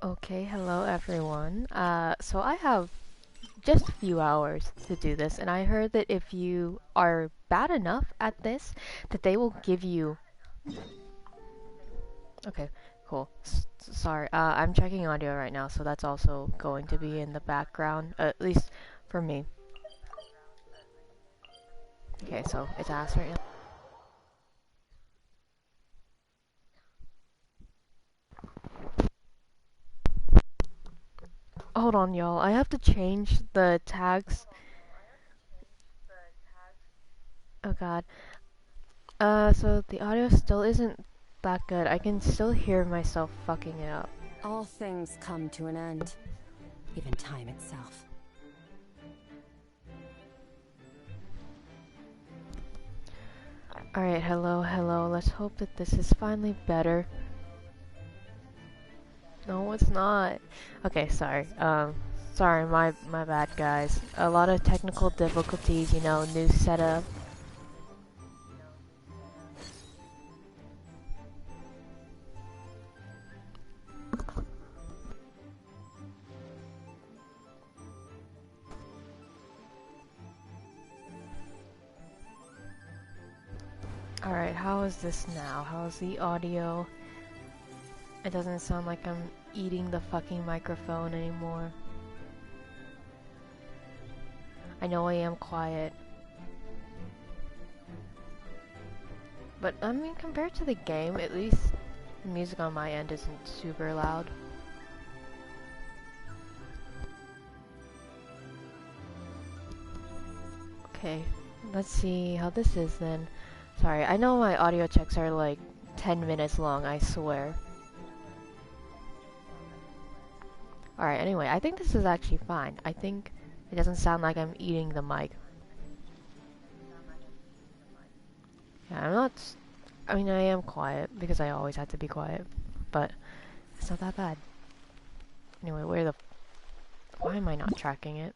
Okay, hello everyone. So I have just a few hours to do this, and I heard that if you are bad enough at this, that they will give you. Okay, cool. Sorry, I'm checking audio right now, so that's also going to be in the background, at least for me. Okay, so it's asked right now. Hold on, y'all. I have to change the tags. Oh god. So the audio still isn't that good. I can still hear myself fucking it up. All things come to an end, even time itself. Alright, hello. Let's hope that this is finally better. No, it's not. Okay, sorry. Sorry, my bad, guys. A lot of technical difficulties, you know, new setup. Alright, how is this now? How's the audio? It doesn't sound like I'm eating the fucking microphone anymore. I know I am quiet. But, I mean, compared to the game, at least the music on my end isn't super loud. Okay, let's see how this is then. Sorry, I know my audio checks are like 10 minutes long, I swear. Alright, anyway, I think this is actually fine. I think it doesn't sound like I'm eating the mic. Yeah, I mean, I am quiet, because I always had to be quiet. But, it's not that bad. Anyway, why am I not tracking it?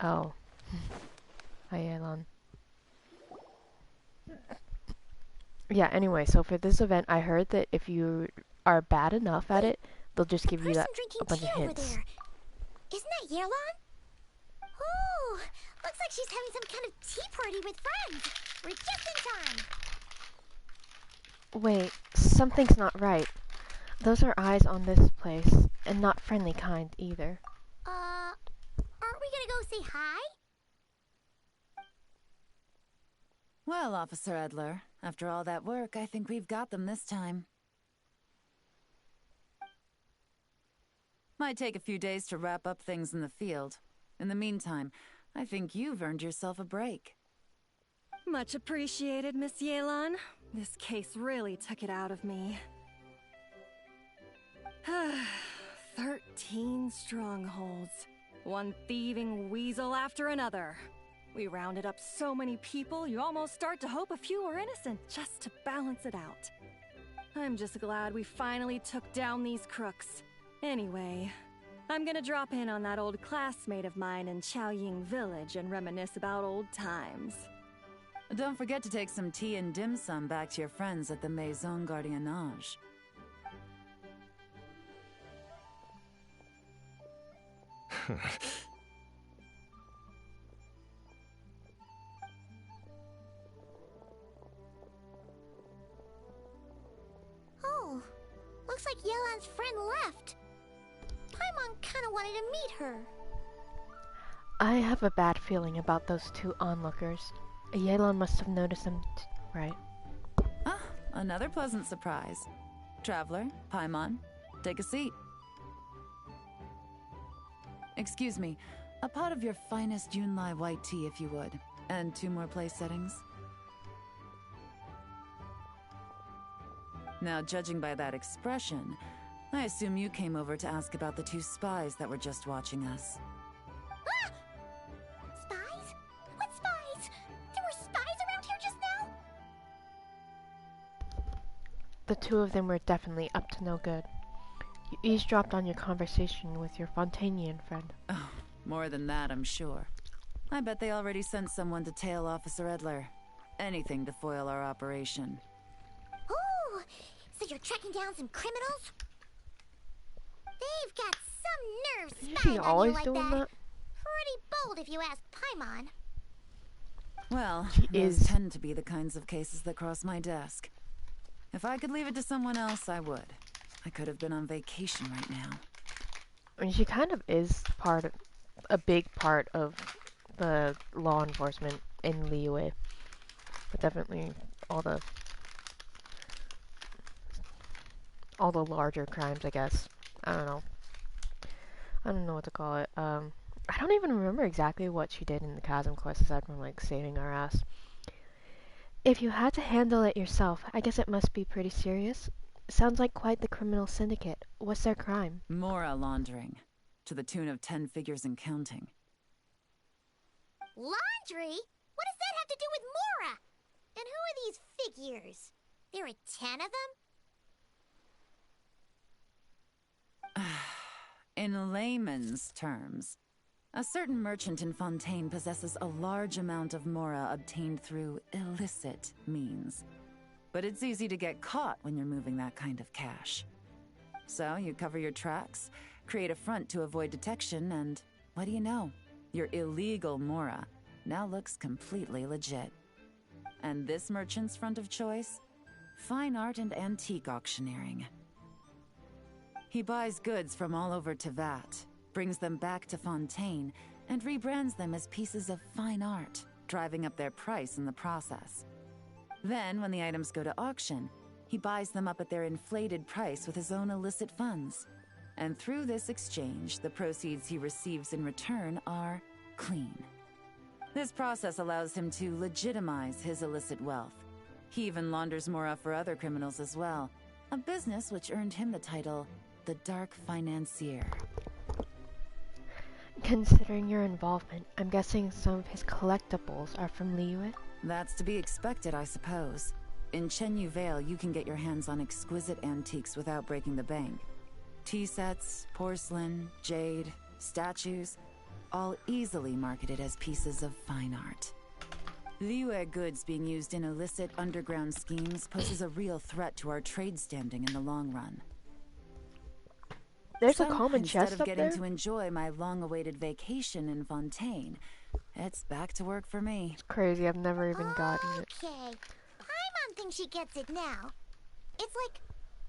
Oh. Hi, Yelan. Yeah, anyway, so for this event, I heard that if you are bad enough at it, they'll just give you a bunch of hints. Isn't that Yelan? Oh, looks like she's having some kind of tea party with friends. We're just in time. Wait, something's not right. Those are eyes on this place, and not friendly kind either. Aren't we gonna go say hi? Well, Officer Edler, after all that work, I think we've got them this time. Might take a few days to wrap up things in the field. In the meantime, I think you've earned yourself a break. Much appreciated, Miss Yelan. This case really took it out of me. 13 strongholds. One thieving weasel after another. We rounded up so many people, you almost start to hope a few were innocent, just to balance it out. I'm just glad we finally took down these crooks. Anyway, I'm gonna drop in on that old classmate of mine in Chaoying Village and reminisce about old times. Don't forget to take some tea and dim sum back to your friends at the Maison Gardiennage. Oh, looks like Yelan's friend left. Paimon kinda wanted to meet her. I have a bad feeling about those two onlookers. Yelan must have noticed them, right? Ah, another pleasant surprise. Traveler, Paimon, take a seat. Excuse me, a pot of your finest Yunlai white tea if you would, and 2 more place settings. Now, judging by that expression, I assume you came over to ask about the 2 spies that were just watching us. Ah! Spies? What spies? There were spies around here just now? The two of them were definitely up to no good. You eavesdropped on your conversation with your Fontanian friend. Oh, more than that, I'm sure. I bet they already sent someone to tail Officer Edler. Anything to foil our operation. So you're tracking down some criminals? They've got some nerve Is she spying on you always like doing that? Pretty bold if you ask Paimon. Well, She those is. tend to be the kinds of cases that cross my desk. If I could leave it to someone else, I would. I could have been on vacation right now. I mean, she kind of is a big part of the law enforcement in Liyue. But definitely all the larger crimes, I guess. I don't know. I don't know what to call it. I don't even remember exactly what she did in the Chasm quest aside from like saving our ass. If you had to handle it yourself, I guess it must be pretty serious. Sounds like quite the criminal syndicate. What's their crime? Mora laundering, to the tune of 10 figures and counting. Laundry? What does that have to do with Mora? And who are these figures? There are 10 of them? In layman's terms, a certain merchant in Fontaine possesses a large amount of Mora obtained through illicit means. But it's easy to get caught when you're moving that kind of cash. So you cover your tracks, create a front to avoid detection, and what do you know? Your illegal Mora now looks completely legit. And this merchant's front of choice? Fine art and antique auctioneering. He buys goods from all over Tevat, brings them back to Fontaine, and rebrands them as pieces of fine art, driving up their price in the process. Then, when the items go to auction, he buys them up at their inflated price with his own illicit funds. And through this exchange, the proceeds he receives in return are clean. This process allows him to legitimize his illicit wealth. He even launders Mora for other criminals as well, a business which earned him the title the Dark Financier. Considering your involvement, I'm guessing some of his collectibles are from Liyue? That's to be expected, I suppose. In Chenyu Vale, you can get your hands on exquisite antiques without breaking the bank. Tea sets, porcelain, jade, statues, all easily marketed as pieces of fine art. Liyue goods being used in illicit underground schemes poses a real threat to our trade standing in the long run. There's So, a common chest instead up of getting there? to enjoy my long-awaited vacation in Fontaine, it's back to work for me. It's crazy, I've never even gotten it. Okay. Paimon thinks she gets it now. It's like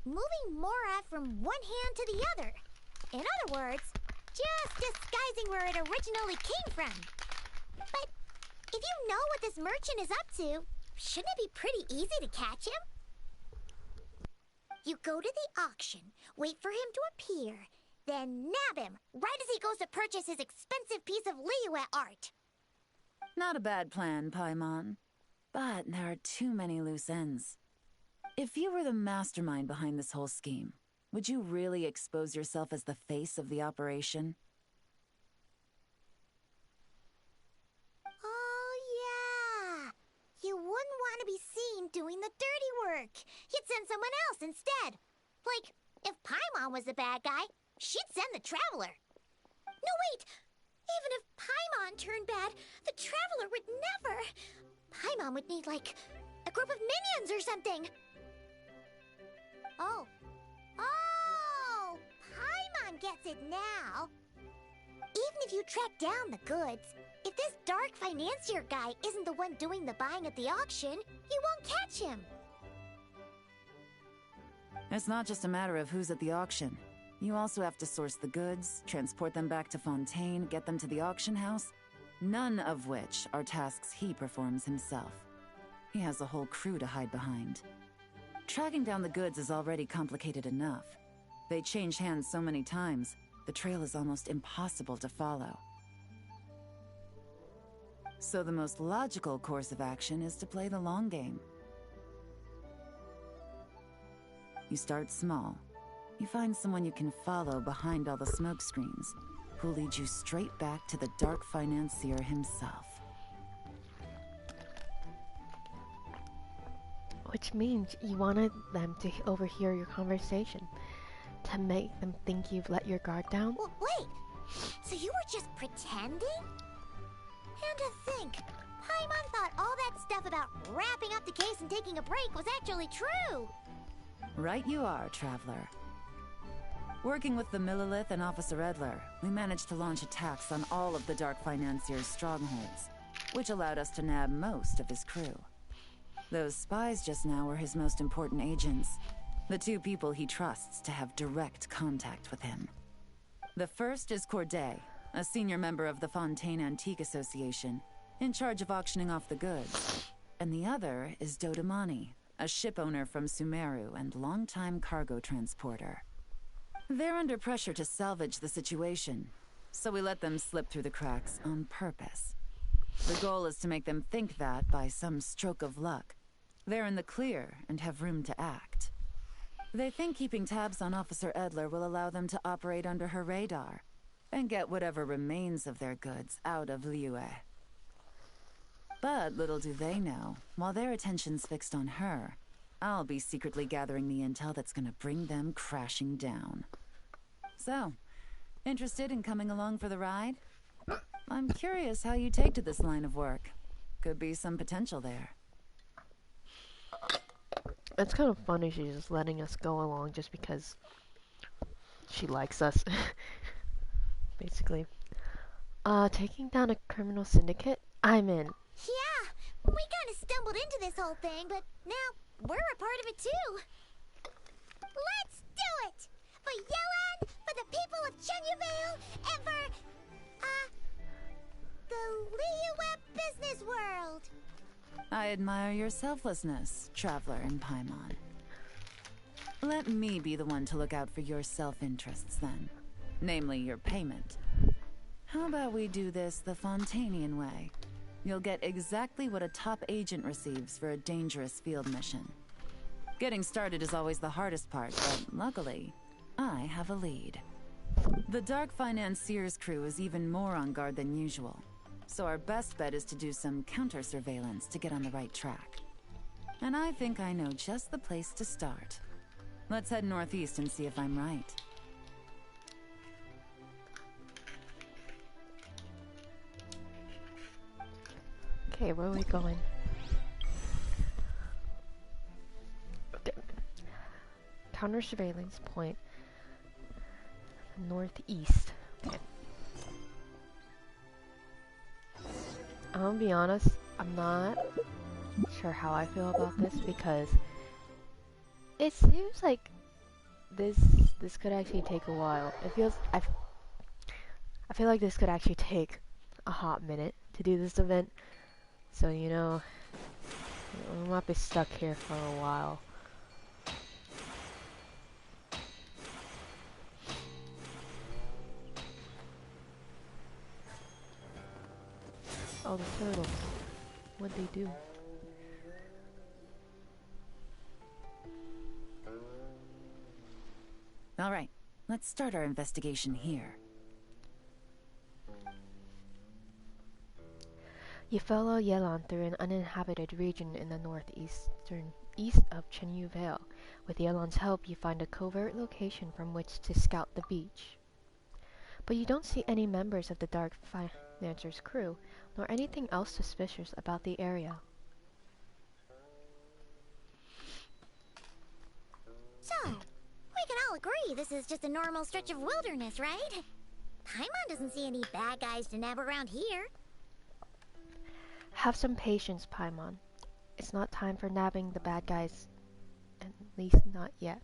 moving Mora from one hand to the other. In other words, just disguising where it originally came from. But if you know what this merchant is up to, shouldn't it be pretty easy to catch him? You go to the auction, wait for him to appear, then nab him right as he goes to purchase his expensive piece of Liyue art. Not a bad plan, Paimon. But there are too many loose ends. If you were the mastermind behind this whole scheme, would you really expose yourself as the face of the operation? Oh, yeah. You wouldn't want to be seen doing the dirty work. You'd send someone else instead. Like, if Paimon was the bad guy, she'd send the Traveler. No, wait. Even if Paimon turned bad, the Traveler would never. Paimon would need, like, a group of minions or something. Oh. Oh! Paimon gets it now. Even if you track down the goods, if this dark financier guy isn't the one doing the buying at the auction, you won't catch him. It's not just a matter of who's at the auction. You also have to source the goods, transport them back to Fontaine, get them to the auction house, none of which are tasks he performs himself. He has a whole crew to hide behind. Tracking down the goods is already complicated enough. They change hands so many times, the trail is almost impossible to follow. So the most logical course of action is to play the long game. You start small. You find someone you can follow behind all the smoke screens, who'll lead you straight back to the Dark Financier himself. Which means you wanted them to overhear your conversation, to make them think you've let your guard down? Well, wait. So you were just pretending? And to think, Paimon thought all that stuff about wrapping up the case and taking a break was actually true. Right you are, Traveler. Working with the Millilith and Officer Edler, we managed to launch attacks on all of the Dark Financier's strongholds, which allowed us to nab most of his crew. Those spies just now were his most important agents, the two people he trusts to have direct contact with him. The first is Corday, a senior member of the Fontaine Antique Association, in charge of auctioning off the goods. And the other is Dodamani, a ship owner from Sumeru and longtime cargo transporter. They're under pressure to salvage the situation, so we let them slip through the cracks on purpose. The goal is to make them think that, by some stroke of luck, they're in the clear and have room to act. They think keeping tabs on Officer Edler will allow them to operate under her radar and get whatever remains of their goods out of Liyue. But little do they know, while their attention's fixed on her, I'll be secretly gathering the intel that's gonna bring them crashing down. So, interested in coming along for the ride? I'm curious how you take to this line of work. Could be some potential there. It's kind of funny she's just letting us go along just because she likes us. Basically. Taking down a criminal syndicate? I'm in. Yeah, we kind of stumbled into this whole thing, but now we're a part of it too. Let's do it! For Yelan, for the people of Chenyavale, and for, the Liyue business world. I admire your selflessness, Traveler in Paimon. Let me be the one to look out for your self-interests then. Namely, your payment. How about we do this the Fontainian way? You'll get exactly what a top agent receives for a dangerous field mission. Getting started is always the hardest part, but luckily, I have a lead. The Dark Financier's crew is even more on guard than usual, so our best bet is to do some counter-surveillance to get on the right track. And I think I know just the place to start. Let's head northeast and see if I'm right. Okay, where are we going? Okay. Counter surveillance point. Northeast. Okay. I'm gonna be honest, I'm not sure how I feel about this because it seems like this could actually take a while. I feel like this could actually take a hot minute to do this event. So, you know, we might be stuck here for a while. Oh, the turtles. What'd they do? All right, let's start our investigation here. You follow Yelan through an uninhabited region in the east of Chenyavale. With Yelan's help, you find a covert location from which to scout the beach. But you don't see any members of the Dark Financier's crew, nor anything else suspicious about the area. So, we can all agree this is just a normal stretch of wilderness, right? Paimon doesn't see any bad guys to nab around here. Have some patience, Paimon. It's not time for nabbing the bad guys. At least not yet.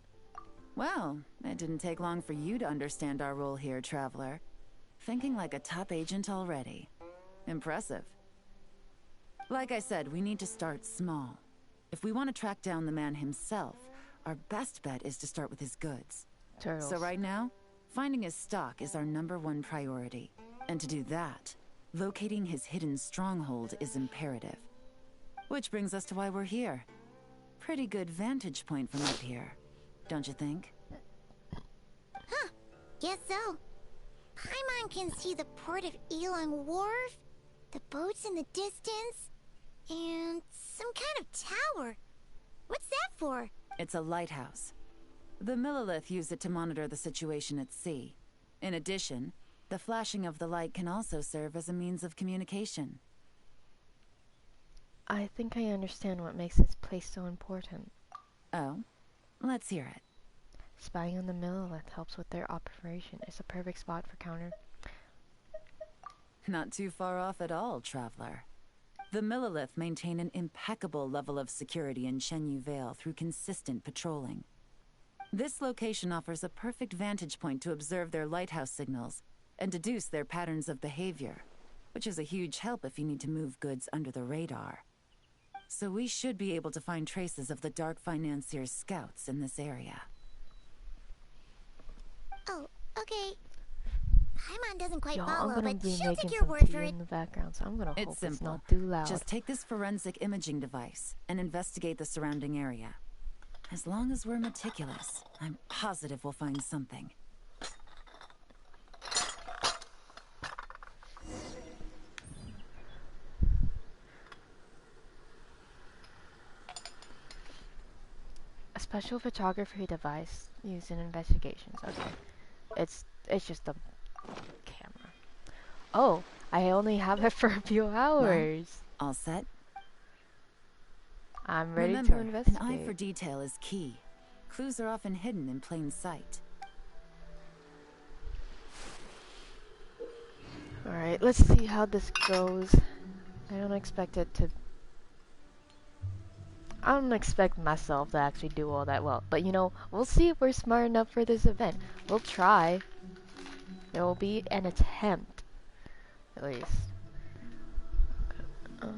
Well, it didn't take long for you to understand our role here, Traveler. Thinking like a top agent already. Impressive. Like I said, we need to start small. If we want to track down the man himself, our best bet is to start with his goods. Turtles. So right now, finding his stock is our #1 priority. And to do that, locating his hidden stronghold is imperative. Which brings us to why we're here. Pretty good vantage point from up here, don't you think? Huh, guess so. Paimon can see the port of Yelan Wharf, the boats in the distance, and some kind of tower. What's that for? It's a lighthouse. The Millilith use it to monitor the situation at sea. In addition, the flashing of the light can also serve as a means of communication. I think I understand what makes this place so important. Oh? Let's hear it. Spying on the Millilith helps with their operation. It's a perfect spot for counter. Not too far off at all, traveler. The Millilith maintain an impeccable level of security in Shenyu Vale through consistent patrolling. This location offers a perfect vantage point to observe their lighthouse signals and deduce their patterns of behavior, which is a huge help if you need to move goods under the radar. So we should be able to find traces of the Dark Financier's scouts in this area. Oh, okay. Paimon doesn't quite Y'all, follow, I'm gonna but be she'll making take your some word tea for it. in the background, so I'm gonna hope It's it's simple. not too loud. Just take this forensic imaging device and investigate the surrounding area. As long as we're meticulous, I'm positive we'll find something. A special photography device used in investigations. Okay. It's just a camera. Oh, I only have it for a few hours. All set? I'm ready Remember, to an investigate. eye for detail is key. Clues are often hidden in plain sight. Alright, let's see how this goes. I don't expect myself to actually do all that well. But you know, we'll see if we're smart enough for this event. We'll try. There will be an attempt. At least. Okay.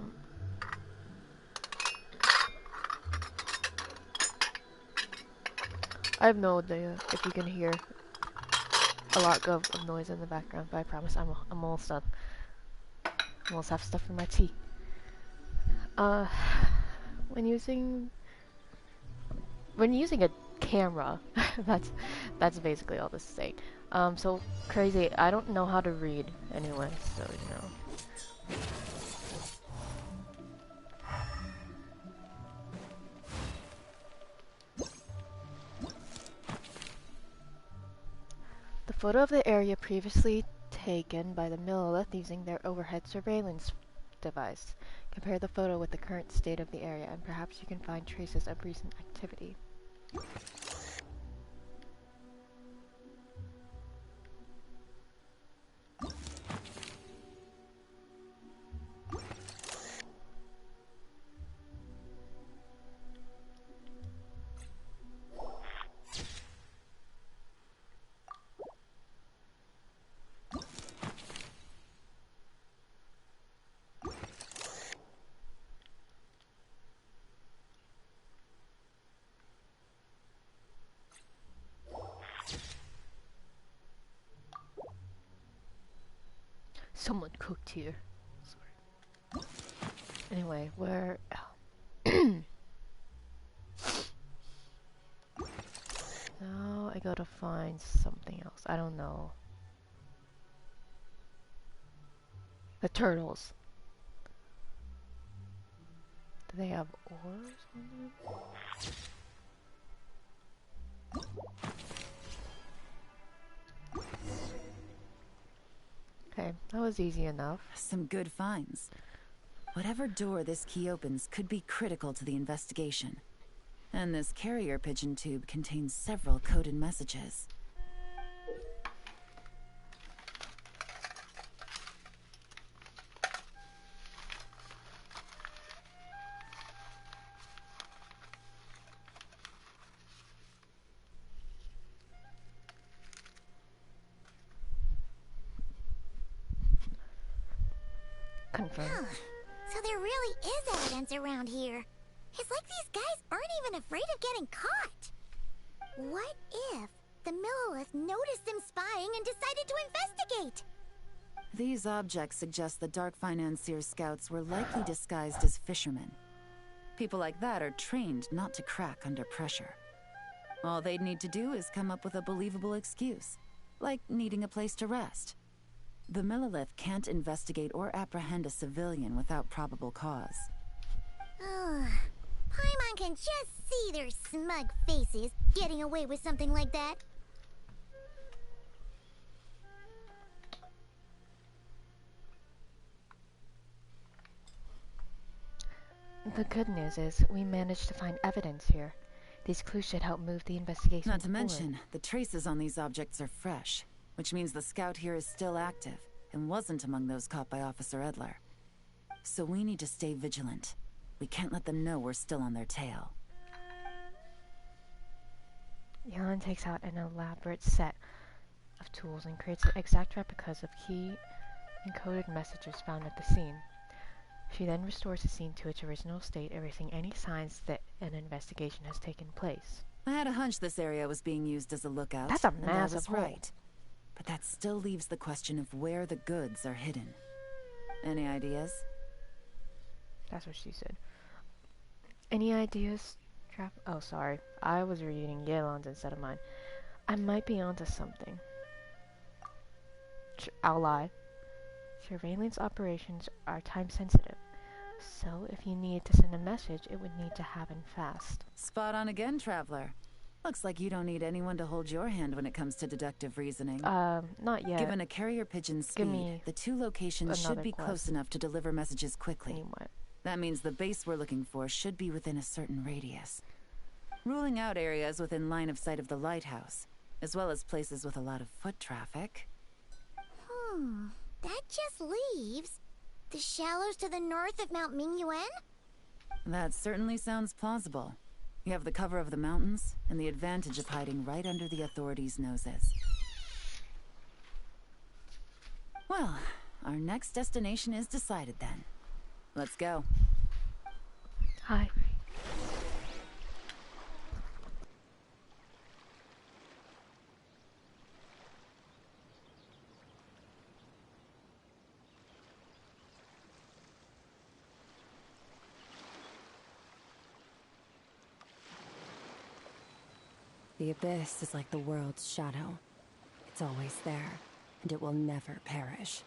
I have no idea if you can hear a lot of noise in the background, but I promise I'm almost done. Almost have stuff for my tea. When using a camera, that's basically all this is saying. So crazy. I don't know how to read anyway, so you know. The photo of the area previously taken by the Millilith using their overhead surveillance device. Compare the photo with the current state of the area, and perhaps you can find traces of recent activity. Someone cooked here. Sorry. Anyway, where... Now I gotta find something else. I don't know. The turtles. Do they have oars on them? Okay, that was easy enough. Some good finds. Whatever door this key opens could be critical to the investigation. And this carrier pigeon tube contains several coded messages. Confirm. Huh. So there really is evidence around here. It's like these guys aren't even afraid of getting caught. What if the Millilith noticed them spying and decided to investigate? These objects suggest the Dark Financier scouts were likely disguised as fishermen. People like that are trained not to crack under pressure. All they'd need to do is come up with a believable excuse, like needing a place to rest. The Millilith can't investigate or apprehend a civilian without probable cause. Ugh. Paimon can just see their smug faces getting away with something like that. The good news is we managed to find evidence here. These clues should help move the investigation Not to forward. mention, the traces on these objects are fresh, which means the scout here is still active and wasn't among those caught by Officer Edler. So we need to stay vigilant. We can't let them know we're still on their tail. Yelan takes out an elaborate set of tools and creates exact replicas of key encoded messages found at the scene. She then restores the scene to its original state, erasing any signs that an investigation has taken place. I had a hunch this area was being used as a lookout. That's a and I massive was hole. right. But that still leaves the question of where the goods are hidden. Any ideas? That's what she said. Any ideas? Oh, sorry. I was reading Yelan's instead of mine. I might be onto something. I'll lie. Surveillance operations are time sensitive. So if you need to send a message, it would need to happen fast. Spot on again, Traveler. Looks like you don't need anyone to hold your hand when it comes to deductive reasoning. Not yet. Given a carrier pigeon's Give speed, me the two locations should another be quest. close enough to deliver messages quickly. Anyway. That means the base we're looking for should be within a certain radius. Ruling out areas within line of sight of the lighthouse, as well as places with a lot of foot traffic. That just leaves the shallows to the north of Mount Mingyuan? That certainly sounds plausible. You have the cover of the mountains, and the advantage of hiding right under the authorities' noses. Well, our next destination is decided then. Let's go. Hi. The abyss is like the world's shadow. It's always there, and it will never perish.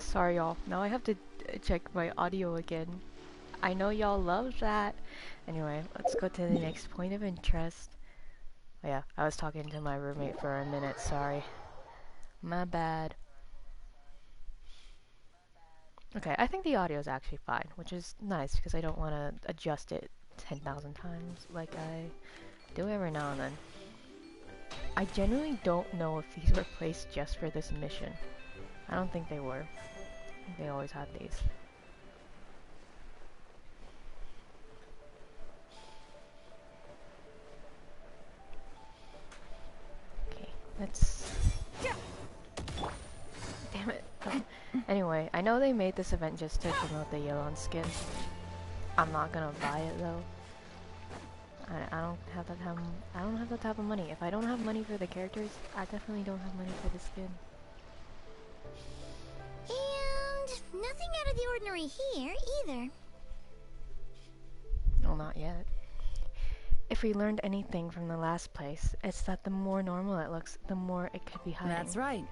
Sorry, y'all. Now I have to check my audio again. I know y'all love that. Anyway, let's go to the next point of interest. Oh yeah, I was talking to my roommate for a minute, sorry. My bad. Okay, I think the audio is actually fine, which is nice because I don't want to adjust it 10,000 times like I do every now and then. I genuinely don't know if these were placed just for this mission. I don't think they were. I think they always had these. Okay, let's... Damn it. Oh. Anyway, I know they made this event just to promote the Yelan skin. I'm not gonna buy it though. I don't have that I don't have that type of money. If I don't have money for the characters, I definitely don't have money for the skin. Nothing out of the ordinary here, either. Well, not yet. If we learned anything from the last place, it's that the more normal it looks, the more it could be hiding. That's right.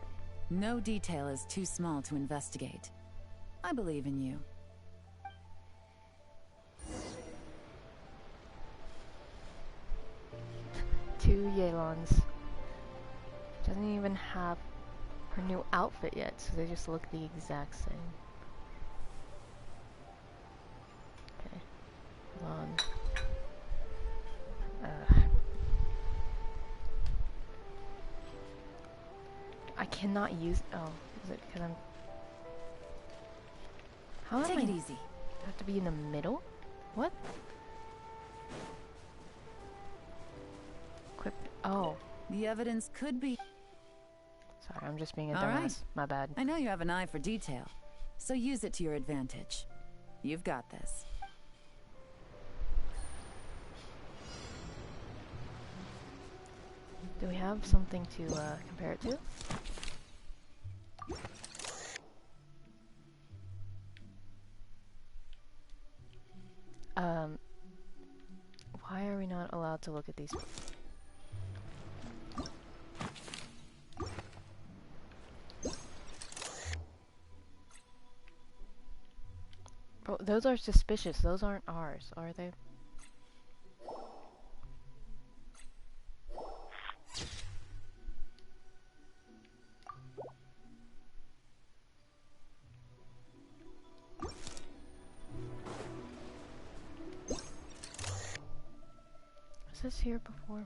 No detail is too small to investigate. I believe in you. 2 Yelans. Doesn't even have her new outfit yet, so they just look the exact same. Okay. Hold on. I cannot use. Oh, is it because I'm. How am Take I? it easy. I have to be in the middle? What? Equip. Oh. The evidence could be... Sorry, I'm just being a All dumbass. right. My bad. I know you have an eye for detail, so use it to your advantage. You've got this. Do we have something to compare it to? Why are we not allowed to look at these? Bro, those are suspicious. Those aren't ours, are they? Was this here before?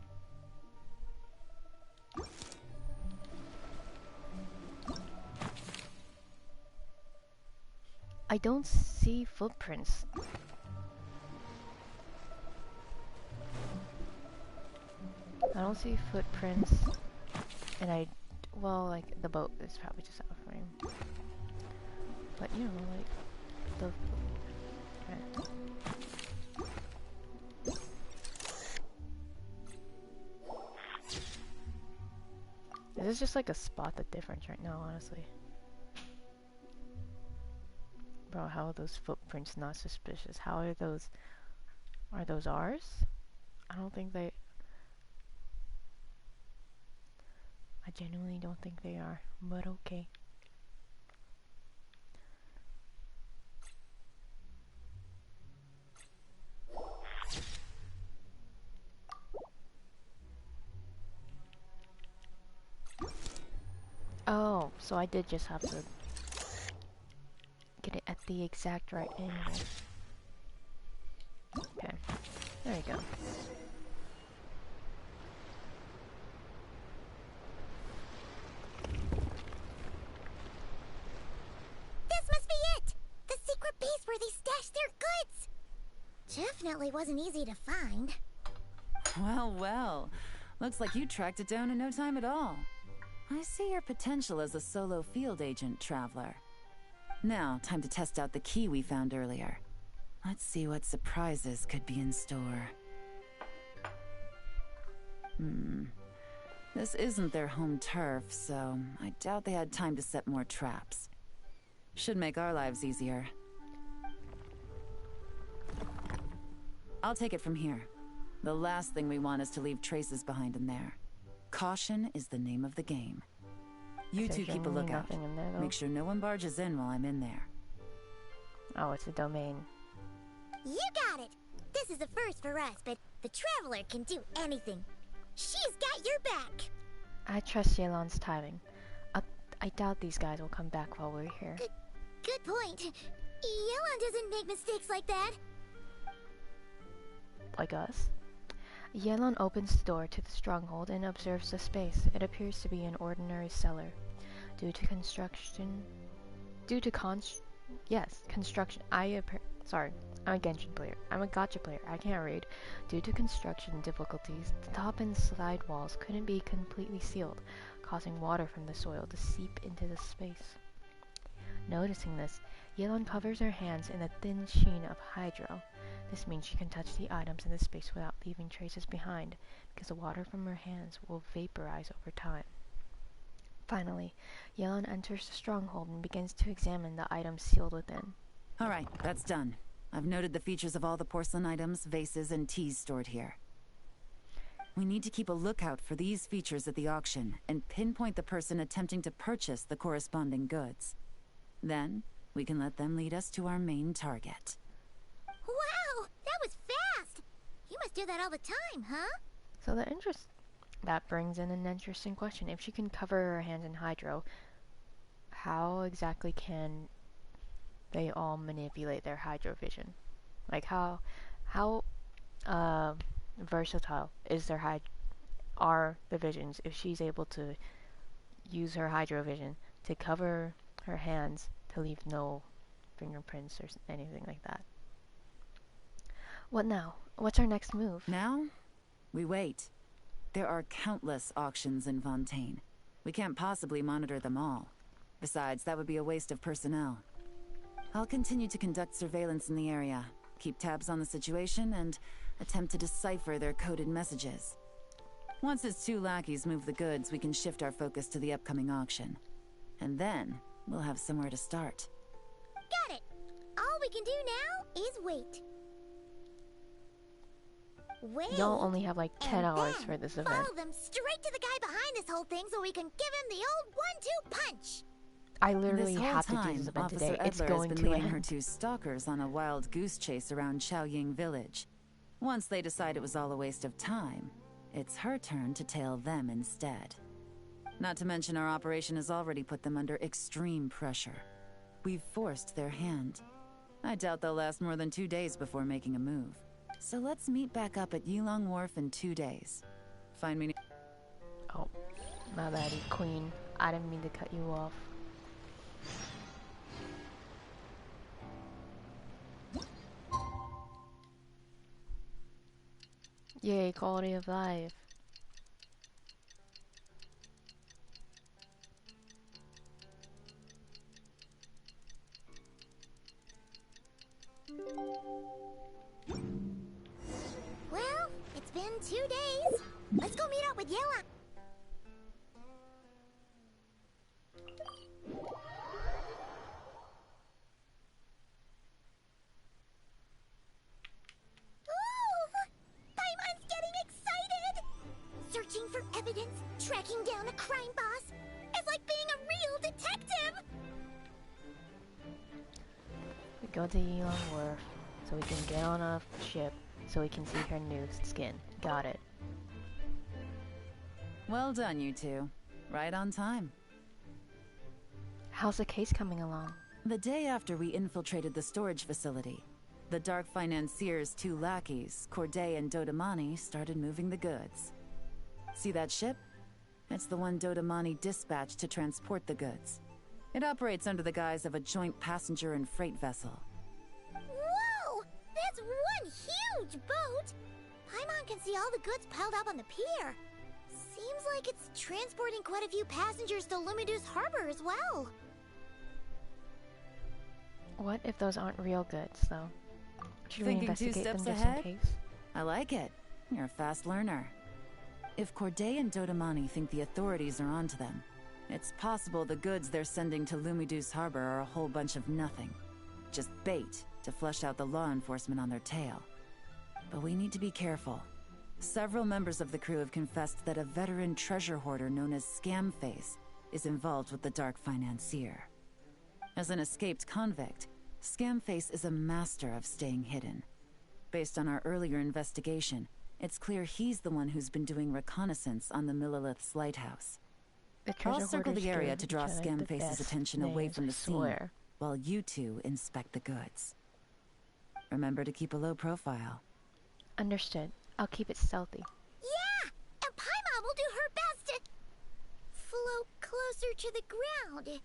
I don't see footprints. I don't see footprints, and well, like, the boat is probably just out of frame. But, you know, like, the... Okay. This is just like a spot the difference right now, honestly. Bro, how are those footprints not suspicious? How are those ours? I don't think they... I genuinely don't think they are, but okay. Oh, so I did just have to get it at the exact right angle. Okay, there we go. This must be it! The secret base where they stashed their goods! Definitely wasn't easy to find. Well, well. Looks like you tracked it down in no time at all. I see your potential as a solo field agent, Traveler. Now, time to test out the key we found earlier. Let's see what surprises could be in store. This isn't their home turf, so I doubt they had time to set more traps. Should make our lives easier. I'll take it from here. The last thing we want is to leave traces behind in there. Caution is the name of the game. You two keep a lookout. In there, Make sure no one barges in while I'm in there. Oh, it's a domain. You got it! This is a first for us, but the Traveler can do anything. She's got your back! I trust Yelan's timing. I doubt these guys will come back while we're here. Good point. Yelan doesn't make mistakes like that. Like us? Yelan opens the door to the stronghold and observes the space. It appears to be an ordinary cellar. Due to construction... Sorry, I'm a Genshin player. I'm a gacha player. I can't read. Due to construction difficulties, the top and side walls couldn't be completely sealed, causing water from the soil to seep into the space. Noticing this, Yelan covers her hands in a thin sheen of hydro. This means she can touch the items in the space without leaving traces behind, because the water from her hands will vaporize over time. Finally, Yelan enters the stronghold and begins to examine the items sealed within. Alright, that's done. I've noted the features of all the porcelain items, vases, and teas stored here. We need to keep a lookout for these features at the auction and pinpoint the person attempting to purchase the corresponding goods. Then, we can let them lead us to our main target. Wow, that was fast! You must do that all the time, huh? So that brings in an interesting question. If she can cover her hands in hydro, how exactly can they all manipulate their hydro vision? Like how versatile are the visions if she's able to use her hydro vision to cover her hands to leave no fingerprints or anything like that. What now? What's our next move? Now, we wait. There are countless auctions in Fontaine. We can't possibly monitor them all. Besides, that would be a waste of personnel. I'll continue to conduct surveillance in the area, keep tabs on the situation, and attempt to decipher their coded messages. Once his 2 lackeys move the goods, we can shift our focus to the upcoming auction. And then, we'll have somewhere to start. Got it! All we can do now is wait. Wait. Y'all only have like 10 hours then for this event. follow them straight to the guy behind this whole thing so we can give him the old 1-2 punch. I literally This whole have to do time, this event Officer today. It's Edler has going been to leading her end. 2 stalkers on a wild goose chase around Chaoying village. Once they decide it was all a waste of time, it's her turn to tail them instead. Not to mention our operation has already put them under extreme pressure. We've forced their hand. I doubt they'll last more than 2 days before making a move. So let's meet back up at Yelan Wharf in 2 days. Find me... Oh, my baddie, queen. I didn't mean to cut you off. Yay, quality of life. Well, it's been 2 days. Let's go meet up with Yelan. Paimon's getting excited! Searching for evidence, tracking down a crime boss. It's like being a real detective! We go to Yelan Wharf so we can get on a ship so we can see her new skin. Got it. Well done, you 2. Right on time. How's the case coming along? The day after we infiltrated the storage facility, the Dark Financier's 2 lackeys, Corday and Dodamani, started moving the goods. See that ship? It's the one Dodamani dispatched to transport the goods. It operates under the guise of a joint passenger and freight vessel. Whoa! That's one huge boat! Paimon can see all the goods piled up on the pier. Seems like it's transporting quite a few passengers to Lumidus Harbor as well. What if those aren't real goods, though? Should we Thinking 2 investigate them steps just ahead? in case? I like it. You're a fast learner. If Corday and Dodamani think the authorities are onto them, it's possible the goods they're sending to Lumidus Harbor are a whole bunch of nothing. Just bait to flush out the law enforcement on their tail. But we need to be careful. Several members of the crew have confessed that a veteran treasure hoarder known as Scamface is involved with the Dark Financier. As an escaped convict, Scamface is a master of staying hidden. Based on our earlier investigation, it's clear he's the one who's been doing reconnaissance on the Millilith's lighthouse. The I'll treasure circle hoarders the area give to draw each other the Scamface's best attention away names, from the I scene, swear. while you 2 inspect the goods. Remember to keep a low profile. Understood. I'll keep it stealthy. Yeah! And Paimon will do her best to float closer to the ground.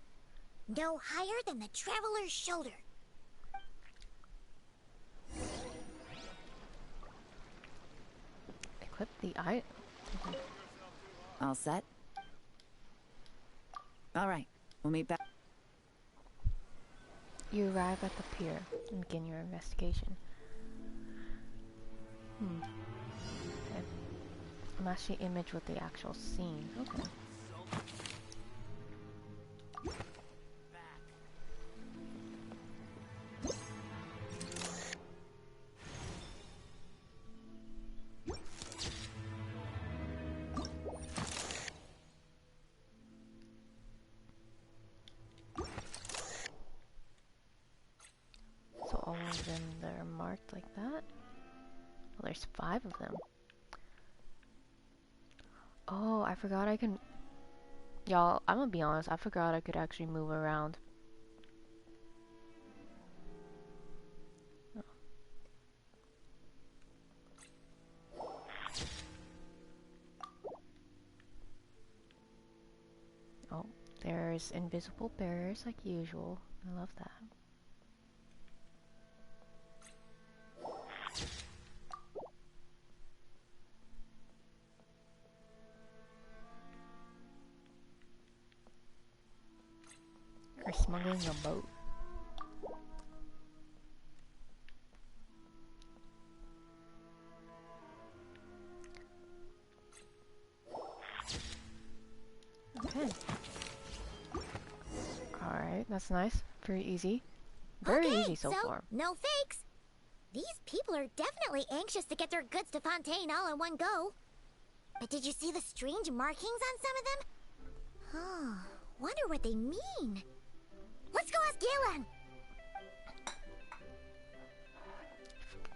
No higher than the traveler's shoulder. Equip the eye. All set? All right, we'll meet back. You arrive at the pier and begin your investigation. Okay. Match the image with the actual scene. Okay. then they're marked like that. Well, there's 5 of them. Oh, I forgot I can... Y'all, I'm gonna be honest, I forgot I could actually move around. Oh, there's invisible barriers like usual. I love that. We're smuggling a boat. Okay. Alright, that's nice. Very easy. Very easy so far. No fakes. These people are definitely anxious to get their goods to Fontaine all in one go. But did you see the strange markings on some of them? Oh, wonder what they mean. Let's go ask Yelan.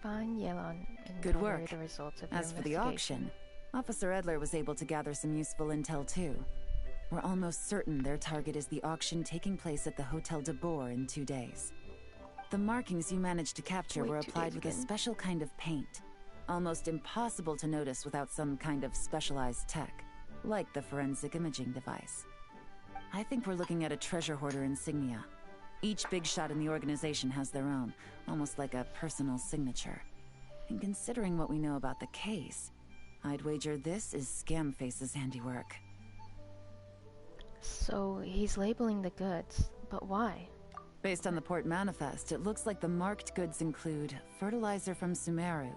Find Yelan and Good tell her work. the results of your As for the investigation. auction, Officer Edler was able to gather some useful intel too. We're almost certain their target is the auction taking place at the Hotel de Boer in 2 days. The markings you managed to capture Wait, were 2 applied days with a again? special kind of paint. Almost impossible to notice without some kind of specialized tech, like the forensic imaging device. I think we're looking at a treasure hoarder insignia. Each big shot in the organization has their own, almost like a personal signature. And considering what we know about the case, I'd wager this is Scamface's handiwork. So he's labeling the goods, but why? Based on the port manifest, it looks like the marked goods include fertilizer from Sumeru,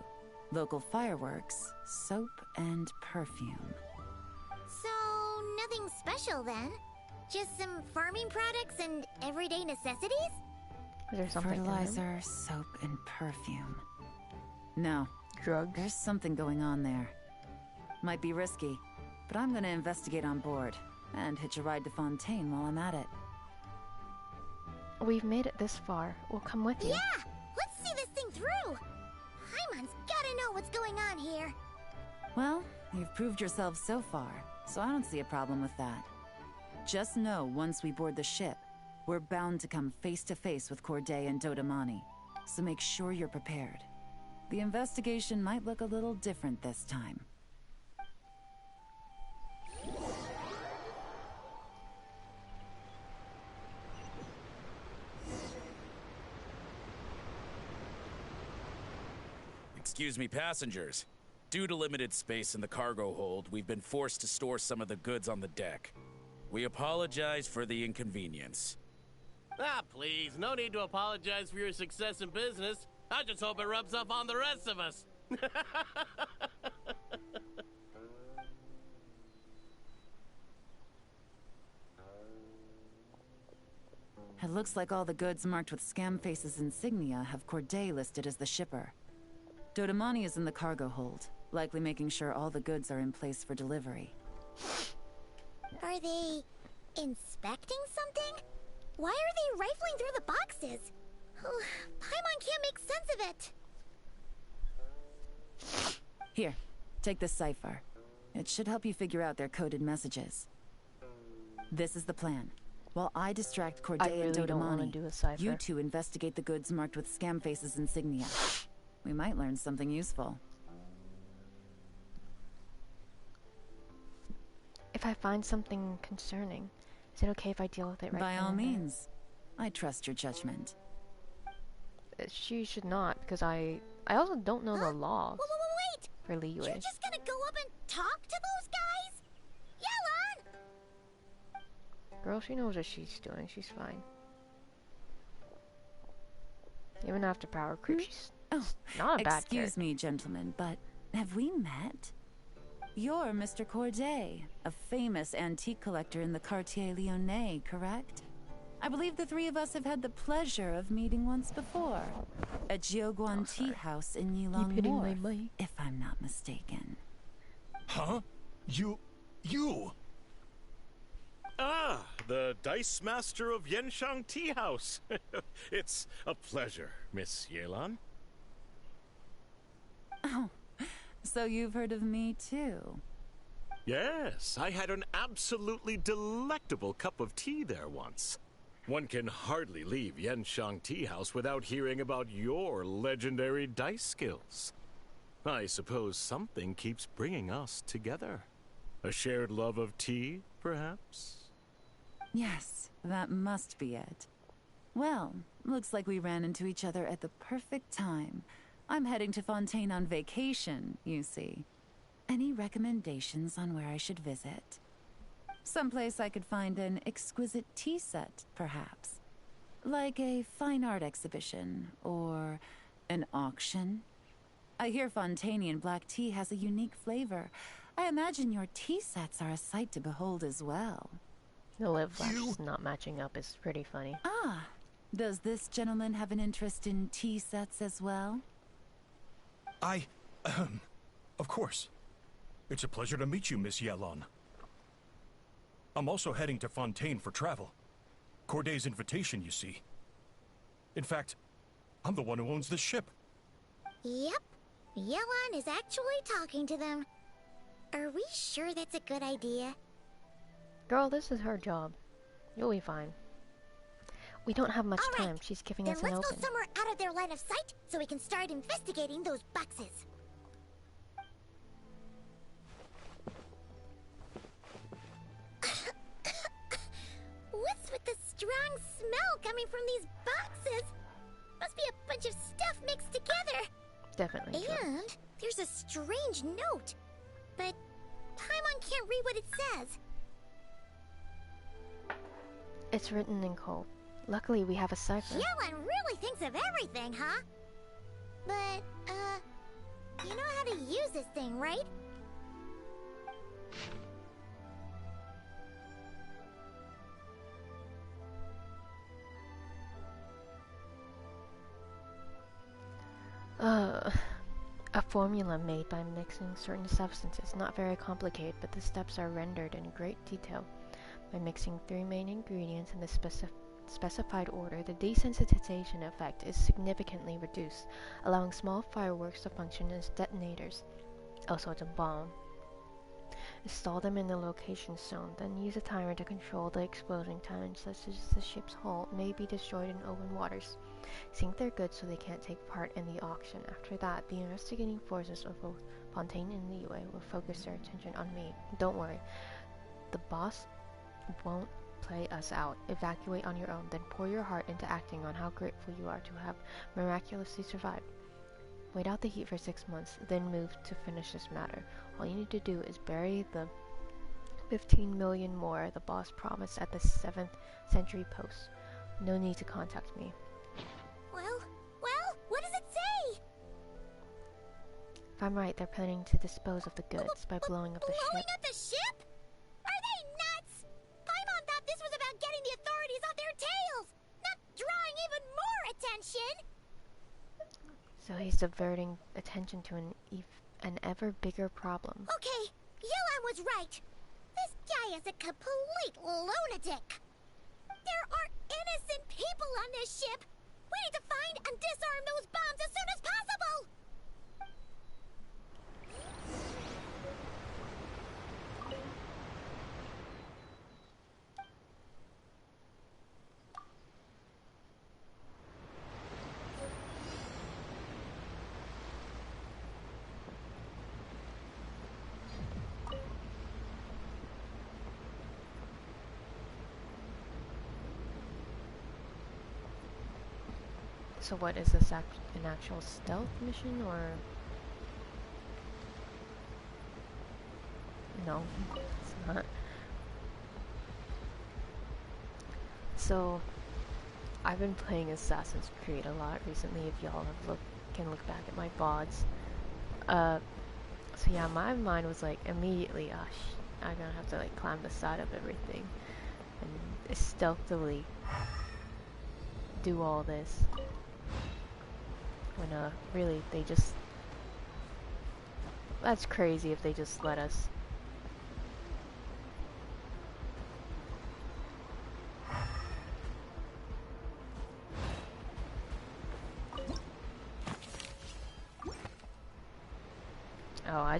local fireworks, soap, and perfume. So, nothing special then? Just some farming products and everyday necessities? Is there something in them? Fertilizer, soap, and perfume. No, Drugs? there's something going on there. Might be risky, but I'm gonna investigate on board and hitch a ride to Fontaine while I'm at it. We've made it this far. We'll come with you. Yeah! Let's see this thing through! Paimon's gotta know what's going on here. Well, you've proved yourself so far, so I don't see a problem with that. Just know once we board the ship, we're bound to come face to face with Corday and Dodamani, so make sure you're prepared. The investigation might look a little different this time. Excuse me, passengers. Due to limited space in the cargo hold, we've been forced to store some of the goods on the deck. We apologize for the inconvenience. Ah, please, no need to apologize for your success in business. I just hope it rubs off on the rest of us. It looks like all the goods marked with Scamface's insignia have Corday listed as the shipper. Dodamani is in the cargo hold, likely making sure all the goods are in place for delivery. Are they inspecting something? Why are they rifling through the boxes? Oh, Paimon can't make sense of it. Here, take this cipher. It should help you figure out their coded messages. This is the plan. While I distract Corday and really don't wanna do a cipher. you two investigate the goods marked with Scamface's insignia. We might learn something useful. If I find something concerning, is it okay if I deal with it right By then all and there? means. I trust your judgment. She should not, because I also don't know the laws Wait! for leeway. You're just gonna go up and talk to those guys? Yelan! Girl, she knows what she's doing. She's fine. Even after power creep, she's Oh, not a bad excuse character. me, gentlemen, but have we met? You're Mr. Corday, a famous antique collector in the Quartier Lyonnais, correct? I believe the three of us have had the pleasure of meeting once before. At Jiuguan Tea House in Yelan hitting my Wharf, mic. if I'm not mistaken. Huh? You... Ah, the Dice Master of Yenshang Tea House. It's a pleasure, Miss Yelan. Oh, so you've heard of me too? Yes, I had an absolutely delectable cup of tea there once. One can hardly leave Yenshang Tea House without hearing about your legendary dice skills. I suppose something keeps bringing us together. A shared love of tea, perhaps? Yes, that must be it. Well, looks like we ran into each other at the perfect time. I'm heading to Fontaine on vacation, you see. Any recommendations on where I should visit? Someplace I could find an exquisite tea set, perhaps. Like a fine art exhibition, or an auction. I hear Fontainian black tea has a unique flavor. I imagine your tea sets are a sight to behold as well. The lip flash not matching up is pretty funny. Ah, does this gentleman have an interest in tea sets as well? Of course. It's a pleasure to meet you, Miss Yelan. I'm also heading to Fontaine for travel. Corday's invitation, you see. In fact, I'm the one who owns this ship. Yep. Yelan is actually talking to them. Are we sure that's a good idea? Girl, this is her job. You'll be fine. We don't have much time. She's giving us an Then let's open. go somewhere out of their line of sight so we can start investigating those boxes. What's with the strong smell coming from these boxes? Must be a bunch of stuff mixed together. Definitely true. And there's a strange note. But Paimon can't read what it says. It's written in cold. Luckily, we have a cipher. Yelan really thinks of everything, huh? But, you know how to use this thing, right? A formula made by mixing certain substances. Not very complicated, but the steps are rendered in great detail. By mixing 3 main ingredients in the specified order, the desensitization effect is significantly reduced, allowing small fireworks to function as detonators. Also, it's a bomb. Install them in the location zone, then use a timer to control the explosion time, such as the ship's hull may be destroyed in open waters. Sink their goods so they can't take part in the auction. After that, the investigating forces of Fontaine and Liyue will focus their attention on me. Don't worry, the boss won't play us out. Evacuate on your own, then pour your heart into acting on how grateful you are to have miraculously survived. Wait out the heat for 6 months, then move to finish this matter. All you need to do is bury the 15 million more the boss promised at the 7th century post. No need to contact me. Well, what does it say? If I'm right, they're planning to dispose of the goods by blowing up the ship. Blowing up the ship? Are they nuts? Paimon thought this was about getting the authorities off their tails, not drawing even more attention. So he's diverting attention to an ever bigger problem. Okay, Yelan was right. This guy is a complete lunatic. There are innocent people on this ship. We need to find and disarm those bombs as soon as possible. So what, is this an actual stealth mission, or... No, it's not. So, I've been playing Assassin's Creed a lot recently, if y'all can look back at my VODs. So yeah, my mind was like, immediately, I'm gonna have to like climb the side of everything and stealthily do all this. When really they just, that's crazy if they just let us.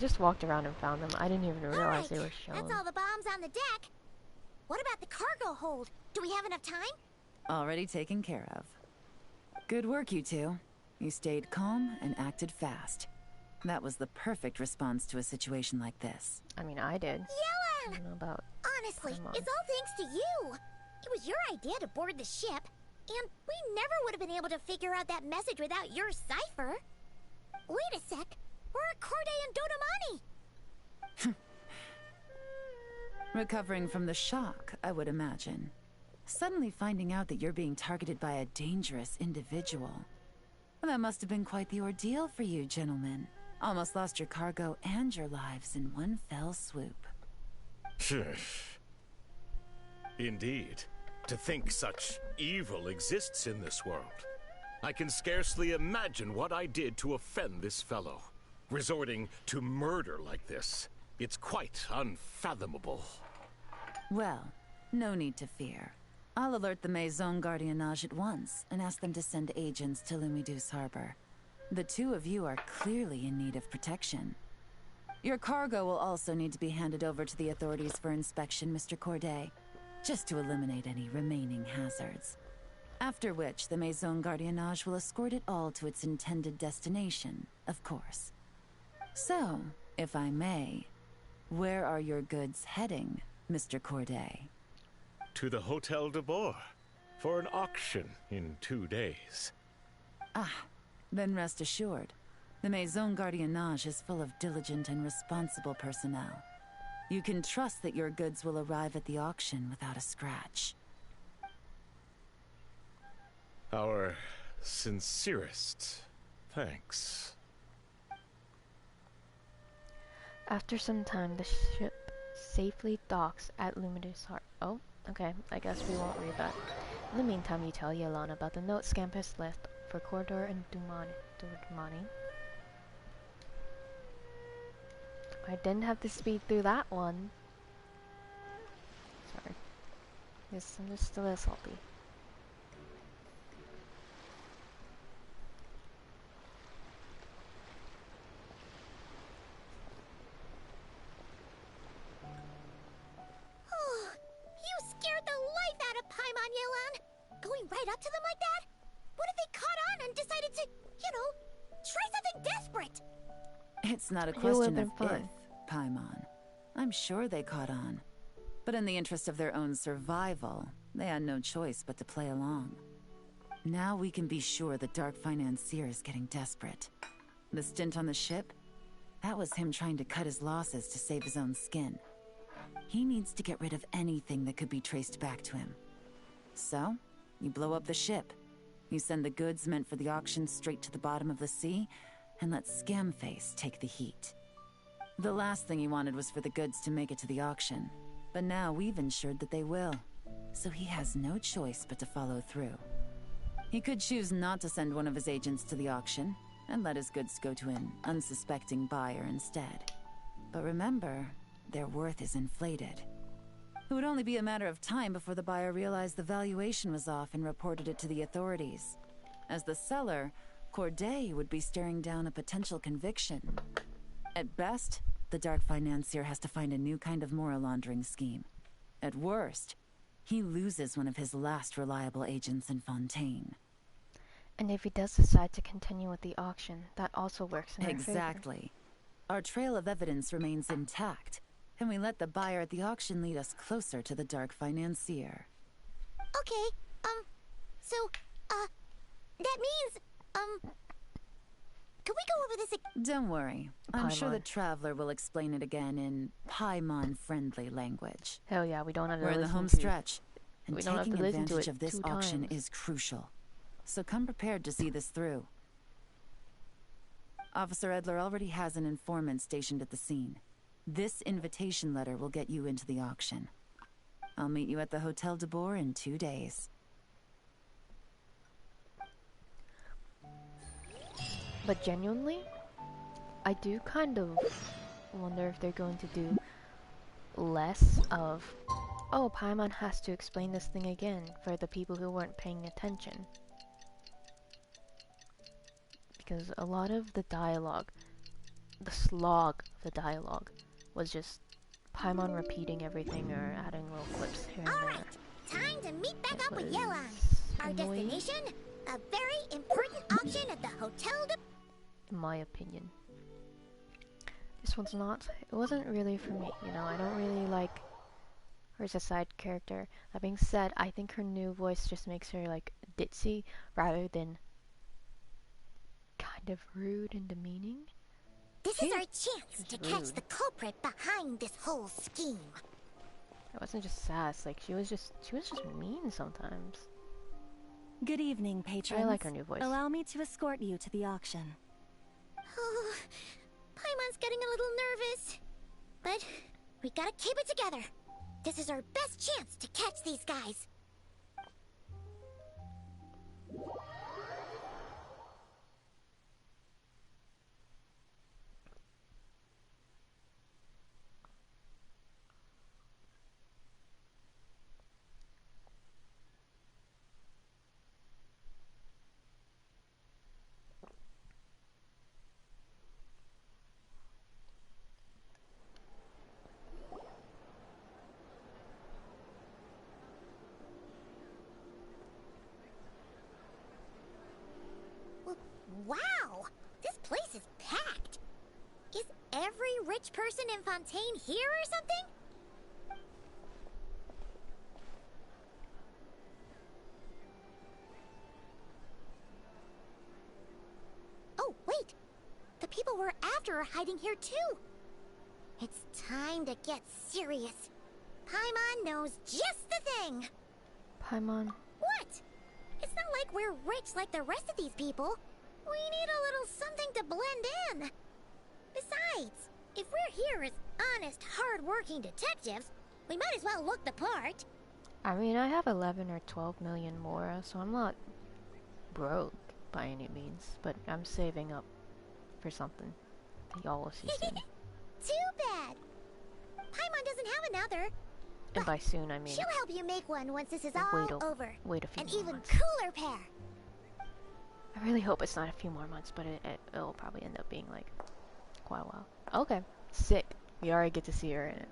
just walked around and found them. I didn't even realize they were shown. That's all the bombs on the deck. What about the cargo hold? Do we have enough time? Already taken care of. Good work, you two. You stayed calm and acted fast. That was the perfect response to a situation like this. I mean, I did. Yelan! I don't know about... Honestly, Come on. it's all thanks to you. It was your idea to board the ship, and we never would have been able to figure out that message without your cipher. Wait a sec. We're at Corday and Donamani. Recovering from the shock, I would imagine. Suddenly finding out that you're being targeted by a dangerous individual. Well, that must have been quite the ordeal for you, gentlemen. Almost lost your cargo and your lives in one fell swoop. Indeed. To think such evil exists in this world. I can scarcely imagine what I did to offend this fellow. Resorting to murder like this. It's quite unfathomable. Well, no need to fear. I'll alert the Maison Gardiennage at once and ask them to send agents to Lumidus Harbor. The two of you are clearly in need of protection. Your cargo will also need to be handed over to the authorities for inspection, Mr. Corday, just to eliminate any remaining hazards. After which, the Maison Gardiennage will escort it all to its intended destination, of course. So, if I may, where are your goods heading, Mr. Corday? To the Hotel de Boer for an auction in 2 days. Ah, then rest assured, the Maison Gardiennage is full of diligent and responsible personnel. You can trust that your goods will arrive at the auction without a scratch. Our sincerest thanks. After some time, the ship safely docks at Lumidus Harbor. Oh, okay. I guess we won't read that. In the meantime, you tell Yelan about the note Scampus left for Corridor and Dumani. I didn't have to speed through that one. Sorry. Yes, I'm just a little salty. You scared the life out of Paimon, Yelan. Going right up to them like that? What if they caught on and decided to, try something desperate? It's not a It would've question been of fun. if, Paimon. I'm sure they caught on. But in the interest of their own survival, they had no choice but to play along. Now we can be sure the Dark Financier is getting desperate. The stint on the ship? That was him trying to cut his losses to save his own skin. He needs to get rid of anything that could be traced back to him. So, you blow up the ship. You send the goods meant for the auction straight to the bottom of the sea, and let Scamface take the heat. The last thing he wanted was for the goods to make it to the auction, but now we've ensured that they will, so he has no choice but to follow through. He could choose not to send one of his agents to the auction, and let his goods go to an unsuspecting buyer instead. But remember, their worth is inflated. It would only be a matter of time before the buyer realized the valuation was off and reported it to the authorities. As the seller, Corday would be staring down a potential conviction. At best, the Dark Financier has to find a new kind of moral laundering scheme. At worst, he loses one of his last reliable agents in Fontaine. And if he does decide to continue with the auction, that also works in our favor. Exactly. Our trail of evidence remains intact, and we let the buyer at the auction lead us closer to the Dark Financier. Okay, that means, can we go over this again? Don't worry. I'm sure the Paimon. Traveler will explain it again in Paimon-friendly language. Hell yeah, we don't have to We're in the listen home to... stretch, and we don't have to taking listen to advantage it of this 2 auction times. is crucial. So come prepared to see this through. Officer Edler already has an informant stationed at the scene. This invitation letter will get you into the auction. I'll meet you at the Hotel de Boer in 2 days. But genuinely, I do kind of wonder if they're going to do less of, oh, Paimon has to explain this thing again for the people who weren't paying attention. Because a lot of the dialogue the slog of the dialogue was just Paimon repeating everything or adding little clips here and there. Alright, time to meet back up with Was Yelan. Our annoying, destination? A very important auction at the Hotel de... in my opinion. This one's not. It wasn't really for me, you know. I don't really like her as a side character. That being said, I think her new voice just makes her like ditzy rather than kind of rude and demeaning. This is our chance to catch rude. the culprit behind this whole scheme. It wasn't just sass, like she was just mean sometimes. Good evening, patrons. I like her new voice. Allow me to escort you to the auction. Oh, Paimon's getting a little nervous. But we gotta keep it together. This is our best chance to catch these guys. Wow! This place is packed! Is every rich person in Fontaine here or something? Oh, wait! The people we're after are hiding here too! It's time to get serious. Paimon knows just the thing! Paimon. What? It's not like we're rich like the rest of these people. We need a little something to blend in. Besides, if we're here as honest, hard-working detectives, we might as well look the part. I mean, I have 11 or 12 million more, so I'm not broke by any means, but I'm saving up for something that y'all will see soon. Too bad. Paimon doesn't have another. And by soon, I mean She'll help you make one once this is wait all over. wait a few An more even months. cooler pair. I really hope it's not a few more months, but it'll probably end up being like quite a while. Okay, sick. We already get to see her in it.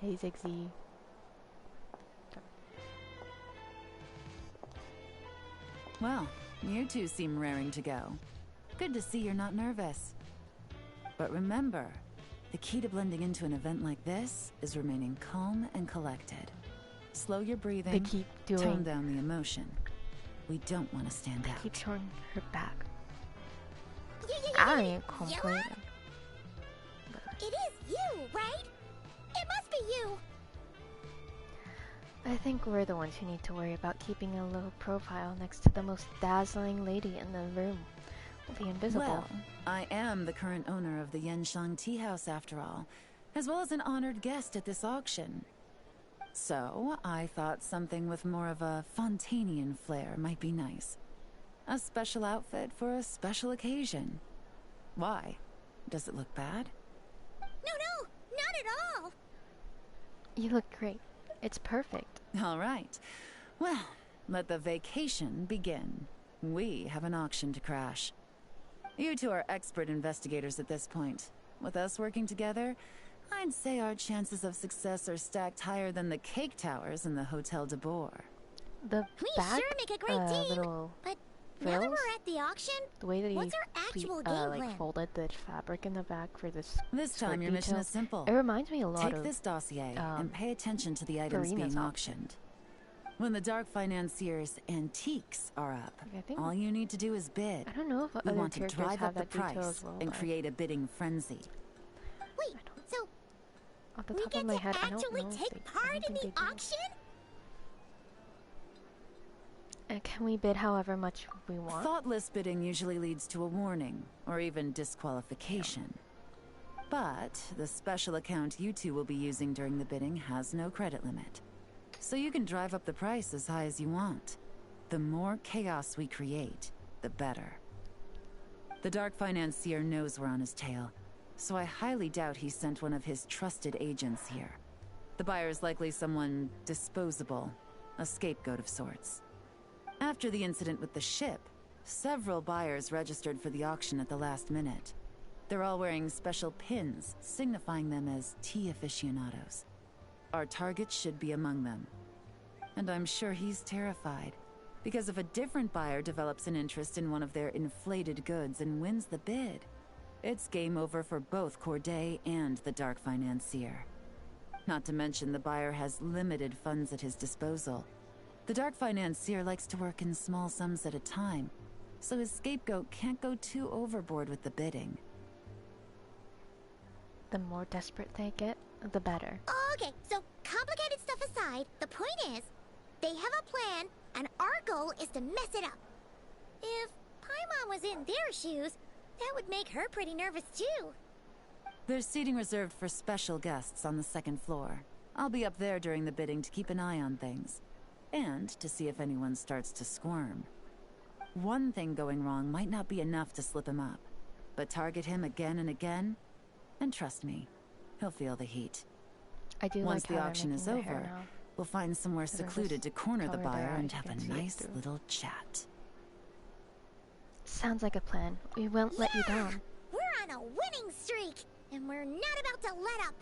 Hey, Zigzy. Well, you two seem raring to go. Good to see you're not nervous. But remember, the key to blending into an event like this is remaining calm and collected. Slow your breathing, They keep tone doing. down the emotion. We don't want to stand out. Keep showing her back. Yeah, I ain't complaining. It is you, right? It must be you. I think we're the ones who need to worry about keeping a low profile next to the most dazzling lady in the room. The invisible. Well, I am the current owner of the Yenshang Tea House after all, as well as an honored guest at this auction. So, I thought something with more of a Fontainian flair might be nice. A special outfit for a special occasion. Why? Does it look bad? No, not at all. You look great. It's perfect. All right. Well, let the vacation begin. We have an auction to crash. You two are expert investigators at this point. With us working together, I'd say our chances of success are stacked higher than the cake towers in the Hotel de Boer. The We back sure make a great team. little But now that frills, we're at the auction, the way that he what's our actual game like plan? folded the fabric in the back for this This skirt time your mission detail, is simple. It reminds me a lot Take of this dossier um, and pay attention to the items Farina's being auction. auctioned. When the Dark Financier's antiques are up, I think- all you need to do is bid. I don't know if We other want to characters drive have up the that detail price as well. and but create a bidding frenzy. wait, so off the we top get of my to head, I don't actually know. if take they- I part don't in think the they do. auction? Can we bid however much we want? Thoughtless bidding usually leads to a warning, or even disqualification. But the special account you two will be using during the bidding has no credit limit. So you can drive up the price as high as you want. The more chaos we create, the better. The Dark Financier knows we're on his tail, so I highly doubt he sent one of his trusted agents here. The buyer is likely someone disposable, a scapegoat of sorts. After the incident with the ship, several buyers registered for the auction at the last minute. They're all wearing special pins, signifying them as tea aficionados. Our target should be among them. And I'm sure he's terrified, because if a different buyer develops an interest in one of their inflated goods and wins the bid, it's game over for both Corday and the Dark Financier. Not to mention the buyer has limited funds at his disposal. The Dark Financier likes to work in small sums at a time, so his scapegoat can't go too overboard with the bidding. The more desperate they get, the better. Okay, so complicated stuff aside, the point is, they have a plan, and our goal is to mess it up. If Paimon was in their shoes, that would make her pretty nervous too. There's seating reserved for special guests on the second floor. I'll be up there during the bidding to keep an eye on things, and to see if anyone starts to squirm. One thing going wrong might not be enough to slip him up, but target him again and again, and trust me, he'll feel the heat. I do Once like the how they're auction is making the hair over, now. we'll find somewhere They're secluded to just corner the colored their buyer eyes, and you have can a see it nice through. little chat. Sounds like a plan. We won't let you down. We're on a winning streak, and we're not about to let up.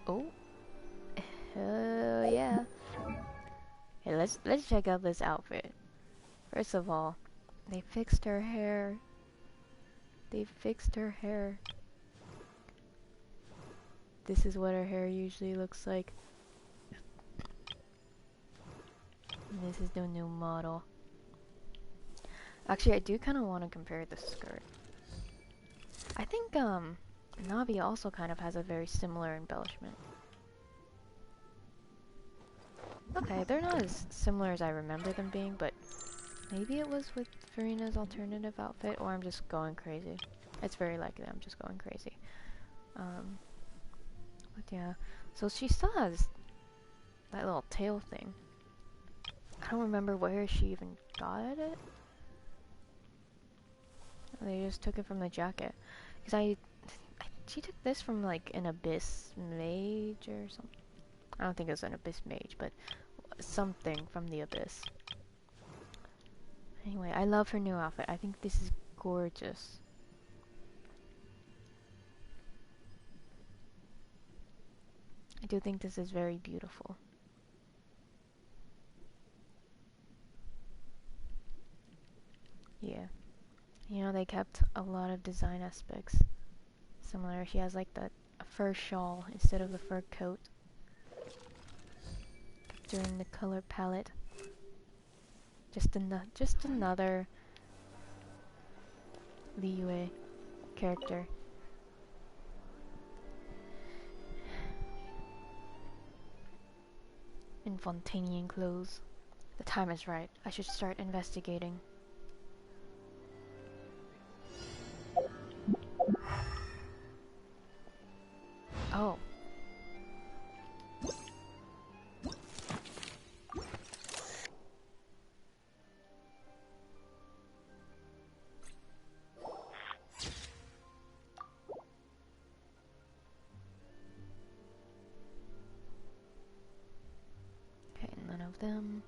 Oh. Yeah. Hey, let's check out this outfit. First of all, they fixed her hair. They fixed her hair. This is what her hair usually looks like. And this is the new model. Actually, I do kind of want to compare the skirt. I think Navi also kind of has a very similar embellishment. Okay, they're not as similar as I remember them being, but maybe it was with Farina's alternative outfit, or I'm just going crazy. It's very likely I'm just going crazy. But yeah, so she still has that little tail thing. I don't remember where she even got it. They just took it from the jacket. Because she took this from like an Abyss Mage or something. I don't think it was an Abyss Mage, but something from the Abyss. Anyway, I love her new outfit. I think this is gorgeous. I do think this is very beautiful. Yeah. You know, they kept a lot of design aspects similar. She has like a fur shawl instead of the fur coat. During the color palette. Just another Liyue character. In Fontanian clothes. The time is right. I should start investigating. Oh. Okay, none of them.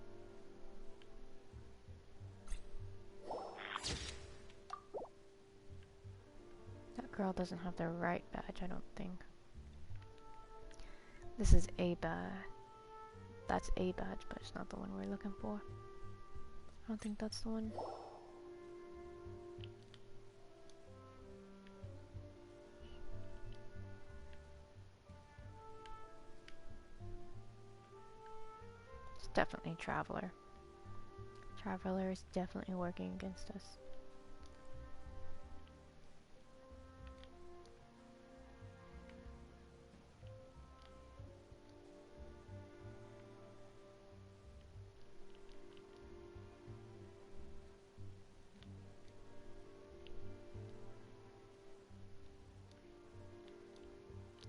That girl doesn't have the right badge, I don't think. This is a badge. That's a badge, but it's not the one we're looking for. I don't think that's the one. It's definitely Traveler. Traveler is definitely working against us.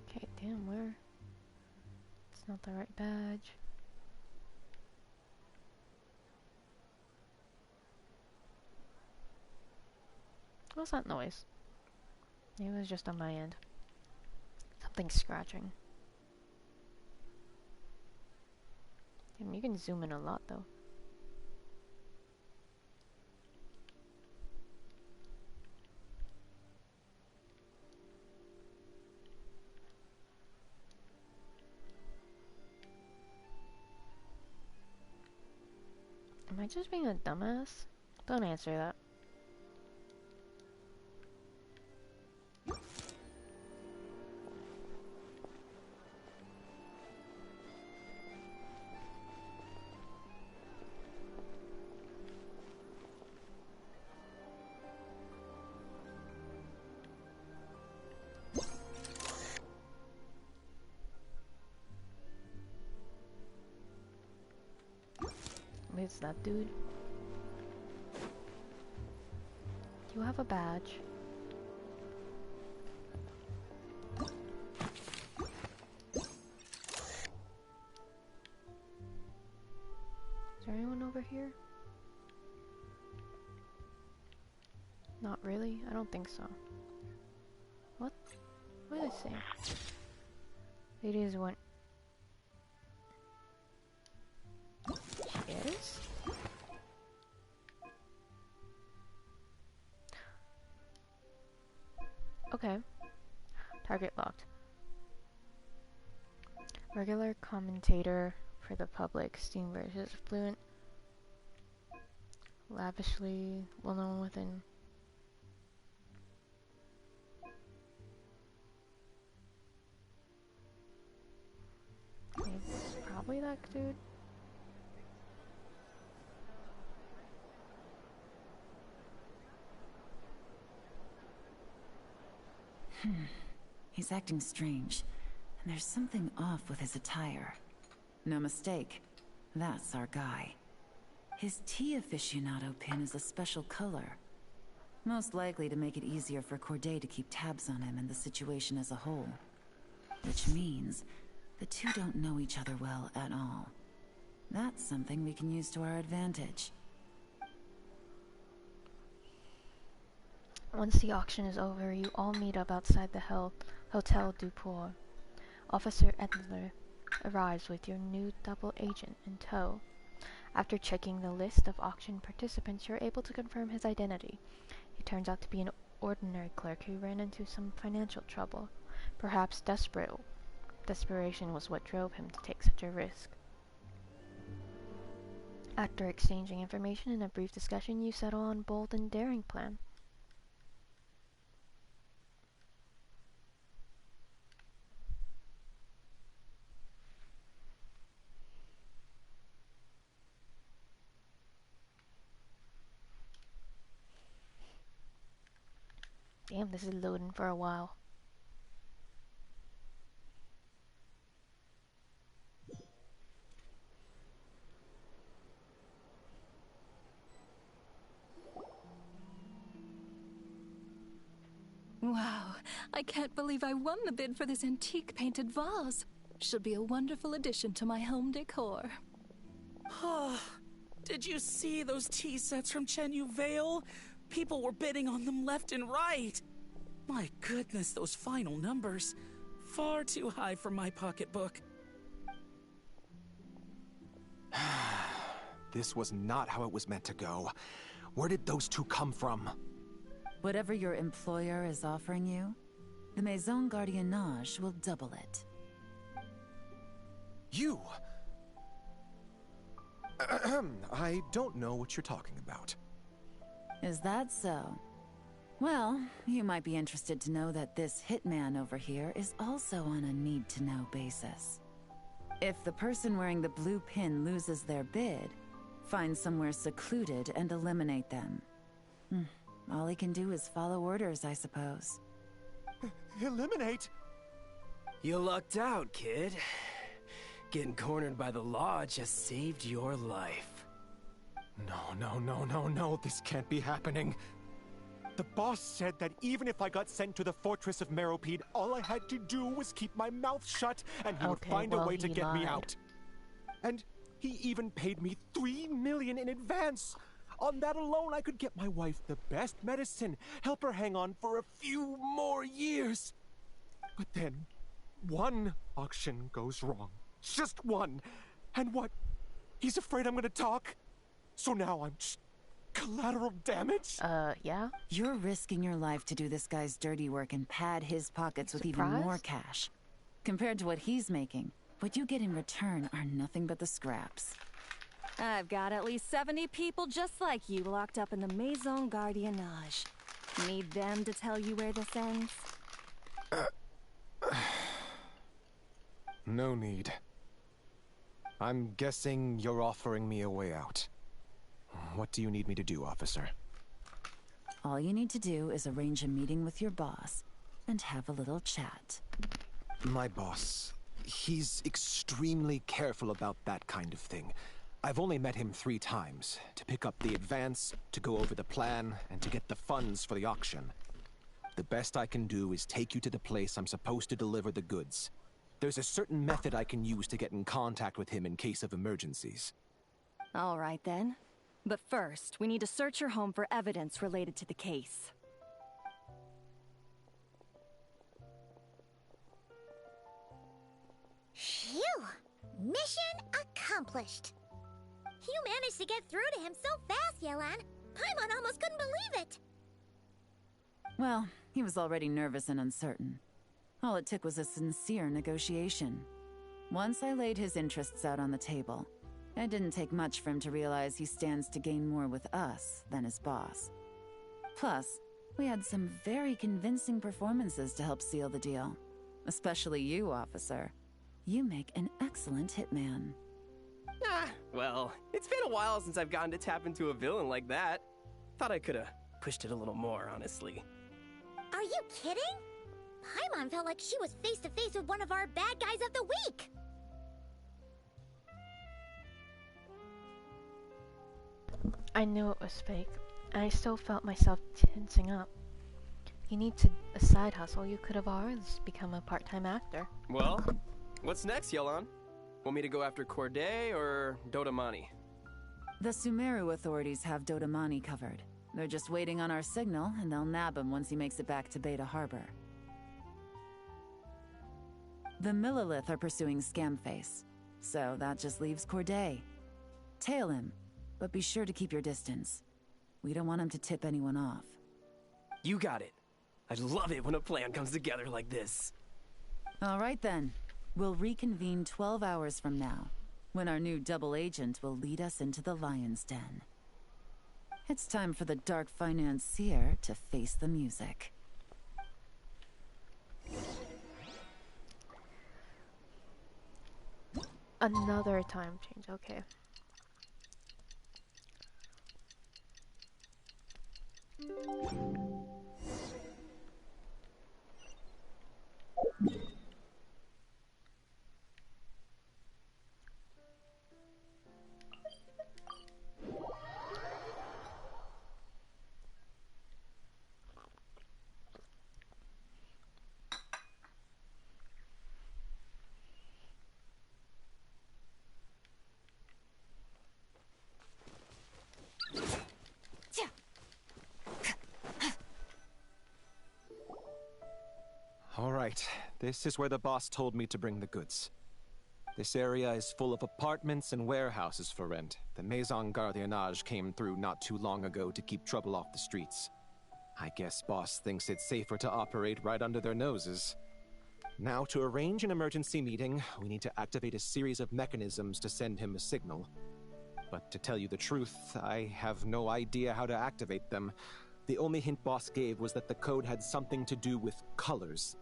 Okay, damn, where? It's not the right badge. What's that noise? It was just on my end. Something's scratching. Damn, you can zoom in a lot though. Am I just being a dumbass? Don't answer that. It's that dude. You have a badge. Is there anyone over here? Not really? I don't think so. What? What did I say? Ladies went. She is? Okay. Target locked. Regular commentator for the public. Steam versus fluent. Lavishly well known within. It's probably that dude. He's acting strange, and there's something off with his attire. No mistake, that's our guy. His tea aficionado pin is a special color. Most likely to make it easier for Corday to keep tabs on him and the situation as a whole. Which means the two don't know each other well at all. That's something we can use to our advantage. Once the auction is over, you all meet up outside the Hotel du Port. Officer Edler arrives with your new double agent in tow. After checking the list of auction participants, you're able to confirm his identity. He turns out to be an ordinary clerk who ran into some financial trouble. Perhaps desperation was what drove him to take such a risk. After exchanging information and a brief discussion, you settle on a bold and daring plan. Damn, this is loading for a while. Wow, I can't believe I won the bid for this antique painted vase. Should be a wonderful addition to my home decor. Did you see those tea sets from Chenyu Vale? People were bidding on them left and right. My goodness, those final numbers. Far too high for my pocketbook. This was not how it was meant to go. Where did those two come from? Whatever your employer is offering you, the Maison Gardiennage will double it. You? I don't know what you're talking about. Is that so? Well, you might be interested to know that this hitman over here is also on a need-to-know basis. If the person wearing the blue pin loses their bid, find somewhere secluded and eliminate them. All he can do is follow orders, I suppose. Eliminate? You lucked out, kid. Getting cornered by the law just saved your life. No, this can't be happening. The boss said that even if I got sent to the fortress of Meropide, all I had to do was keep my mouth shut and he would find a way to get me out. And he even paid me 3 million in advance. On that alone, I could get my wife the best medicine, help her hang on for a few more years. But then, one auction goes wrong. Just one. And what? He's afraid I'm gonna talk? So now I'm just collateral damage? Yeah? You're risking your life to do this guy's dirty work and pad his pockets with even more cash. Compared to what he's making, what you get in return are nothing but the scraps. I've got at least 70 people just like you locked up in the Maison Gardiennage. Need them to tell you where this ends? No need. I'm guessing you're offering me a way out. What do you need me to do, officer? All you need to do is arrange a meeting with your boss and have a little chat. My boss, he's extremely careful about that kind of thing. I've only met him 3 times, to pick up the advance, to go over the plan, and to get the funds for the auction. The best I can do is take you to the place I'm supposed to deliver the goods. There's a certain method I can use to get in contact with him in case of emergencies. All right then. But first, we need to search your home for evidence related to the case. Phew! Mission accomplished. You managed to get through to him so fast, Yelan. Paimon almost couldn't believe it. Well, he was already nervous and uncertain. All it took was a sincere negotiation. Once I laid his interests out on the table, it didn't take much for him to realize he stands to gain more with us than his boss. Plus, we had some very convincing performances to help seal the deal. Especially you, officer. You make an excellent hitman. Ah, well, it's been a while since I've gotten to tap into a villain like that. Thought I could've pushed it a little more, honestly. Are you kidding? Paimon felt like she was face to face with one of our bad guys of the week. I knew it was fake, and I still felt myself tensing up. You need a side hustle. You could have always become a part-time actor. Well, what's next, Yelan? Want me to go after Corday or Dodamani? The Sumeru authorities have Dodamani covered. They're just waiting on our signal, and they'll nab him once he makes it back to Beta Harbor. The Millilith are pursuing Scamface, so that just leaves Corday. Tail him, but be sure to keep your distance. We don't want him to tip anyone off. You got it. I love it when a plan comes together like this. All right then. We'll reconvene 12 hours from now, when our new double agent will lead us into the Lion's Den. It's time for the Dark Financier to face the music. Another time change, okay. All right, this is where the boss told me to bring the goods. This area is full of apartments and warehouses for rent. The Maison Gardiennage came through not too long ago to keep trouble off the streets. I guess boss thinks it's safer to operate right under their noses. Now, to arrange an emergency meeting, we need to activate a series of mechanisms to send him a signal. But to tell you the truth, I have no idea how to activate them. The only hint boss gave was that the code had something to do with colors.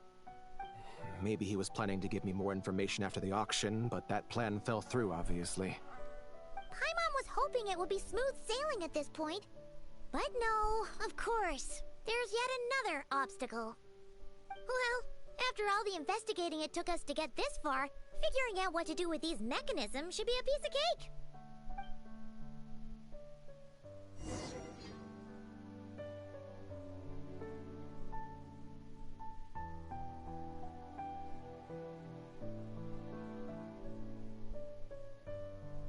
Maybe he was planning to give me more information after the auction, but that plan fell through, obviously. Paimon was hoping it would be smooth sailing at this point. But no, of course. There's yet another obstacle. Well, after all the investigating it took us to get this far, figuring out what to do with these mechanisms should be a piece of cake.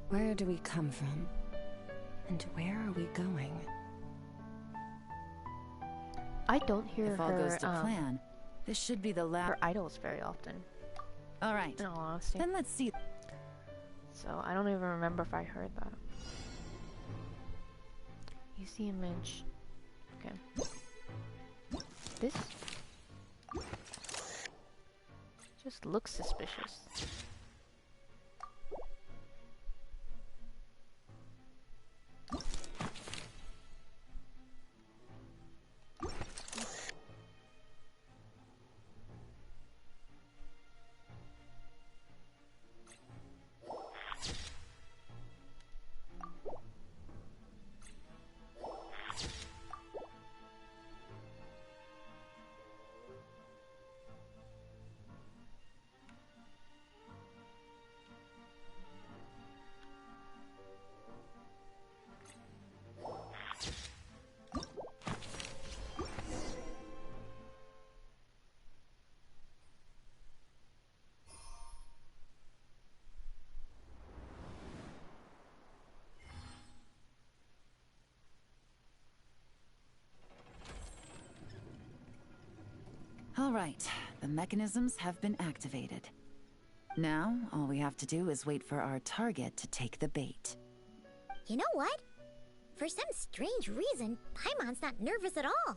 Where do we come from? And where are we going? I don't hear if all her, goes to plan, this should be the last. Her idols very often. All right. In all honesty. Then let's see. So I don't even remember if I heard that. Use the image. Okay. This just looks suspicious. All right, the mechanisms have been activated. Now, all we have to do is wait for our target to take the bait. You know what? For some strange reason, Paimon's not nervous at all.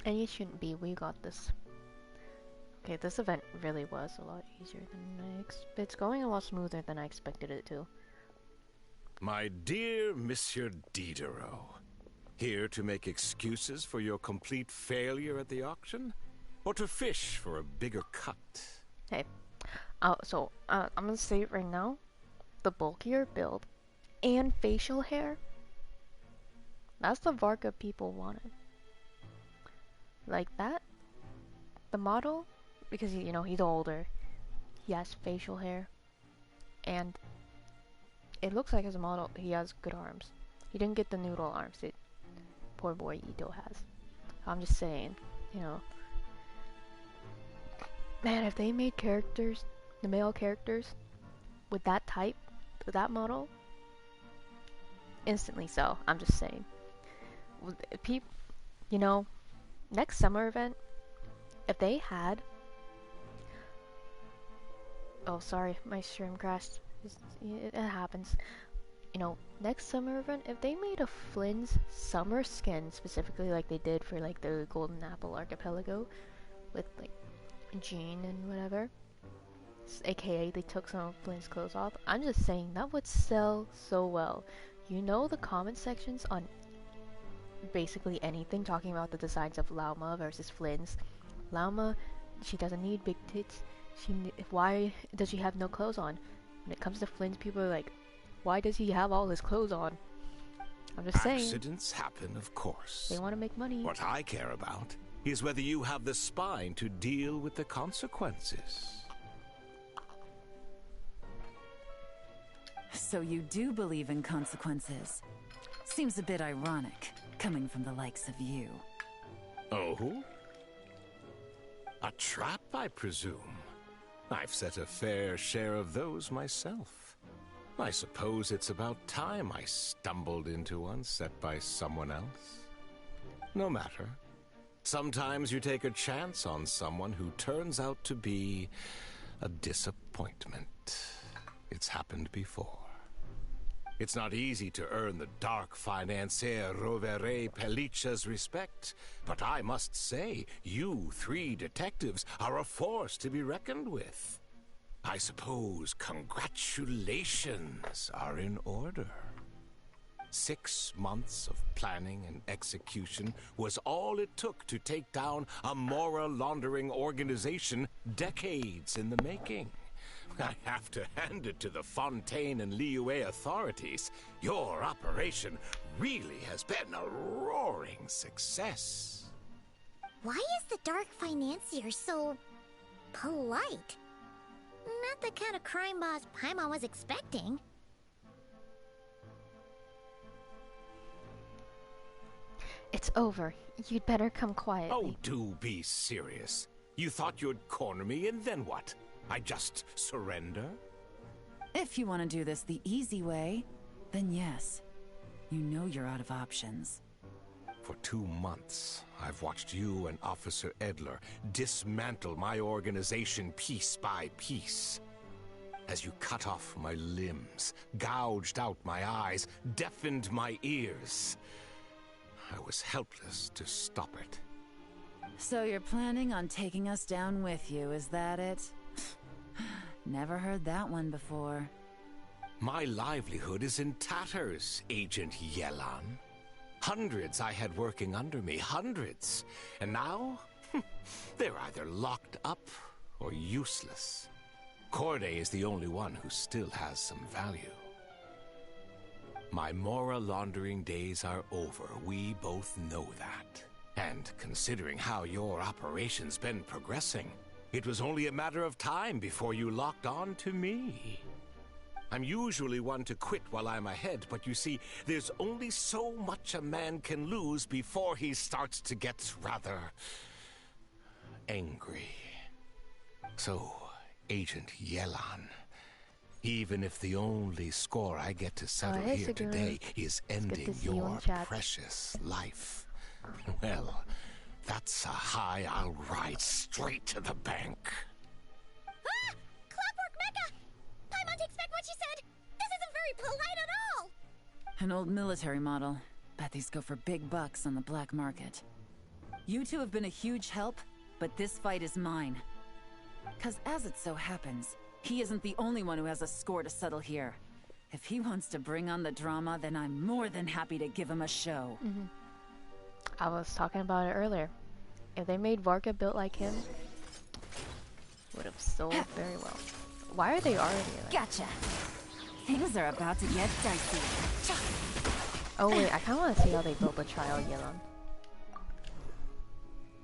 And you shouldn't be, we got this. Okay, this event really was a lot easier than it's going a lot smoother than I expected it to. My dear Monsieur Diderot, here to make excuses for your complete failure at the auction? Or to fish for a bigger cut? Hey, I'm gonna say it right now. The bulkier build and facial hair, that's the Varka people wanted. Like that, the model, because you know, he's older, he has facial hair, and it looks like as a model, he has good arms. He didn't get the noodle arms that poor boy Ito has. I'm just saying, you know. Man, if they made characters, the male characters, with that type, with that model, instantly so. I'm just saying. You know, next summer event, if they had... Oh, sorry, my stream crashed. It happens. You know, next summer event, if they made a Flynn's summer skin, specifically like they did for like the Golden Apple Archipelago, with like Jean and whatever, aka they took some of Flynn's clothes off, I'm just saying that would sell so well. You know, the comment sections on basically anything talking about the designs of Lauma versus Flynn's. Lauma, she doesn't need big tits. Why does she have no clothes on? When it comes to Flynn's, people are like, why does he have all his clothes on? I'm just saying. Accidents happen, of course. They want to make money. What I care about is whether you have the spine to deal with the consequences. So you do believe in consequences. Seems a bit ironic, coming from the likes of you. Oh? A trap, I presume. I've set a fair share of those myself. I suppose it's about time I stumbled into one set by someone else. No matter. Sometimes you take a chance on someone who turns out to be a disappointment. It's happened before. It's not easy to earn the dark financier Rovere Pelliccia's respect, but I must say, you three detectives are a force to be reckoned with. I suppose congratulations are in order. 6 months of planning and execution was all it took to take down a Mora laundering organization decades in the making. I have to hand it to the Fontaine and Liyue authorities. Your operation really has been a roaring success. Why is the Dark Financier so... polite? Not the kind of crime boss Paimon was expecting. It's over. You'd better come quietly. Oh, do be serious. You thought you'd corner me, and then what? I just surrender? If you want to do this the easy way, then yes. You know you're out of options. For 2 months, I've watched you and Officer Edler dismantle my organization piece by piece. As you cut off my limbs, gouged out my eyes, deafened my ears. I was helpless to stop it. So you're planning on taking us down with you, is that it? Never heard that one before. My livelihood is in tatters, Agent Yelan. Hundreds I had working under me, hundreds. And now, they're either locked up or useless. Corday is the only one who still has some value. My Mora laundering days are over. We both know that. And considering how your operation's been progressing, it was only a matter of time before you locked on to me. I'm usually one to quit while I'm ahead, but you see, there's only so much a man can lose before he starts to get rather angry. So, Agent Yelan, even if the only score I get to settle here today is ending your precious life, well, that's a high I'll ride straight to the bank. Ah! Clockwork Mecha! Paimon takes back what she said! This isn't very polite at all! An old military model. Bet these go for big bucks on the black market. You two have been a huge help, but this fight is mine. 'Cause as it so happens, he isn't the only one who has a score to settle here. If he wants to bring on the drama, then I'm more than happy to give him a show. I was talking about it earlier. If they made Varka built like him, would have sold very well. Why are they already like... Gotcha! Things are about to get dicey. Oh wait, I kinda wanna see how they built the trial Yelan.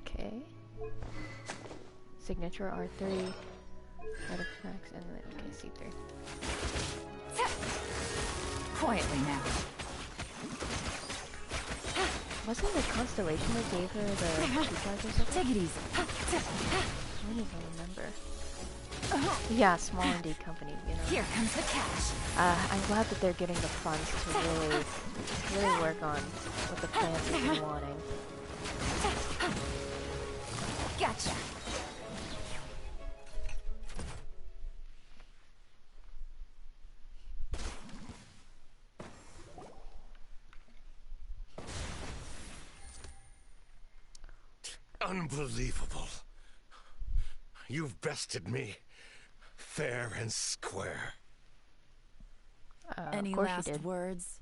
Okay. Signature R3. Artifacts, and then okay, C3. Quietly now. Wasn't the constellation that gave her the keycard or something? Take it easy. I don't even remember. Yeah, small indie company, you know. Here comes the cash. I'm glad that they're getting the funds to really work on what the plans they've been wanting. Gotcha. Unbelievable. You've bested me. Fair and square. Any last words?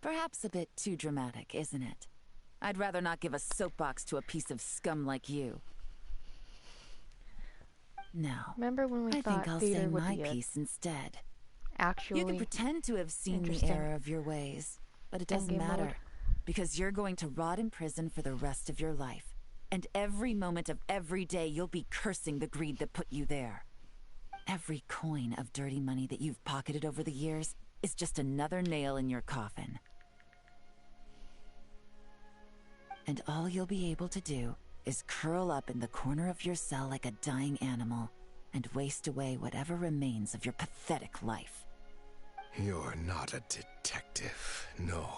Perhaps a bit too dramatic, isn't it? I'd rather not give a soapbox to a piece of scum like you. No. Remember when we I thought think I'll theater say would my be piece instead. actually You can pretend to have seen the interesting error of your ways, but it doesn't in-game matter. mode? Because you're going to rot in prison for the rest of your life. And every moment of every day you'll be cursing the greed that put you there. Every coin of dirty money that you've pocketed over the years is just another nail in your coffin. And all you'll be able to do is curl up in the corner of your cell like a dying animal and waste away whatever remains of your pathetic life. You're not a detective, no.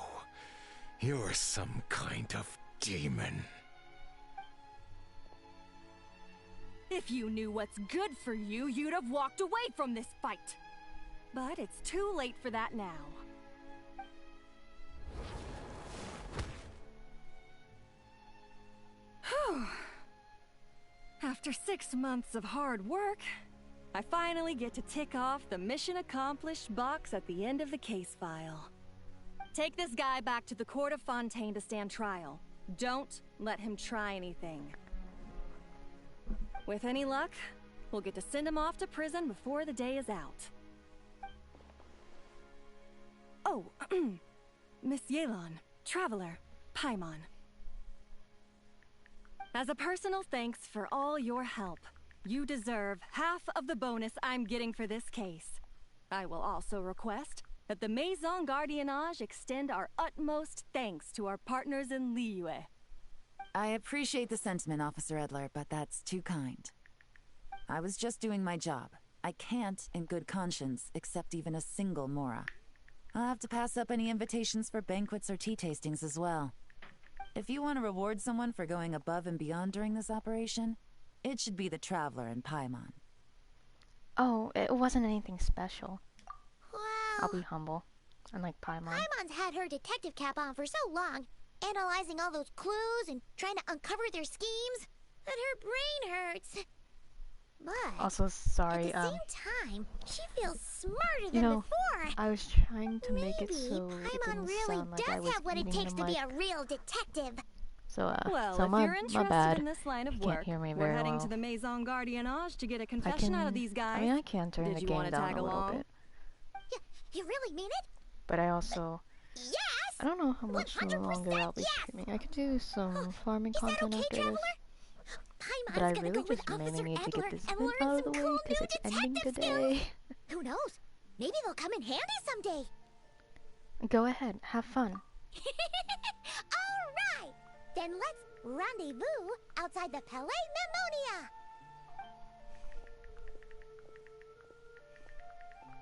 You're some kind of demon. If you knew what's good for you, you'd have walked away from this fight. But it's too late for that now. Whew. After 6 months of hard work, I finally get to tick off the mission accomplished box at the end of the case file. Take this guy back to the court of Fontaine to stand trial. Don't let him try anything. With any luck, we'll get to send him off to prison before the day is out. Oh, Miss Yelan, Traveler, Paimon. As a personal thanks for all your help, you deserve half of the bonus I'm getting for this case. I will also request that the Maison Gardiennage extend our utmost thanks to our partners in Liyue. I appreciate the sentiment, Officer Edler, but that's too kind. I was just doing my job. I can't, in good conscience, accept even a single Mora. I'll have to pass up any invitations for banquets or tea tastings as well. If you want to reward someone for going above and beyond during this operation, it should be the Traveler in Paimon. Oh, it wasn't anything special. Well, I'll be humble. Unlike Paimon. Paimon's had her detective cap on for so long, analyzing all those clues and trying to uncover their schemes, that her brain hurts. But Also, sorry, at the same time, she feels smarter than know, before. I was trying to make it so it Paimon didn't really sound like I does was have what it eating takes the to be mic. a real detective. So, Well, so if my you're interested bad. in this line of You can't work, hear me we're very heading well. to the Maison Gardiennage to get a confession out of these guys. I mean, I can turn Did the you game wanna down tag a little along? bit. You really mean it? But I also... Yes! I don't know how much longer I'll be streaming. I could do some farming content okay, after Traveler? this. Paimon's But I gonna really go with just mainly Officer need to Adler get this and bit learn out of some the way cool because new it's ending detective today. skills. Who knows? Maybe they'll come in handy someday. Go ahead, have fun. All right! Then let's rendezvous outside the Palais Mnemonia.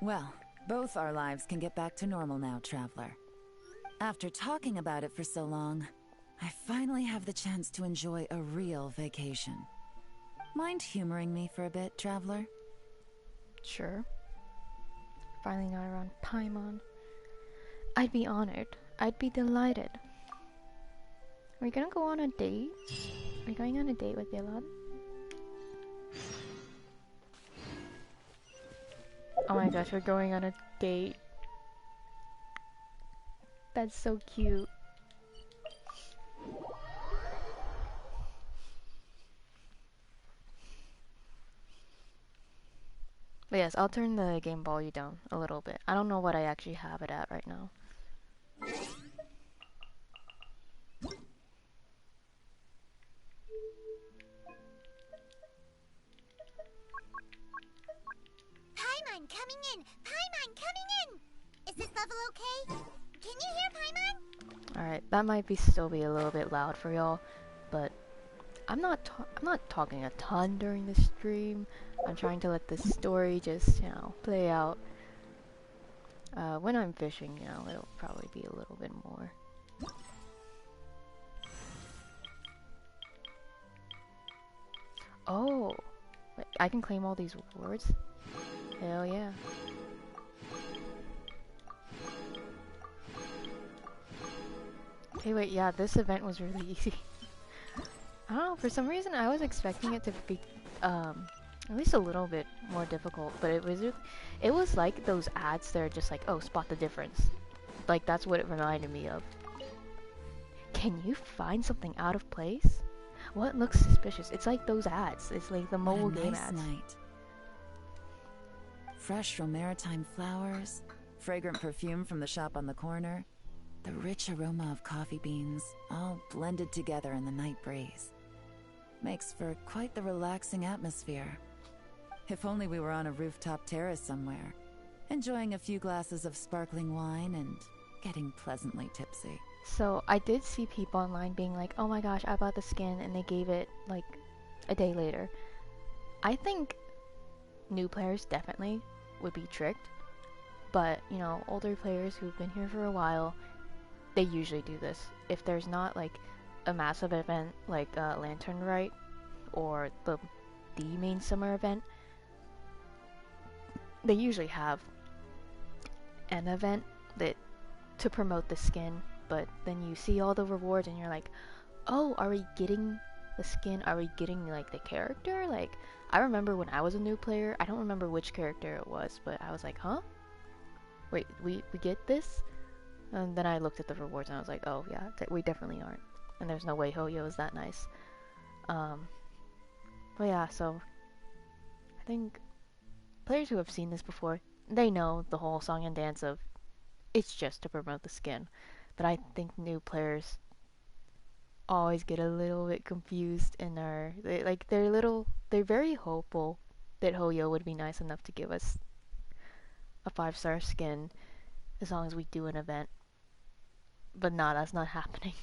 Well, both our lives can get back to normal now, Traveler. After talking about it for so long, I finally have the chance to enjoy a real vacation. Mind humoring me for a bit, Traveler? Sure. Finally not around Paimon. I'd be honored. I'd be delighted. Are we gonna go on a date? Are you going on a date with Yelan? Oh my gosh, we're going on a date. That's so cute. But yes, I'll turn the game volume down a little bit. I don't know what I actually have it at right now. Paimon coming in! Paimon coming in! Is this level okay? Can you hear Paimon? Alright, that might still be a little bit loud for y'all, but I'm not talking a ton during the stream. I'm trying to let the story just, play out. When I'm fishing, it'll probably be a little bit more. Oh, wait, I can claim all these rewards? Hell yeah. Okay, wait, yeah, this event was really easy. I don't know, for some reason I was expecting it to be, at least a little bit more difficult, but it was like those ads that are just like, oh, spot the difference. Like, that's what it reminded me of. Can you find something out of place? What looks suspicious? It's like those ads. It's like the mobile game nice ads. Night. Fresh from maritime flowers, fragrant perfume from the shop on the corner, the rich aroma of coffee beans, all blended together in the night breeze. Makes for quite the relaxing atmosphere. If only we were on a rooftop terrace somewhere, enjoying a few glasses of sparkling wine and getting pleasantly tipsy. So, I did see people online being like, oh my gosh, I bought the skin, and they gave it, like, a day later. I think new players definitely would be tricked, but, older players who've been here for a while, they usually do this. If there's not, like, a massive event like Lantern Rite or the main summer event, they usually have an event to promote the skin, but then you see all the rewards and you're like, oh, are we getting the skin? Are we getting, like, the character? Like, I remember when I was a new player, I don't remember which character it was, but I was like, huh? Wait, we get this? And then I looked at the rewards and I was like, oh yeah, we definitely aren't. And there's no way Hoyo is that nice. But yeah, so I think players who have seen this before, they know the whole song and dance of it's just to promote the skin. But I think new players always get a little bit confused and they're very hopeful that Hoyo would be nice enough to give us a 5-star skin as long as we do an event. But nah, that's not happening.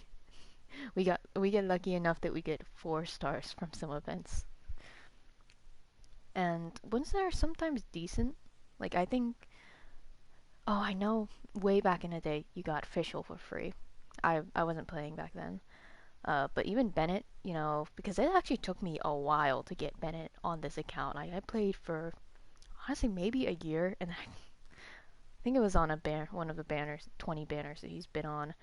we get lucky enough that we get 4 stars from some events. And ones that are sometimes decent, like I think Oh, I know. Way back in the day, you got official for free. I wasn't playing back then. But even Bennett, you know, because it actually took me a while to get Bennett on this account. I played for honestly maybe a year, and I think it was on one of the banners, 20 banners that he's been on.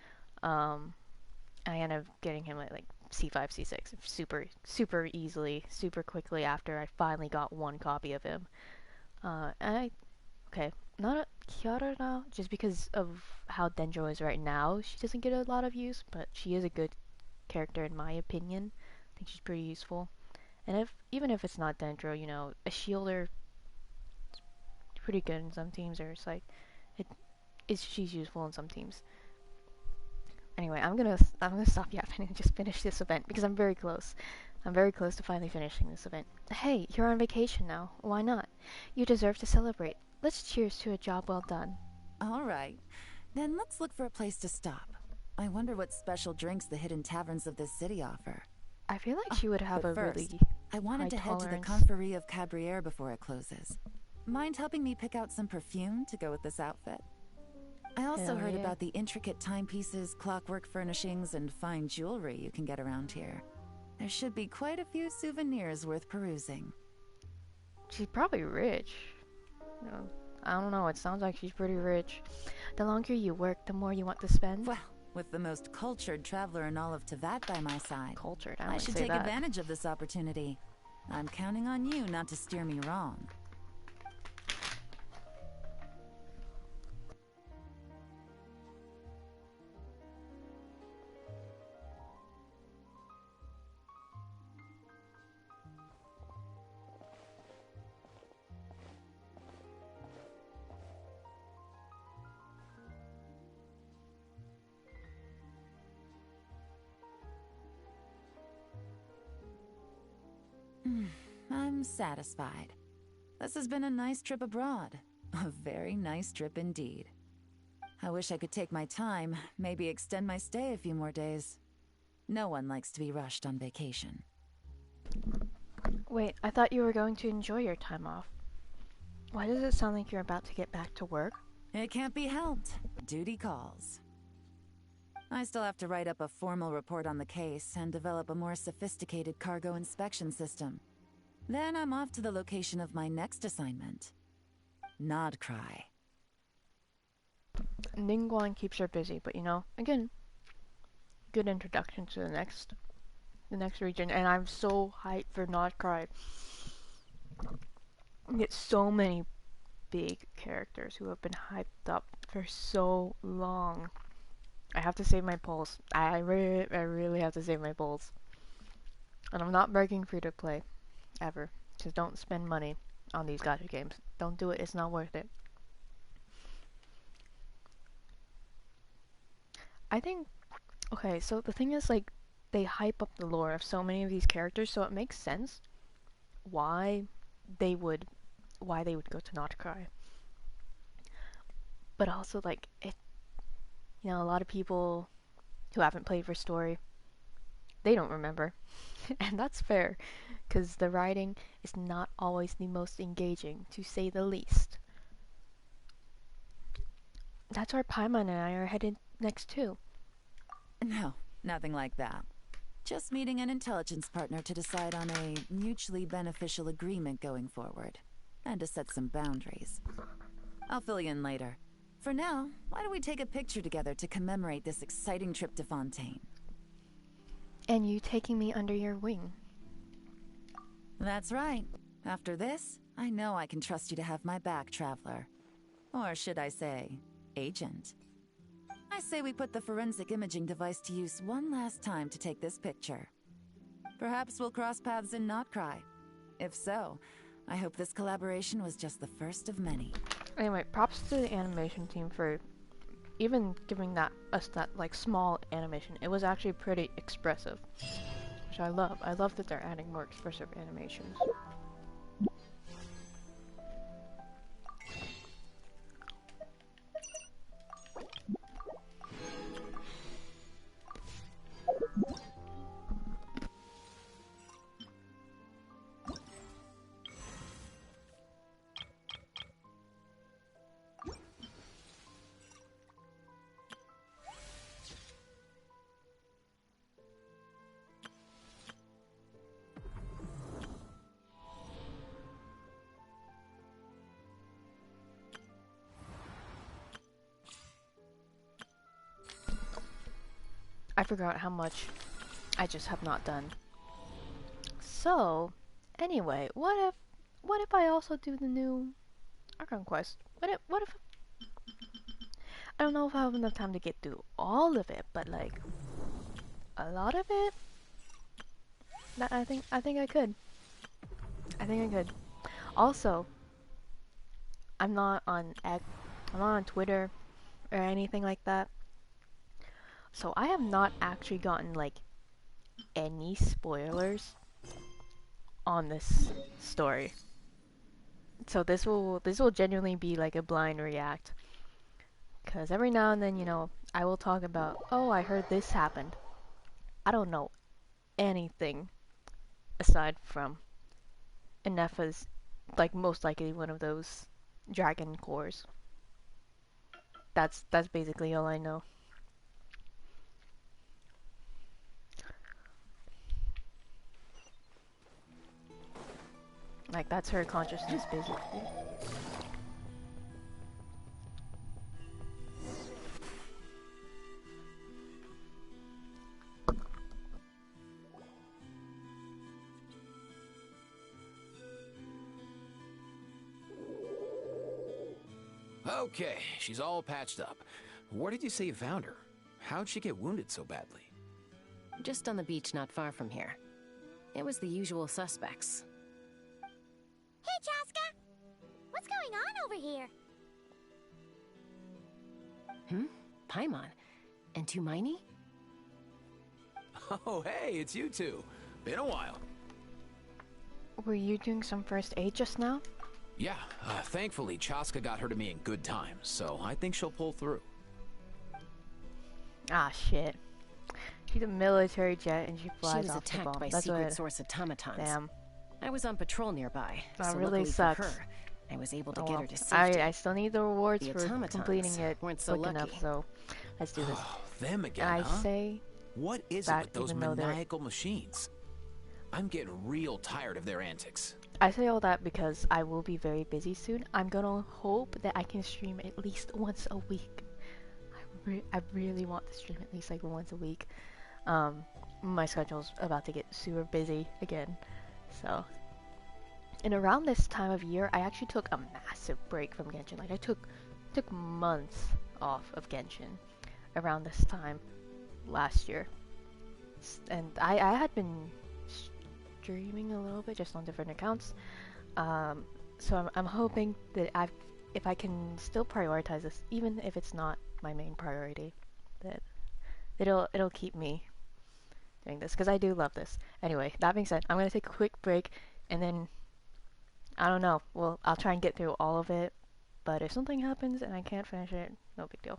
I ended up getting him at like C5, C6, super easily, super quickly after I finally got one copy of him. Okay, not a Kiara now, just because of how Dendro is right now. She doesn't get a lot of use, but she is a good character in my opinion. I think she's pretty useful. And even if it's not Dendro, you know, a shielder is pretty good in some teams, or it's like she's useful in some teams. Anyway, I'm gonna stop yapping and just finish this event because I'm very close. I'm very close to finally finishing this event. Hey, you're on vacation now. Why not? You deserve to celebrate. Let's cheers to a job well done. All right. Then let's look for a place to stop. I wonder what special drinks the hidden taverns of this city offer. I feel like she would have but a first, really I wanted to head to the tolerance. Conferee of Cabriere before it closes. Mind helping me pick out some perfume to go with this outfit? I also heard about the intricate timepieces, clockwork furnishings, and fine jewelry you can get around here. There should be quite a few souvenirs worth perusing. She's probably rich. You know, I don't know, it sounds like she's pretty rich. The longer you work, the more you want to spend. Well, with the most cultured traveler in all of Tevat by my side, I should take advantage of this opportunity. I'm counting on you not to steer me wrong. I'm satisfied. This has been a nice trip abroad. A very nice trip indeed. I wish I could take my time, maybe extend my stay a few more days. No one likes to be rushed on vacation. Wait, I thought you were going to enjoy your time off. Why does it sound like you're about to get back to work? It can't be helped. Duty calls. I still have to write up a formal report on the case and develop a more sophisticated cargo inspection system. Then I'm off to the location of my next assignment. Nodcry. Ningguang keeps her busy, but you know, again, good introduction to the next region, and I'm so hyped for Nodcry. You get so many big characters who have been hyped up for so long. I have to save my pulse. I really have to save my pulse. And I'm not begging free to play, ever. Just don't spend money on these gacha games. Don't do it, it's not worth it. I think, okay, so the thing is, like, they hype up the lore of so many of these characters, so it makes sense why they would go to Notcry. But also, like, you know, a lot of people who haven't played for story, they don't remember. And that's fair, because the writing is not always the most engaging, to say the least. That's where Paimon and I are headed next too. No, nothing like that. Just meeting an intelligence partner to decide on a mutually beneficial agreement going forward, and to set some boundaries. I'll fill you in later. For now, why don't we take a picture together to commemorate this exciting trip to Fontaine? And you taking me under your wing. That's right. After this, I know I can trust you to have my back, Traveler. Or should I say, Agent. I say we put the forensic imaging device to use one last time to take this picture. Perhaps we'll cross paths in Notcry. If so, I hope this collaboration was just the first of many. Anyway, props to the animation team for even giving us that like small animation. It was actually pretty expressive, which I love. I love that they're adding more expressive animations. figure out how much I just have not done. So, anyway, what if I also do the new Archon quest? What if I don't know if I have enough time to get through all of it, but like a lot of it. I think I could. I think I could. Also, I'm not on Twitter or anything like that. So I have not actually gotten like any spoilers on this story. So this will genuinely be like a blind react. Cause every now and then, you know, I will talk about, oh, I heard this happened. I don't know anything aside from Ineffa's like most likely one of those dragon cores. That's basically all I know. Like that's her consciousness basically. Okay, she's all patched up. Where did you say you found her? How'd she get wounded so badly? Just on the beach not far from here. It was the usual suspects. Hey, Chaska! What's going on over here? Paimon? And Tumaini? Oh, hey, it's you two. Been a while. Were you doing some first aid just now? Yeah, thankfully Chaska got her to me in good time, so I think she'll pull through. Ah, shit. She's a military jet and she flies She was off the attacked bomb. by That's secret what... source automatons. Damn. I was on patrol nearby, That so really luckily sucks. for her, I was able to Oh, get well. her to safety. I still need the rewards The for automatons completing it weren't so quick lucky. enough, so let's do this. Them again, And I huh? say What is it that with those even though they're... maniacal machines? I'm getting real tired of their antics. I say all that because I will be very busy soon. I'm gonna hope that I can stream at least once a week. I really want to stream at least like once a week. My schedule's about to get super busy again, so. And around this time of year, I actually took a massive break from Genshin. Like I took months off of Genshin around this time last year, and I had been streaming a little bit just on different accounts. So I'm hoping that if I can still prioritize this, even if it's not my main priority, that it'll keep me doing this because I do love this. Anyway, that being said, I'm gonna take a quick break and then I don't know. Well, I'll try and get through all of it, but if something happens and I can't finish it, no big deal.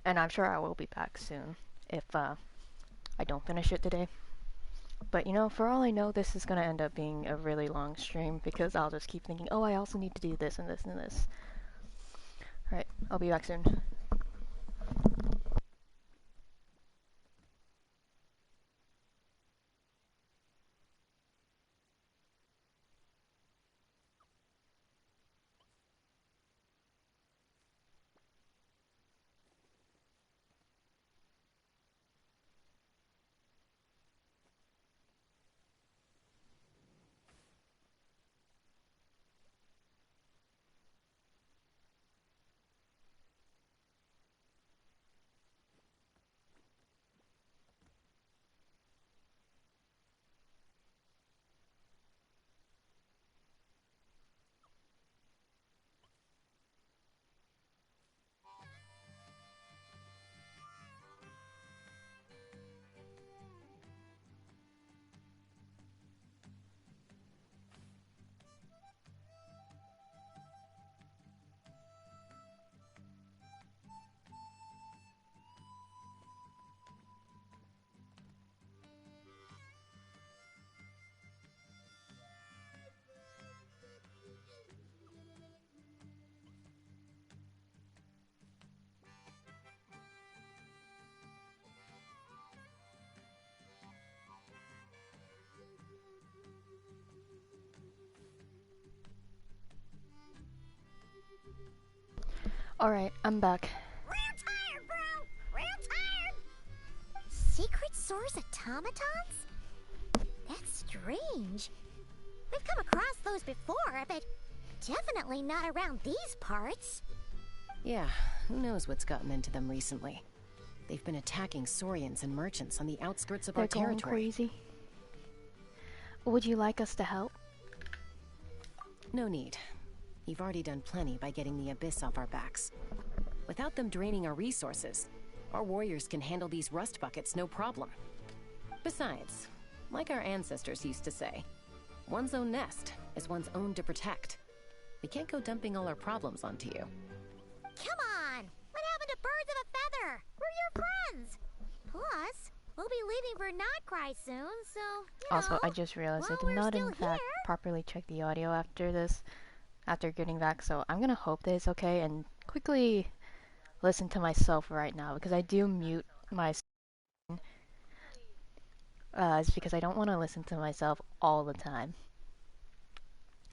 And I'm sure I will be back soon if I don't finish it today. But you know, for all I know, this is gonna end up being a really long stream because I'll just keep thinking, oh, I also need to do this and this and this. Alright, I'll be back soon. Alright, I'm back. Real tired, bro! Real tired! automatons? That's strange. We've come across those before, but definitely not around these parts. Yeah, who knows what's gotten into them recently. They've been attacking Saurians and merchants on the outskirts of our territory. They're going crazy. Would you like us to help? No need. You've already done plenty by getting the Abyss off our backs. Without them draining our resources, our warriors can handle these rust buckets no problem. Besides, like our ancestors used to say, one's own nest is one's own to protect. We can't go dumping all our problems onto you. Come on! What happened to birds of a feather? We're your friends! Plus, we'll be leaving for Notcry soon, so, Also, I just realized I did not, in fact, properly check the audio after this, after getting back, so I'm gonna hope that it's okay and quickly listen to myself right now, because I do mute my it's because I don't want to listen to myself all the time.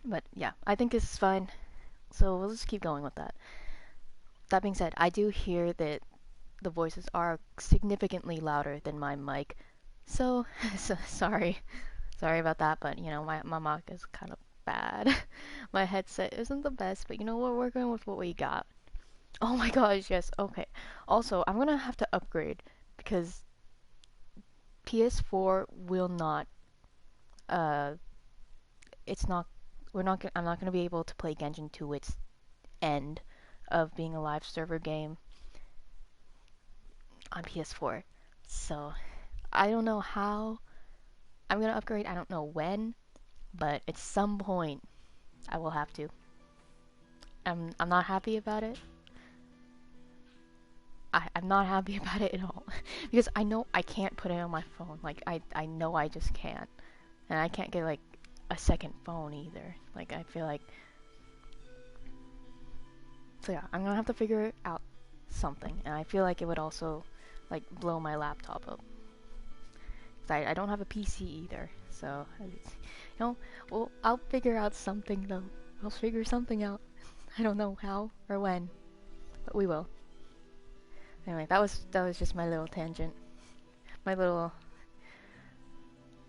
But yeah, I think this is fine, so we'll just keep going with that. That being said, I do hear that the voices are significantly louder than my mic, so sorry about that, but you know, my mic is kind of bad. My headset isn't the best, but you know what, we're going with what we got. Oh my gosh, yes, okay. Also, I'm gonna have to upgrade, because PS4 will not, it's not, I'm not gonna be able to play Genshin to its end of being a live server game on PS4. So, I don't know how I'm gonna upgrade, I don't know when, but at some point, I will have to. I'm not happy about it. I'm not happy about it at all. Because I know I can't put it on my phone. Like, I know I just can't. And I can't get, like, a second phone either. Like, I feel like... So yeah, I'm gonna have to figure out something. And I feel like it would also, like, blow my laptop up. Because I don't have a PC either. So, you know, well, I'll figure out something, though. I'll figure something out. I don't know how or when. But we will. Anyway, that was just my little tangent. My little...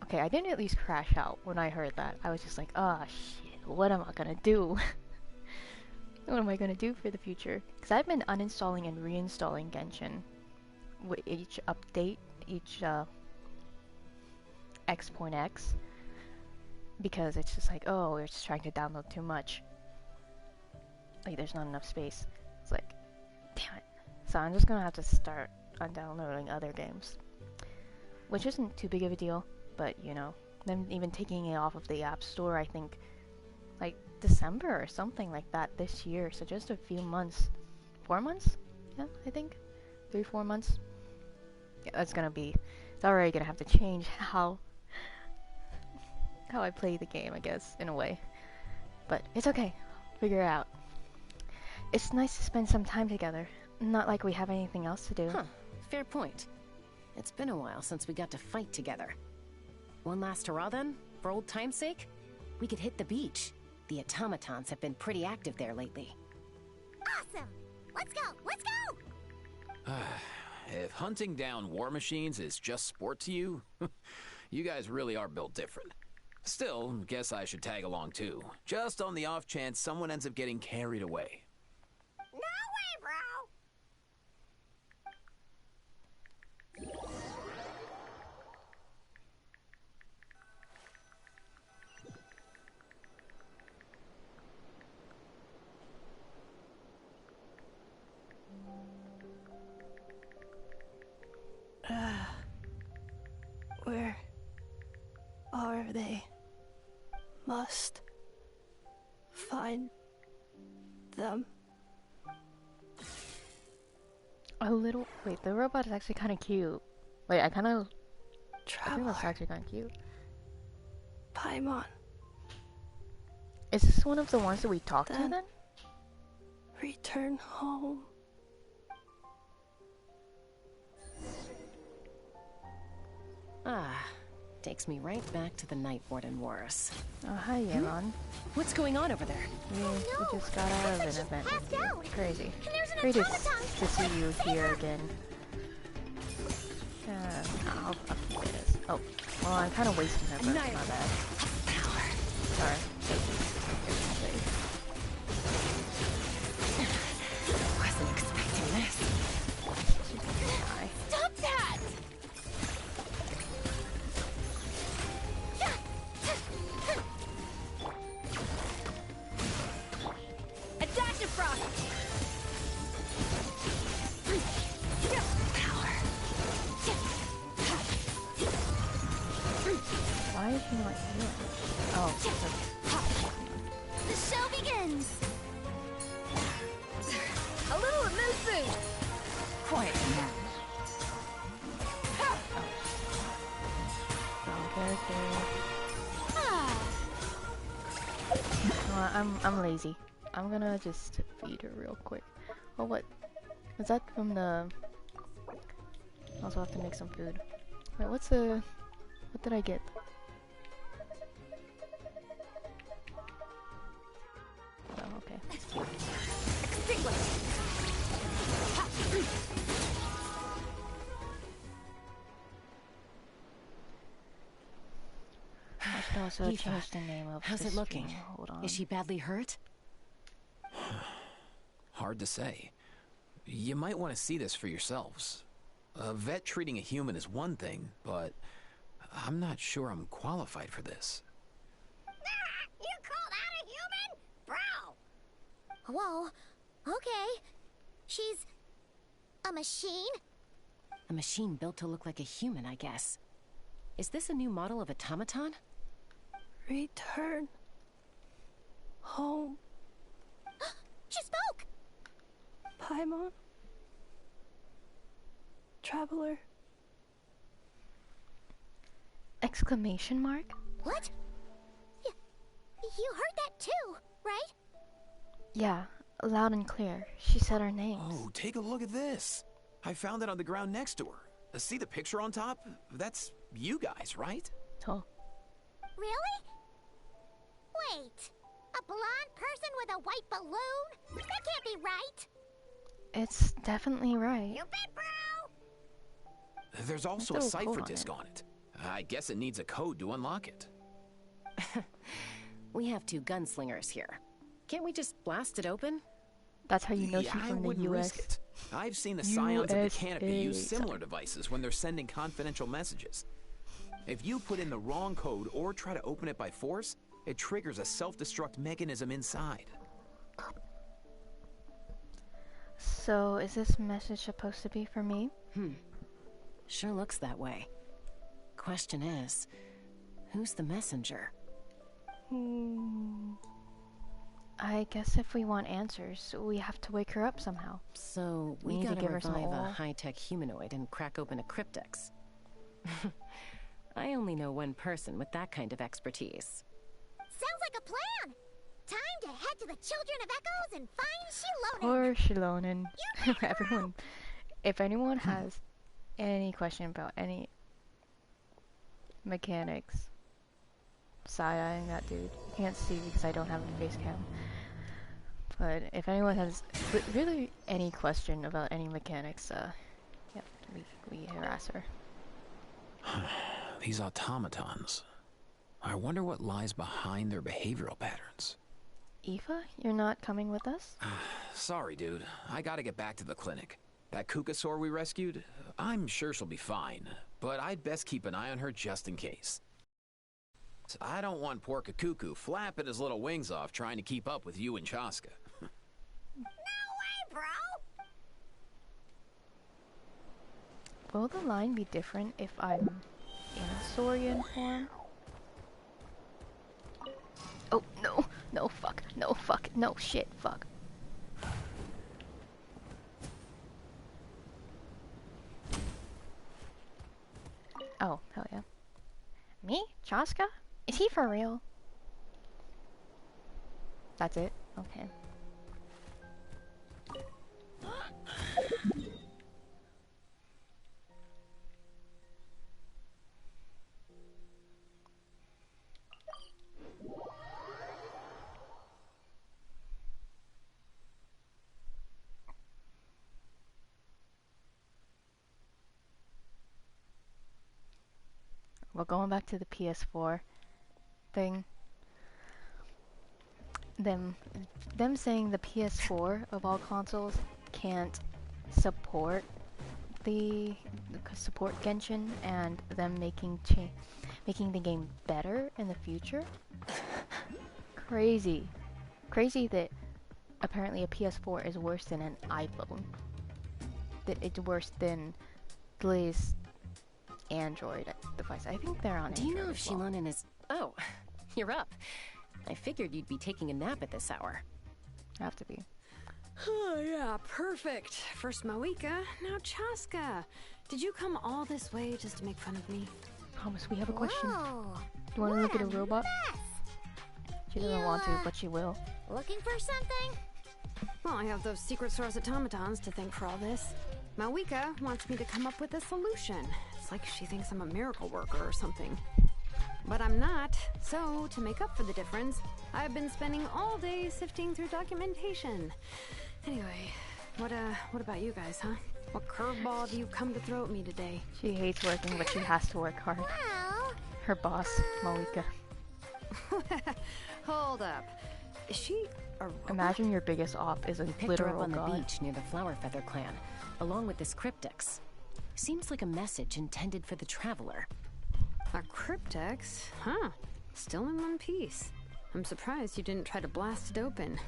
Okay, I didn't at least crash out when I heard that. I was just like, oh shit, what am I gonna do? What am I gonna do for the future? Because I've been uninstalling and reinstalling Genshin with each update, each X.X, because it's just like, oh, we're just trying to download too much. Like, there's not enough space. It's like, damn it. So I'm just gonna have to start on downloading other games. Which isn't too big of a deal, but you know, them even taking it off of the App Store, I think, like December or something like that this year. So just a few months. 4 months? Yeah, I think. 3-4 months. Yeah, that's gonna be, it's already gonna have to change how I play the game, I guess, in a way. But it's okay. Figure it out. It's nice to spend some time together. Not like we have anything else to do. Huh, fair point. It's been a while since we got to fight together. One last hurrah then? For old time's sake? We could hit the beach. The automatons have been pretty active there lately. Awesome! Let's go! Let's go! If hunting down war machines is just sport to you, you guys really are built different. Still, guess I should tag along too. Just on the off chance someone ends up getting carried away. No way, bro! Where are they? Must find them. A little... Wait, the robot is actually kind of cute. Wait, I think that's actually kind of cute. Paimon. Is this one of the ones that we talked to then? Return home. Ah, takes me right back to the Night Warden Wars. Oh, hi, Yelan. What's going on over there? We just got out of an event with you. Crazy. Great to see you here again. I'll keep it as Oh, well, I'm kind of wasting her, but it's not bad. Sorry. Wasn't expecting this. Stop that! A dash of frost! Why is she not here? Oh, The show begins! A little mood boost! Quiet now. I'm lazy. I'm gonna just feed her real quick. Oh, what? Is that from the... I also have to make some food. Wait, what's the... What did I get? Oh, okay. I should also Eva, change the name of how's the it looking? stream. Hold on. Is she badly hurt? Hard to say. You might want to see this for yourselves. A vet treating a human is one thing, but I'm not sure I'm qualified for this. You call that a human? Bro! Whoa, okay. She's... a machine? A machine built to look like a human, I guess. Is this a new model of automaton? Return home, She spoke! Paimon. Traveler. Exclamation mark? What? You heard that too, right? Yeah, loud and clear. She said our names. Oh, take a look at this. I found it on the ground next to her. See the picture on top? That's you guys, right? Oh. Really? Wait, a blonde person with a white balloon? That can't be right. It's definitely right. You bet, bro! There's also a There's a code cipher on disk it. on it. I guess it needs a code to unlock it. We have two gunslingers here. Can't we just blast it open? That's how you know Yeah, she's I from the wouldn't US. risk it. I've seen the scions of the canopy use USA. similar devices when they're sending confidential messages. If you put in the wrong code or try to open it by force, it triggers a self-destruct mechanism inside. So, is this message supposed to be for me? Sure looks that way. Question is, who's the messenger? I guess if we want answers, we have to wake her up somehow. So, We we need to gotta give her some revive a oil. high-tech humanoid and crack open a cryptex. I only know one person with that kind of expertise. Sounds like a plan! Time to head to the Children of Echoes and find Shilonen! Poor Shilonen. Everyone, if anyone has any question about any mechanics, side-eyeing that dude. You can't see because I don't have a face cam. But if anyone has really any question about any mechanics, yeah, we harass her. These automatons. I wonder what lies behind their behavioral patterns. Eva, you're not coming with us? Sorry, dude. I gotta get back to the clinic. That Kukasaur we rescued, I'm sure she'll be fine, but I'd best keep an eye on her just in case. I don't want poor Kakuku flapping his little wings off trying to keep up with you and Chaska. No way, bro! Will the line be different if I'm in Saurian form? Oh, no. No, fuck. No, fuck. No, shit, fuck. Oh, hell yeah. Me? Chaska? Is he for real? That's it? Okay. but going back to the PS4 thing, them saying the PS4 of all consoles can't support support Genshin, and them making the game better in the future. Crazy that apparently a PS4 is worse than an iPhone. That it's worse than the latest Android device. I think they're on. Do you know if well. Yelan is? Oh, you're up. I figured you'd be taking a nap at this hour. Have to be. Oh, yeah, perfect. First Mawika, now Chaska. Did you come all this way just to make fun of me? Thomas, we have a question. Whoa, Do you want to look at a robot? mess. She doesn't want to, but she will. Looking for something? Well, I have those secret source automatons to thank for all this. Mawika wants me to come up with a solution. It's like she thinks I'm a miracle worker or something. But I'm not, so to make up for the difference, I've been spending all day sifting through documentation. Anyway, what about you guys, huh? What curveball have you come to throw at me today? She hates working, but she has to work hard. Well, Her boss, Malika. Hold up. Is she a robot? Imagine your biggest op is a We picked her literal up on god. the beach near the Flower Feather clan, along with this cryptix. Seems like a message intended for the traveler. A cryptex? Huh. Still in one piece. I'm surprised you didn't try to blast it open.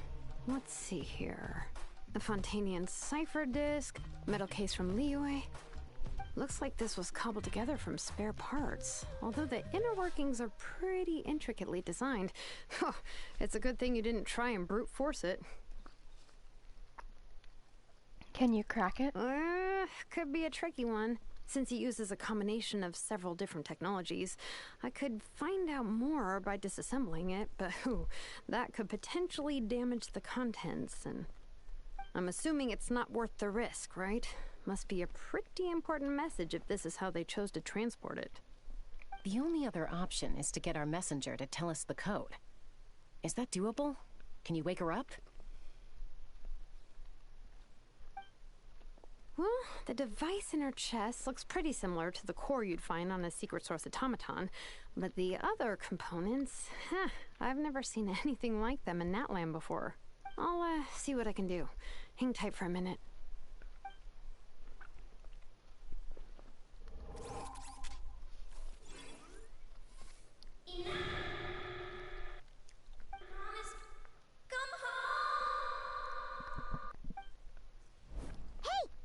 Let's see here. The Fontanian cipher disk, metal case from Liyue. Looks like this was cobbled together from spare parts, although the inner workings are pretty intricately designed. It's a good thing you didn't try and brute force it. Can you crack it? Could be a tricky one. Since it uses a combination of several different technologies, I could find out more by disassembling it, but that could potentially damage the contents, and I'm assuming it's not worth the risk, right? Must be a pretty important message if this is how they chose to transport it. The only other option is to get our messenger to tell us the code. Is that doable? Can you wake her up? Well, the device in her chest looks pretty similar to the core you'd find on a secret source automaton, but the other components, I've never seen anything like them in Natlan before. I'll see what I can do. Hang tight for a minute.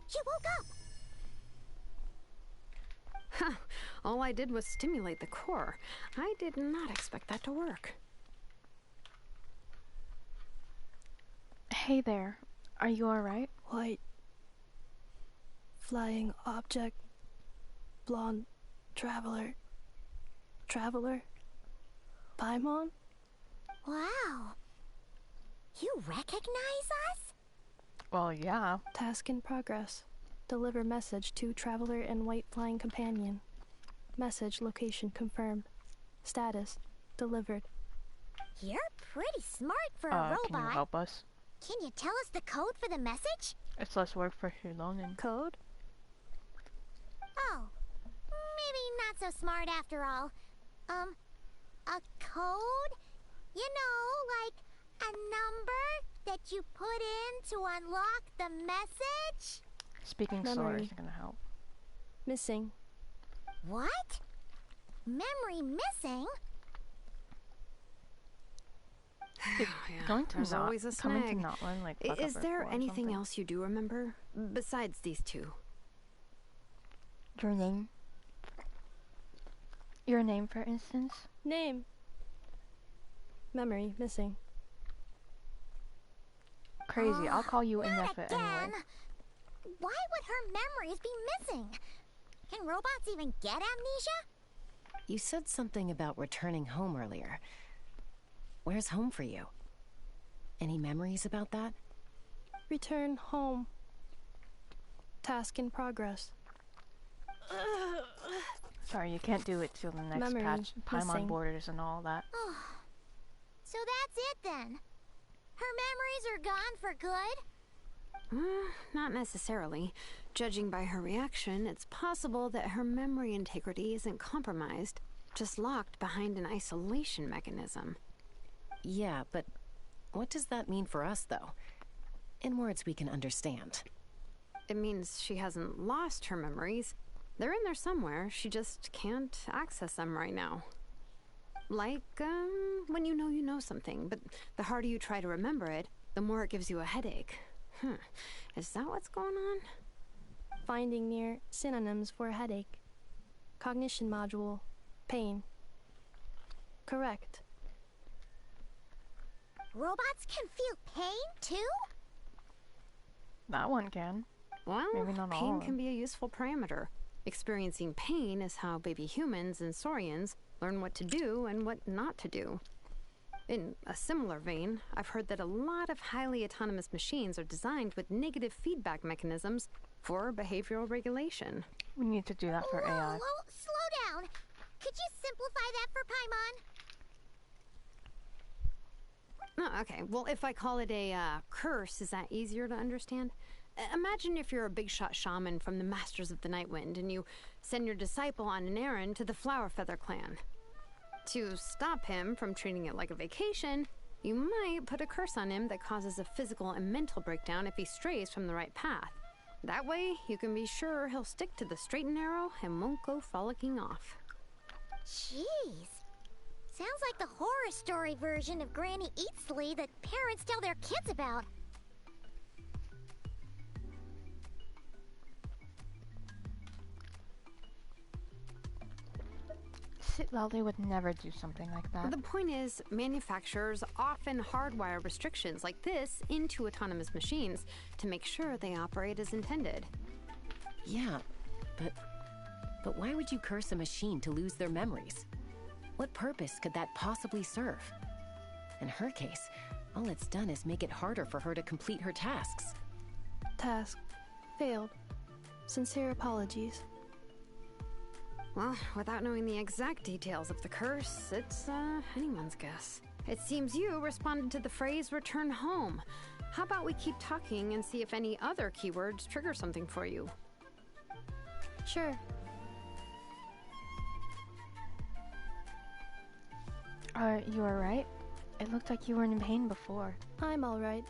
She woke up! Huh. All I did was stimulate the core. I did not expect that to work. Hey there. Are you alright? White. Flying object. Blonde. Traveler. Traveler. Paimon? Wow. You recognize us? Well, yeah. Task in progress. Deliver message to Traveler and White Flying Companion. Message location confirmed. Status delivered. You're pretty smart for a robot. Can you help us? Can you tell us the code for the message? It's less work for Yelan and... Code? Oh, maybe not so smart after all. A code? You know, like a number that you put in to unlock the message? Speaking sword is gonna help. Missing. What? Memory missing? Going to There's always a coming to snag. Natlan, like Is there anything something? else you do remember besides these two? Your name? Your name, for instance? Name. Memory missing. Crazy. I'll call you Not Ineffa again. anyway. Why would her memories be missing? Can robots even get amnesia? You said something about returning home earlier. Where's home for you? Any memories about that? Return home. Task in progress. Sorry, you can't do it till the next Memory patch. Paimon missing. borders and all that. So that's it then. Her memories are gone for good? Not necessarily. Judging by her reaction, it's possible that her memory integrity isn't compromised. just locked behind an isolation mechanism. Yeah, but what does that mean for us, though? In words we can understand. It means she hasn't lost her memories. They're in there somewhere, she just can't access them right now. Like, when you know something, but the harder you try to remember it, the more it gives you a headache. Is that what's going on? Finding near synonyms for headache. Cognition module. Pain. Correct. Robots can feel pain, too? That one can. Well, maybe not all pain of them. can be a useful parameter. Experiencing pain is how baby humans and saurians learn what to do and what not to do. In a similar vein, I've heard that a lot of highly autonomous machines are designed with negative feedback mechanisms for behavioral regulation. We need to do that for AI. Slow down. Could you simplify that for Paimon? Oh, okay. Well, if I call it a curse, is that easier to understand? Imagine if you're a big shot shaman from the Masters of the Nightwind and you send your disciple on an errand to the Flowerfeather clan. To stop him from treating it like a vacation, you might put a curse on him that causes a physical and mental breakdown if he strays from the right path. That way, you can be sure he'll stick to the straight and narrow and won't go frolicking off. Jeez. Sounds like the horror story version of Granny Eatsley that parents tell their kids about. Lolly would never do something like that. The point is, manufacturers often hardwire restrictions like this into autonomous machines to make sure they operate as intended. Yeah, but why would you curse a machine to lose their memories? What purpose could that possibly serve? In her case, all it's done is make it harder for her to complete her tasks. Task. Failed. Sincere apologies. Well, without knowing the exact details of the curse, it's anyone's guess. It seems you responded to the phrase return home. How about we keep talking and see if any other keywords trigger something for you? Sure. You alright? It looked like you were in pain before. I'm alright.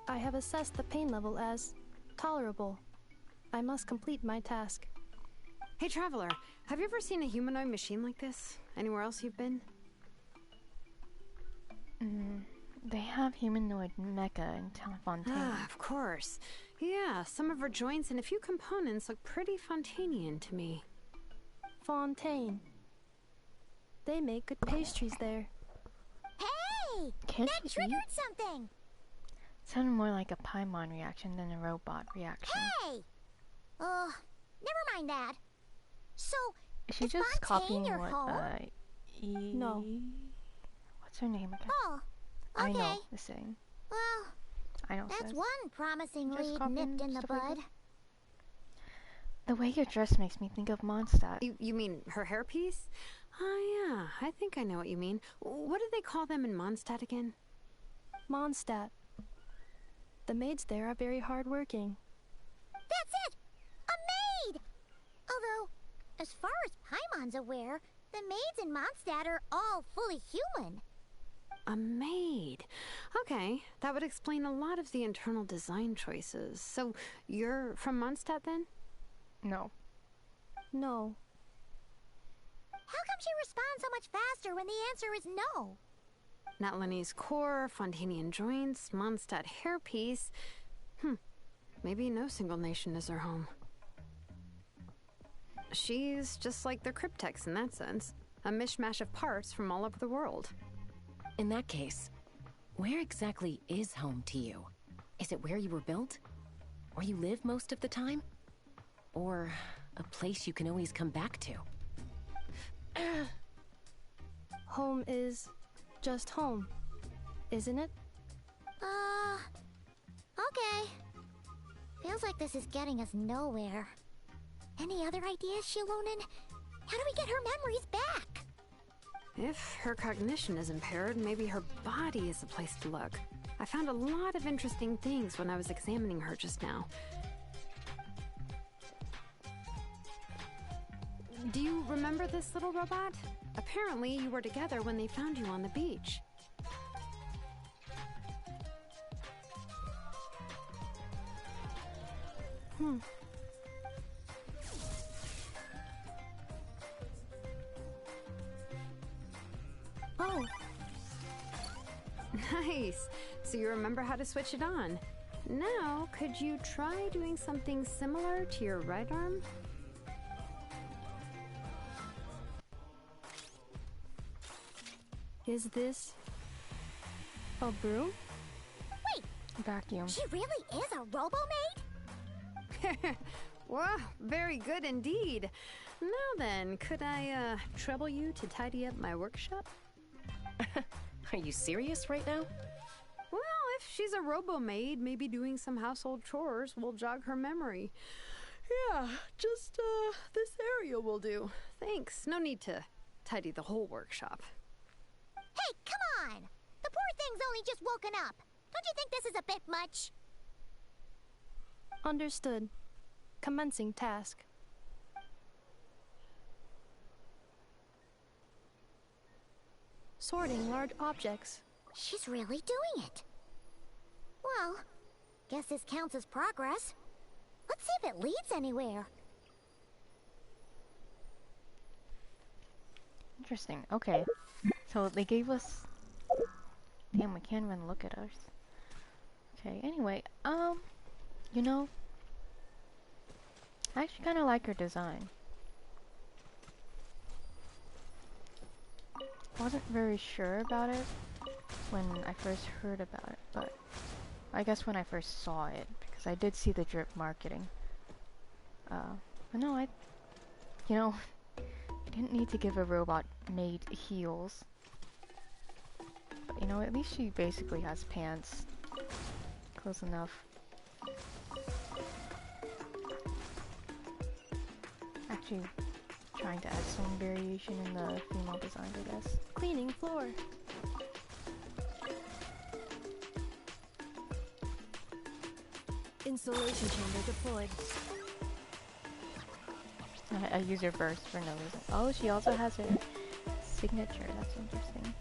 I have assessed the pain level as tolerable. I must complete my task. Hey, Traveler, have you ever seen a humanoid machine like this? Anywhere else you've been? They have humanoid mecha in Fontaine. Ah, of course. Yeah, some of her joints and a few components look pretty Fontainian to me. Fontaine. They make good pastries there. Hey! Can't that you triggered eat? something! Sounded more like a Paimon reaction than a robot reaction. Hey! Never mind that. So, Is she is just Fontaine copying your what, home? No. What's her name again? Oh, okay. I know the saying. Well, I know that's says. one promising Just lead copying nipped in the stuff like bud. that. The way you're dressed makes me think of Mondstadt. You mean her hairpiece? Oh, yeah, I think I know what you mean. What do they call them in Mondstadt again? Mondstadt. The maids there are very hardworking. That's it! A maid! Although, as far as Paimon's aware, the maids in Mondstadt are all fully human. A maid. Okay, that would explain a lot of the internal design choices. So, you're from Mondstadt then? No. No. How come she responds so much faster when the answer is no? Natlanese core, Fontainian joints, Mondstadt hairpiece. Maybe no single nation is her home. She's just like the Cryptex in that sense. A mishmash of parts from all over the world. In that case, where exactly is home to you? Is it where you were built? Where you live most of the time? Or a place you can always come back to? Home is just home, isn't it? Okay. Feels like this is getting us nowhere. Any other ideas, Shilonen? How do we get her memories back? If her cognition is impaired, maybe her body is the place to look. I found a lot of interesting things when I was examining her just now. Do you remember this little robot? Apparently, you were together when they found you on the beach. Oh. Nice. So you remember how to switch it on. Now, could you try doing something similar to your right arm? Is this a broom? Wait, Vacuum. she really is a robo-maid? Wow, very good indeed. Now then, could I trouble you to tidy up my workshop? Are you serious right now? Well, if she's a robo-maid, maybe doing some household chores will jog her memory. Yeah, just this area will do. Thanks. No need to tidy the whole workshop. Hey, come on! The poor thing's only just woken up. Don't you think this is a bit much? Understood. Commencing task. Sorting large objects. She's really doing it. Well, guess this counts as progress. Let's see if it leads anywhere. Interesting. Okay. So they gave us... Damn, we can't even look at ours. Okay, anyway, you know, I actually kind of like her design. Wasn't very sure about it when I first heard about it, but I guess when I first saw it, because I did see the drip marketing. But no, you know, I didn't need to give a robot maid heels. But you know, at least she basically has pants. Close enough. Actually, trying to add some variation in the female design, I guess. Cleaning floor. Installation chamber deployed. I use her first for no reason. Oh, she also has her signature. That's interesting.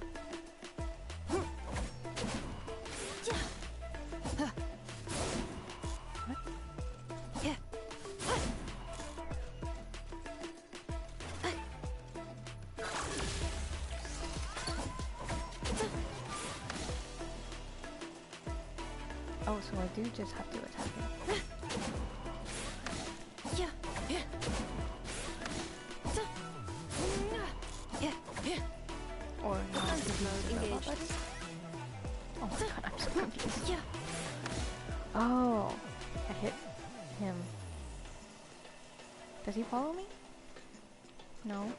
Oh, so I do just have to attack it. Or not engaged. Oh my god, I'm so confused. Oh, I hit him. Does he follow me? No.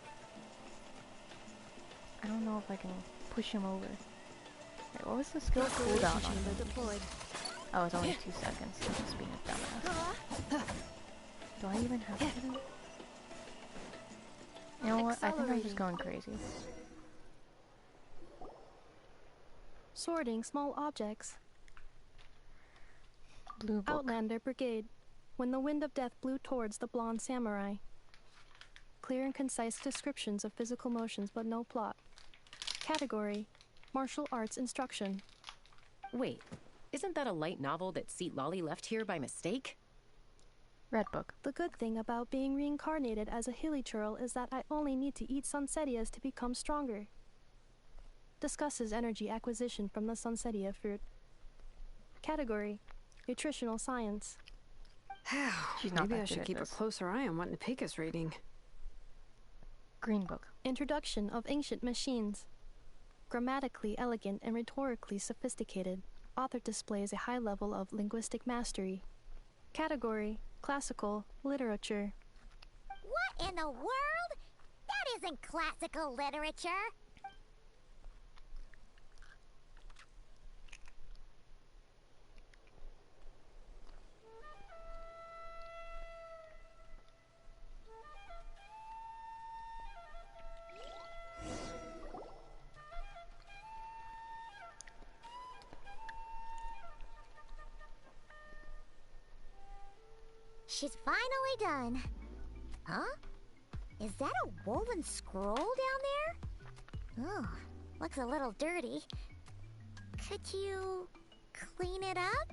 I don't know if I can push him over. Wait, what was the skill cooldown on him? Deployed. Oh, it's only 2 seconds. I'm just being a dumbass. Do I even have to do it? You know what? I think I'm just going crazy. Sorting small objects. Blue book. Outlander Brigade. When the wind of death blew towards the blonde samurai. Clear and concise descriptions of physical motions, but no plot. Category: martial arts instruction. Wait, isn't that a light novel that Seat Lolly left here by mistake? Red book. The good thing about being reincarnated as a hilly churl is that I only need to eat sunsetias to become stronger. Discusses energy acquisition from the sunsetia fruit. Category: nutritional science. She's not Maybe that I should good at keep this. a closer eye on what Nipika's reading. Green book. Introduction of ancient machines. Grammatically elegant and rhetorically sophisticated, author displays a high level of linguistic mastery. Category: classical literature. What in the world? That isn't classical literature. She's finally done. Huh? Is that a woven scroll down there? Oh, looks a little dirty. Could you clean it up?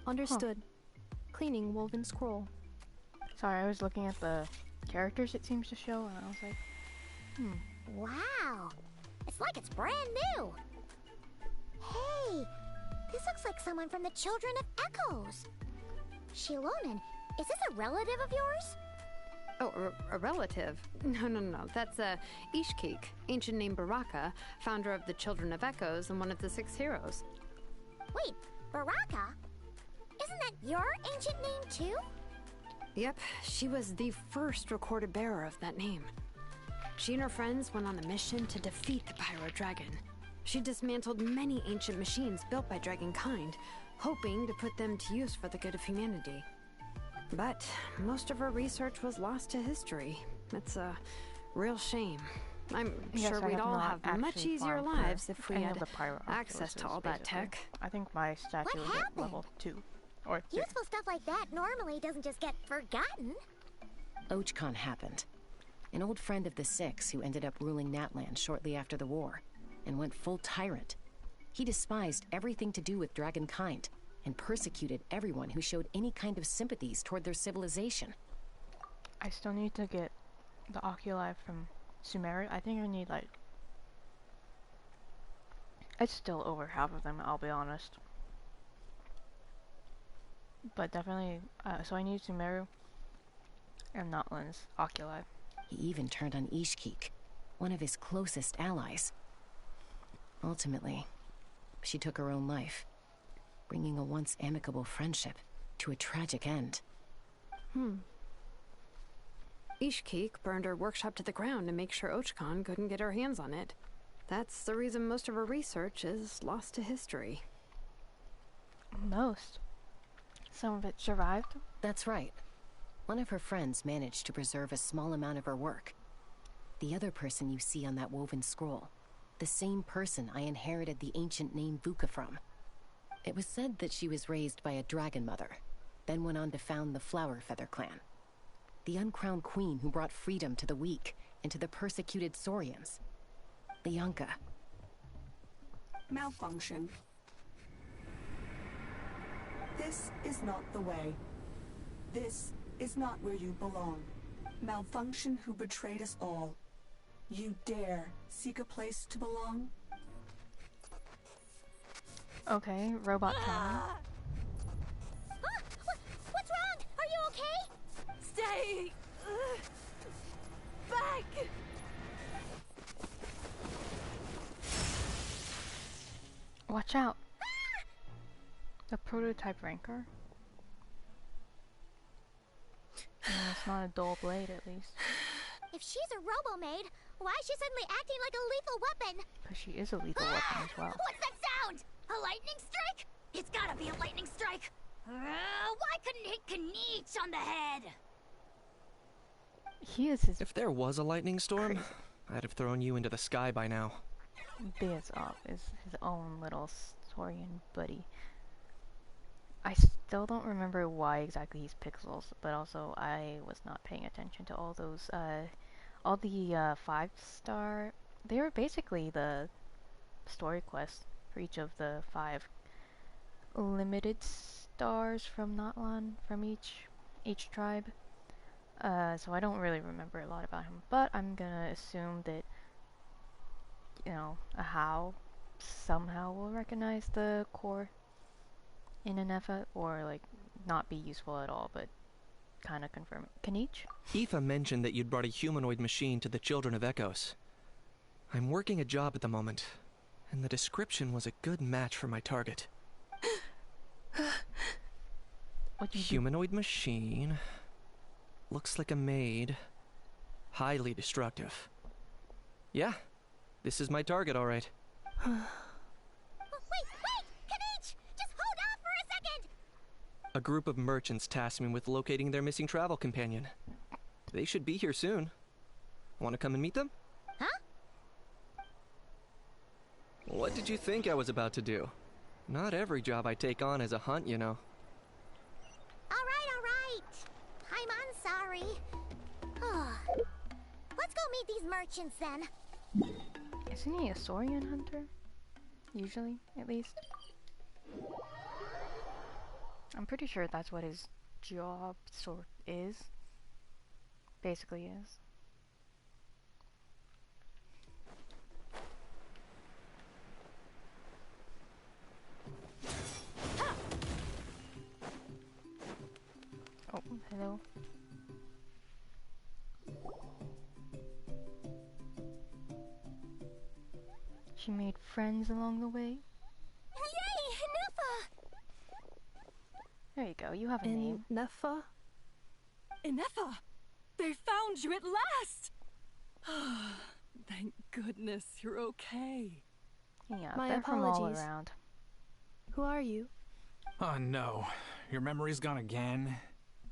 Understood. Cleaning woven scroll. Sorry, I was looking at the characters it seems to show, and I was like, Wow. It's like it's brand new. Hey, this looks like someone from the Children of Echoes. Shilonen, is this a relative of yours? Oh, a relative? No. That's Ishkik, ancient name Baraka, founder of the Children of Echoes and one of the 6 heroes. Wait, Baraka? Isn't that your ancient name too? Yep, she was the first recorded bearer of that name. She and her friends went on a mission to defeat the Pyro Dragon. She dismantled many ancient machines built by Dragonkind, hoping to put them to use for the good of humanity. But most of her research was lost to history. It's a real shame. I'm sure we'd all have much easier lives if we had access to all that tech. I think my statue is at level 2. Or 3. Useful stuff like that normally doesn't just get forgotten. Ochcon happened. An old friend of the 6 who ended up ruling Natlan shortly after the war, and went full tyrant. He despised everything to do with Dragonkind, and persecuted everyone who showed any kind of sympathies toward their civilization. I still need to get the oculi from Sumeru. I think I need like... It's still over half of them, I'll be honest. But definitely, so I need Sumeru and Natlan's oculi. He even turned on Ishkik, one of his closest allies. Ultimately, she took her own life, bringing a once amicable friendship to a tragic end. Ishkik burned her workshop to the ground to make sure Ochcon couldn't get her hands on it. That's the reason most of her research is lost to history. Most? Some of it survived? That's right. One of her friends managed to preserve a small amount of her work. The other person you see on that woven scroll, the same person I inherited the ancient name Vuka from. It was said that she was raised by a dragon mother, then went on to found the Flower Feather clan. The uncrowned queen who brought freedom to the weak and to the persecuted Saurians. Lianka. Malfunction. This is not the way. This is not where you belong. Malfunction who betrayed us all. You dare seek a place to belong? Okay, robot Tommy. What's wrong? Are you okay? Stay back! Watch out! The prototype rancor? It's not a dull blade, at least. If she's a robo-maid, why is she suddenly acting like a lethal weapon? Because she is a lethal weapon as well. What's that sound? A lightning strike? It's gotta be a lightning strike. Why couldn't it hit Kanich on the head? He is his... If there was a lightning storm, I'd have thrown you into the sky by now. Bizop is his own little Saurian buddy. I still don't remember why exactly he's pixels, but also I was not paying attention to all those, all the 5-star... They were basically the story quests for each of the 5 limited stars from Natlan, from each tribe. So I don't really remember a lot about him, but I'm gonna assume that, you know, a How somehow will recognize the core in an effort, or like not be useful at all, but kind of confirm it. Kanich? Aoife mentioned that you'd brought a humanoid machine to the Children of Echoes. I'm working a job at the moment, and the description was a good match for my target. Humanoid machine. Looks like a maid. Highly destructive. Yeah, this is my target, all right. Wait! Kanich! Just hold off for a second! A group of merchants tasked me with locating their missing travel companion. They should be here soon. Want to come and meet them? Huh? What did you think I was about to do? Not every job I take on is a hunt, you know. Alright. I'm sorry. Let's go meet these merchants then. Isn't he a Saurian hunter? Usually, at least. I'm pretty sure that's what his job sort is. Basically is. Oh, hello. She made friends along the way. Yay, Nefa! There you go, you have a name. Nefa? Inefa! They found you at last! Thank goodness you're okay. Yeah, My they're from all apologies. around. Who are you? Oh no, your memory's gone again?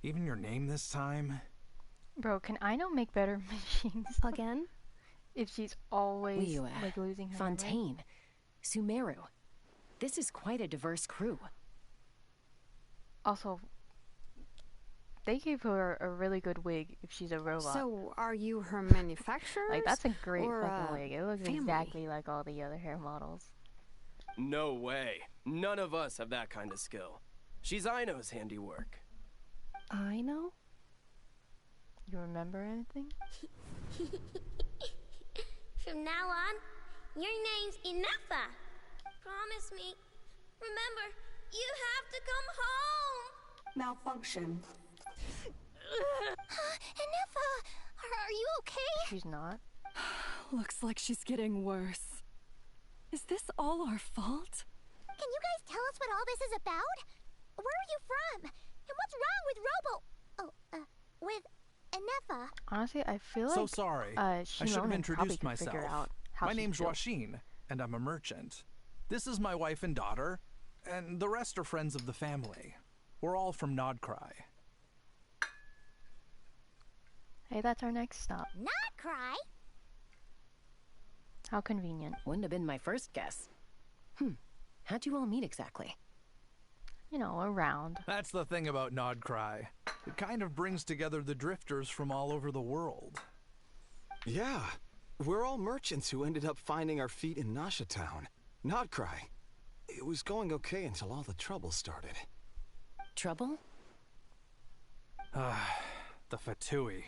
Even your name this time? Bro, can Aino make better machines? Again? If she's always Liyue, like losing her Fontaine, Sumeru. This is quite a diverse crew. Also, they gave her a really good wig if she's a robot. So, are you her manufacturer? Like, that's a great or, fucking wig. It looks family? exactly like all the other hair models. No way. None of us have that kind of skill. She's Aino's handiwork. Aino? You remember anything? From now on, your name's Inefa. Promise me. Remember, you have to come home. Malfunction. Inefa, are you okay? She's not. Looks like she's getting worse. Is this all our fault? Can you guys tell us what all this is about? Where are you from? And what's wrong with with Inefa? Honestly, I feel like So sorry. I should have introduced myself. My name's Joachine, and I'm a merchant. This is my wife and daughter, and the rest are friends of the family. We're all from Nodcry. Hey, that's our next stop. Not cry. How convenient. Wouldn't have been my first guess. How'd you all meet exactly? You know, around. That's the thing about Nodcry. It kind of brings together the drifters from all over the world. Yeah, we're all merchants who ended up finding our feet in Nasha Town. Nodcry. It was going okay until all the trouble started. Trouble? The Fatui.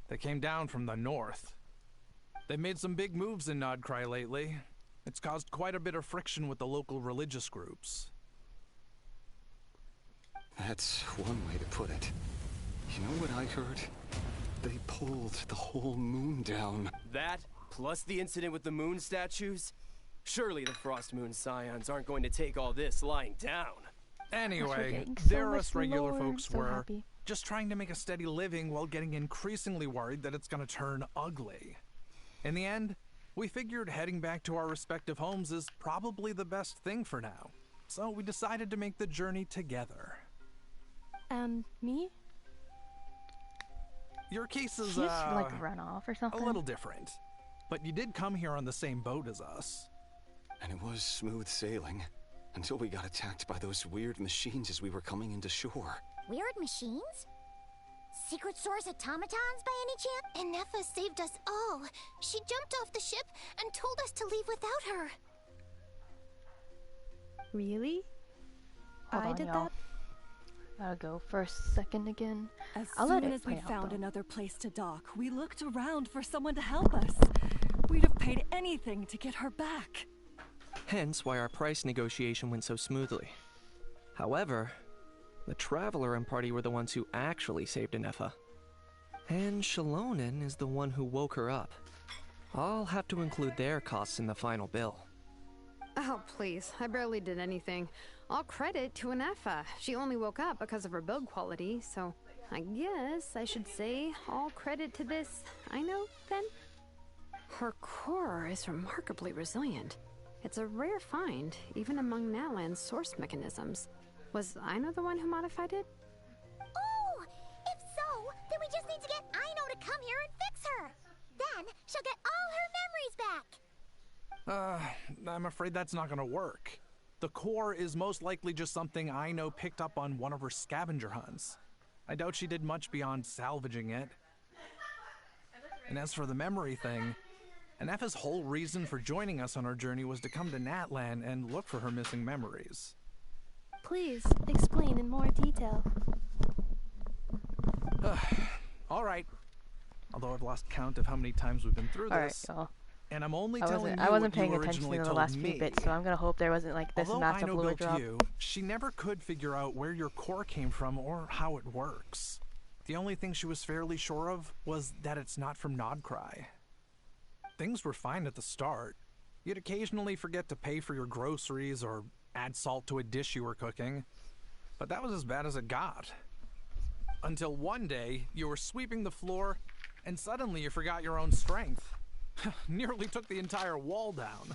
They came down from the north. They made some big moves in Nodcry lately. It's caused quite a bit of friction with the local religious groups. That's one way to put it. You know what I heard? They pulled the whole moon down. That, plus the incident with the moon statues? Surely the Frost Moon Scions aren't going to take all this lying down. Anyway, there us regular folks were just trying to make a steady living while getting increasingly worried that it's going to turn ugly. In the end, we figured heading back to our respective homes is probably the best thing for now. So we decided to make the journey together. And me? Your case is, She's like run off or something? a little different. But you did come here on the same boat as us. And it was smooth sailing, until we got attacked by those weird machines as we were coming into shore. Weird machines? Secret Source automatons by any chance? Inefa saved us all. She jumped off the ship and told us to leave without her. Really? Hold I on, did y'all. that? Gotta go for a second again. As I'll let soon it as we play out, found though. another place to dock, we looked around for someone to help us. We'd have paid anything to get her back. Hence why our price negotiation went so smoothly. However, the Traveler and party were the ones who actually saved Inefa. And Shalonen is the one who woke her up. I'll have to include their costs in the final bill. Oh, please. I barely did anything. All credit to Inefa. She only woke up because of her build quality, so I guess I should say all credit to this Aino, then? Her core is remarkably resilient. It's a rare find, even among Nalan's source mechanisms. Was Aino the one who modified it? Oh! If so, then we just need to get Aino to come here and fix her. Then she'll get all her memories back. I'm afraid that's not gonna work. The core is most likely just something Aino picked up on one of her scavenger hunts. I doubt she did much beyond salvaging it. And as for the memory thing, And Effa's whole reason for joining us on our journey was to come to Natlan and look for her missing memories. Please, explain in more detail. All right. Although I've lost count of how many times we've been through this. All right, y'all. And I'm only I telling you wasn't what paying you attention originally to the told last me. few bits, so I'm gonna hope there wasn't like this Although massive Aino fluid built drop. you, she never could figure out where your core came from or how it works. The only thing she was fairly sure of was that it's not from Nodcry. Things were fine at the start. You'd occasionally forget to pay for your groceries or add salt to a dish you were cooking, but that was as bad as it got. Until one day, you were sweeping the floor, and suddenly you forgot your own strength. Nearly took the entire wall down.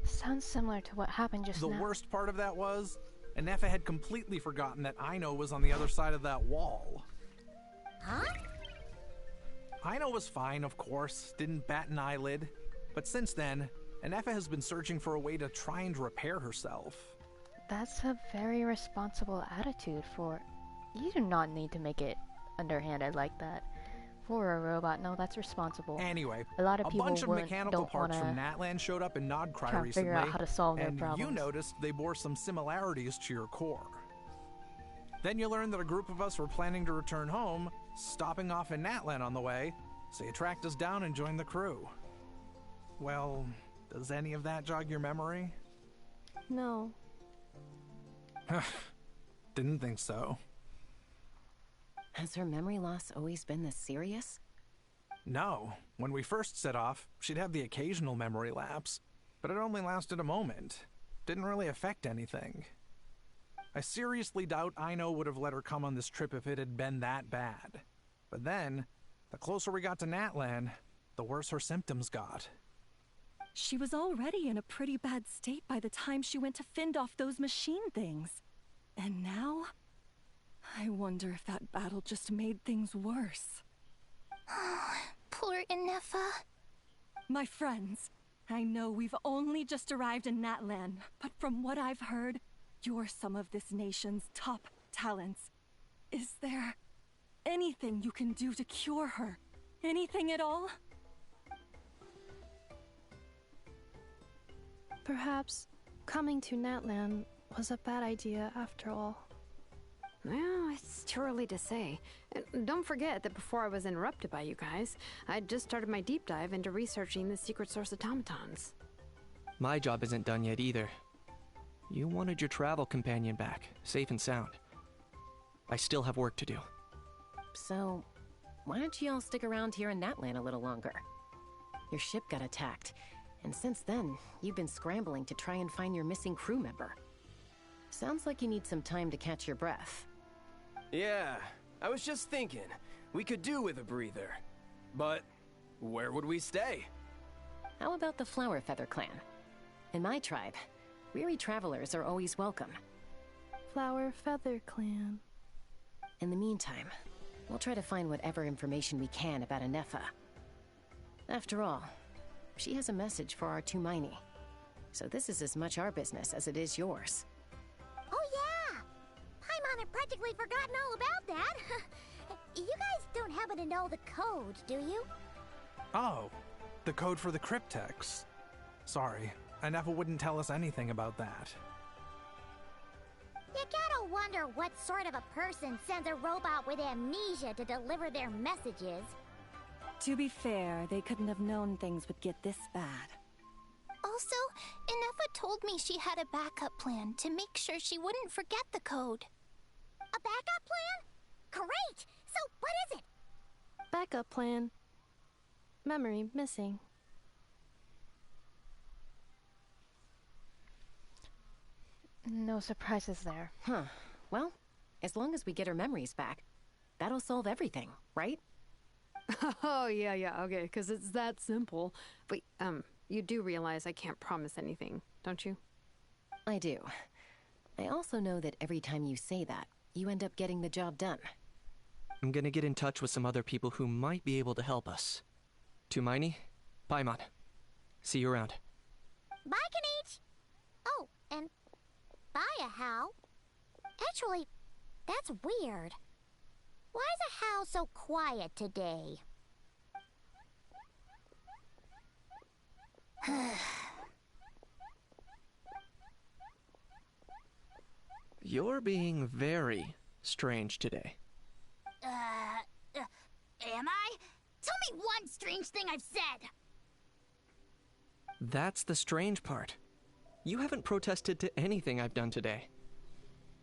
Sounds similar to what happened just now. The worst part of that was, Anefa had completely forgotten that Aino was on the other side of that wall. Huh? Aino was fine, of course, didn't bat an eyelid. But since then, Anefa has been searching for a way to try and repair herself. That's a very responsible attitude for... You do not need to make it underhanded like that. For a robot, no, that's responsible. Anyway, a lot of people bunch of mechanical parts from Natlan showed up in Nodcry recently, figure out how to solve their and problems. you noticed they bore some similarities to your core. Then you learned that a group of us were planning to return home, stopping off in Natlan on the way, so you tracked us down and joined the crew. Well, does any of that jog your memory? No. Didn't think so. Has her memory loss always been this serious? No. When we first set off, she'd have the occasional memory lapse, but it only lasted a moment. Didn't really affect anything. I seriously doubt Aino would have let her come on this trip if it had been that bad. But then, the closer we got to Natlan, the worse her symptoms got. She was already in a pretty bad state by the time she went to fend off those machine things. And now? I wonder if that battle just made things worse. Poor Anefa. My friends, I know we've only just arrived in Natlan, but from what I've heard, you're some of this nation's top talents. Is there anything you can do to cure her? Anything at all? Perhaps coming to Natlan was a bad idea after all. Well, it's too early to say. Don't forget that before I was interrupted by you guys, I'd just started my deep dive into researching the secret source automatons. My job isn't done yet either. You wanted your travel companion back, safe and sound. I still have work to do. So, why don't you all stick around here in Natlan a little longer? Your ship got attacked, and since then, you've been scrambling to try and find your missing crew member. Sounds like you need some time to catch your breath. Yeah, I was just thinking, we could do with a breather. But where would we stay? How about the Flower Feather Clan? In my tribe, weary travelers are always welcome. Flower Feather Clan. In the meantime, we'll try to find whatever information we can about Anefa. After all, she has a message for our Tumaini. So this is as much our business as it is yours. Oh yeah! Paimon had practically forgotten all about that. You guys don't happen to know the code, do you? Oh, the code for the cryptex. Sorry, Anefa wouldn't tell us anything about that. You gotta wonder what sort of a person sends a robot with amnesia to deliver their messages. To be fair, they couldn't have known things would get this bad. Also, Anefa told me she had a backup plan to make sure she wouldn't forget the code. A backup plan? Great! So what is it? Backup plan. Memory missing. No surprises there. Huh. Well, as long as we get her memories back, that'll solve everything, right? Oh, yeah, okay, because it's that simple. Wait, you do realize I can't promise anything, don't you? I do. I also know that every time you say that, you end up getting the job done. I'm gonna get in touch with some other people who might be able to help us. Tumaini, Paimon. See you around. Bye, Kanich! Oh, and bye, Hal. Actually, That's weird. Why is the house so quiet today? You're being very strange today. Am I? Tell me one strange thing I've said! That's the strange part. You haven't protested to anything I've done today.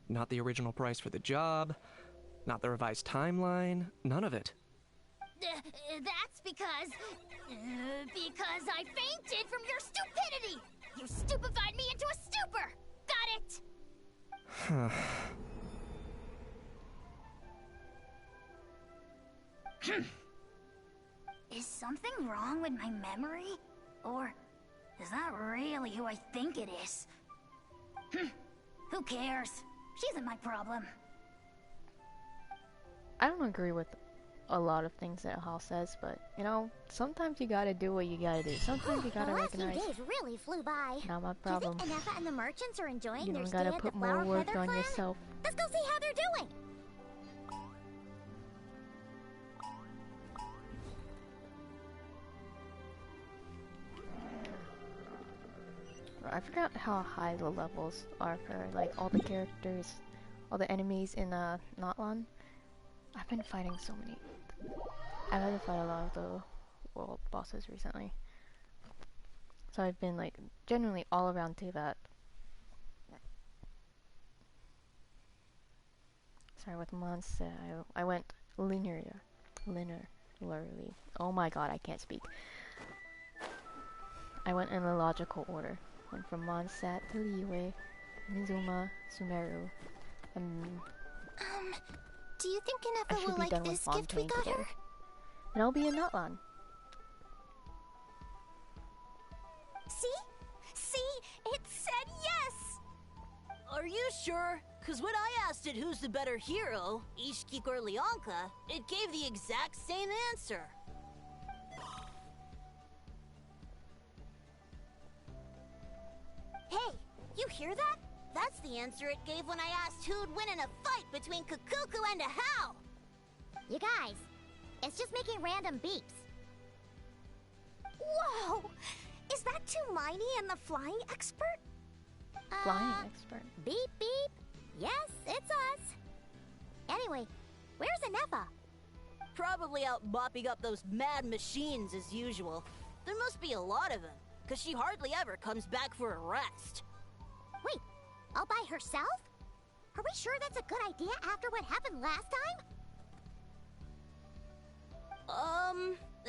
Not the original price for the job, not the revised timeline, none of it. That's because I fainted from your stupidity! You stupefied me into a stupor! Got it? Is something wrong with my memory? Or is that really who I think it is? Who cares? She isn't my problem. I don't agree with a lot of things that Hal says, but you know, sometimes you gotta do what you gotta do. Sometimes you gotta recognize. The last few days really flew by. Not my problem. Do you think Anefa and the merchants are enjoying You their don't stay gotta at put the more Flower work Feather on Clan? yourself. Let's go see how they're doing. I forgot how high the levels are for like all the characters, all the enemies in Notlan. I've been fighting so many. I've had to fight a lot of the world bosses recently. So I've been like generally all around Teyvat. Sorry, with Monster, I went linearly. Oh my god, I can't speak. I went in a logical order. Went from Mondstadt to Liyue, Mizuma, Sumeru, and do you think I Anefa should will be like done this with gift we Fontaine got today. her? And I'll be in Notlan. See? See? It said yes! Are you sure? Cause when I asked it who's the better hero, Ishkik or Leonka, it gave the exact same answer. Hey, you hear that? That's the answer it gave when I asked who'd win in a fight between Kukuku and a How. You guys, it's just making random beeps. Whoa! Is that Tumaini and the flying expert? Flying expert. Beep beep. Yes, it's us. Anyway, where's Anefa? Probably out mopping up those mad machines as usual. There must be a lot of them, cause she hardly ever comes back for a rest. Wait, all by herself? Are we sure that's a good idea after what happened last time?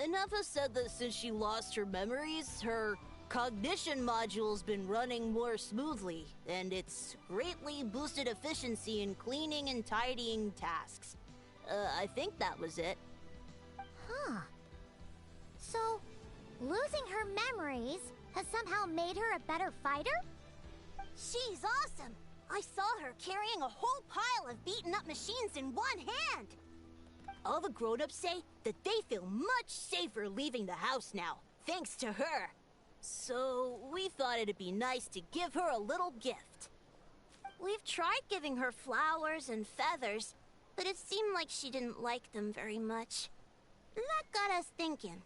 Anefa said that since she lost her memories, her cognition module's been running more smoothly, and it's greatly boosted efficiency in cleaning and tidying tasks. I think that was it. Huh. So, losing her memories has somehow made her a better fighter? She's awesome! I saw her carrying a whole pile of beaten up machines in one hand! All the grown-ups say that they feel much safer leaving the house now, thanks to her. So, we thought it'd be nice to give her a little gift. We've tried giving her flowers and feathers, but it seemed like she didn't like them very much. That got us thinking.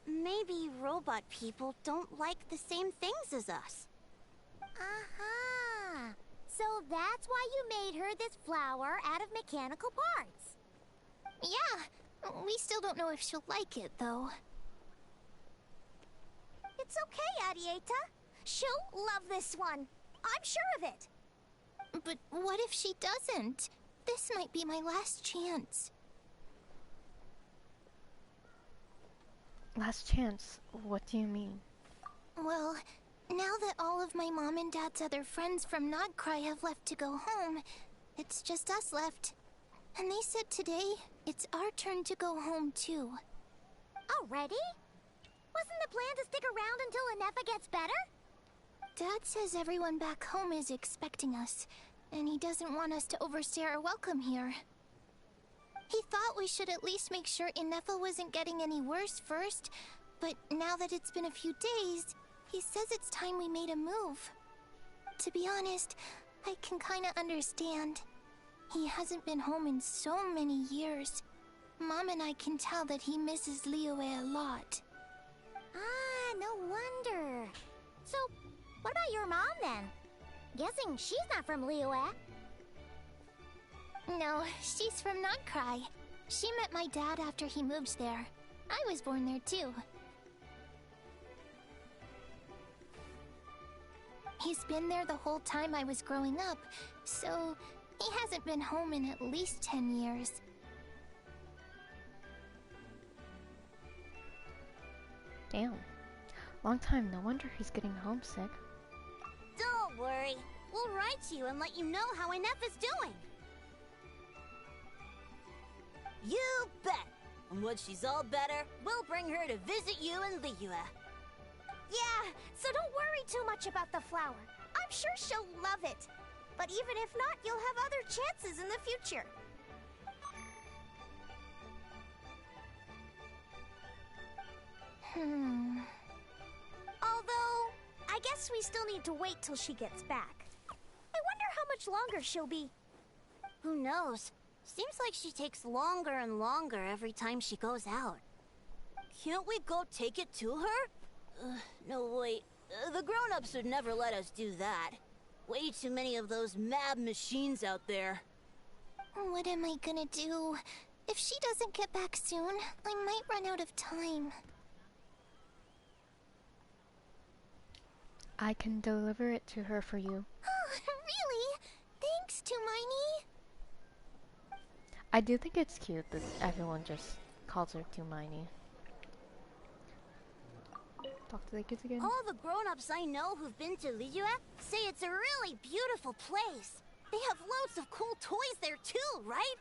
Maybe robot people don't like the same things as us. Aha! So that's why you made her this flower out of mechanical parts. Yeah, we still don't know if she'll like it, though. It's okay, Arieta. She'll love this one. I'm sure of it. But what if she doesn't? This might be my last chance. Last chance? What do you mean? Well, now that all of my mom and dad's other friends from Nodcry have left to go home, it's just us left. And they said today, it's our turn to go home too. Already? Wasn't the plan to stick around until Anefa gets better? Dad says everyone back home is expecting us, and he doesn't want us to overstay our welcome here. He thought we should at least make sure Anefa wasn't getting any worse first, but now that it's been a few days, he says it's time we made a move. To be honest, I can kinda understand. He hasn't been home in so many years. Mom and I can tell that he misses Liyue a lot. Ah, no wonder. So, what about your mom then? Guessing she's not from Liyue. No, she's from Notcry. She met my dad after he moved there. I was born there too. He's been there the whole time I was growing up, so he hasn't been home in at least 10 years. Damn. Long time, no wonder he's getting homesick. Don't worry. We'll write to you and let you know how Inef is doing. You bet! And when she's all better, we'll bring her to visit you in Liyue. Yeah, so don't worry too much about the flower. I'm sure she'll love it. But even if not, you'll have other chances in the future. Although, I guess we still need to wait till she gets back. I wonder how much longer she'll be. Who knows? Seems like she takes longer and longer every time she goes out. Can't we go take it to her? No, wait. The grown-ups would never let us do that. Way too many of those mad machines out there. What am I gonna do? If she doesn't get back soon, I might run out of time. I can deliver it to her for you. Really? Thanks, Tumaini. I do think it's cute that everyone just calls her Tumaini. Talk to the kids again. All the grown-ups I know who've been to Liyue say it's a really beautiful place. They have loads of cool toys there too, right?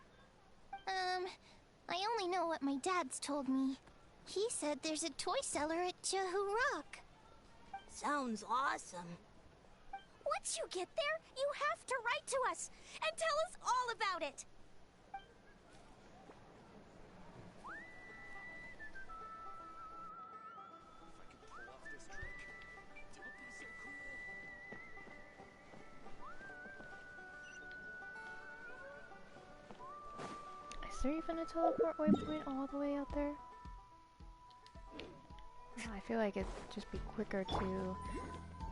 I only know what my dad's told me. He said there's a toy seller at Jehu Rock. Sounds awesome. Once you get there, you have to write to us and tell us all about it. Is there even a teleport waypoint all the way out there? I feel like it'd just be quicker to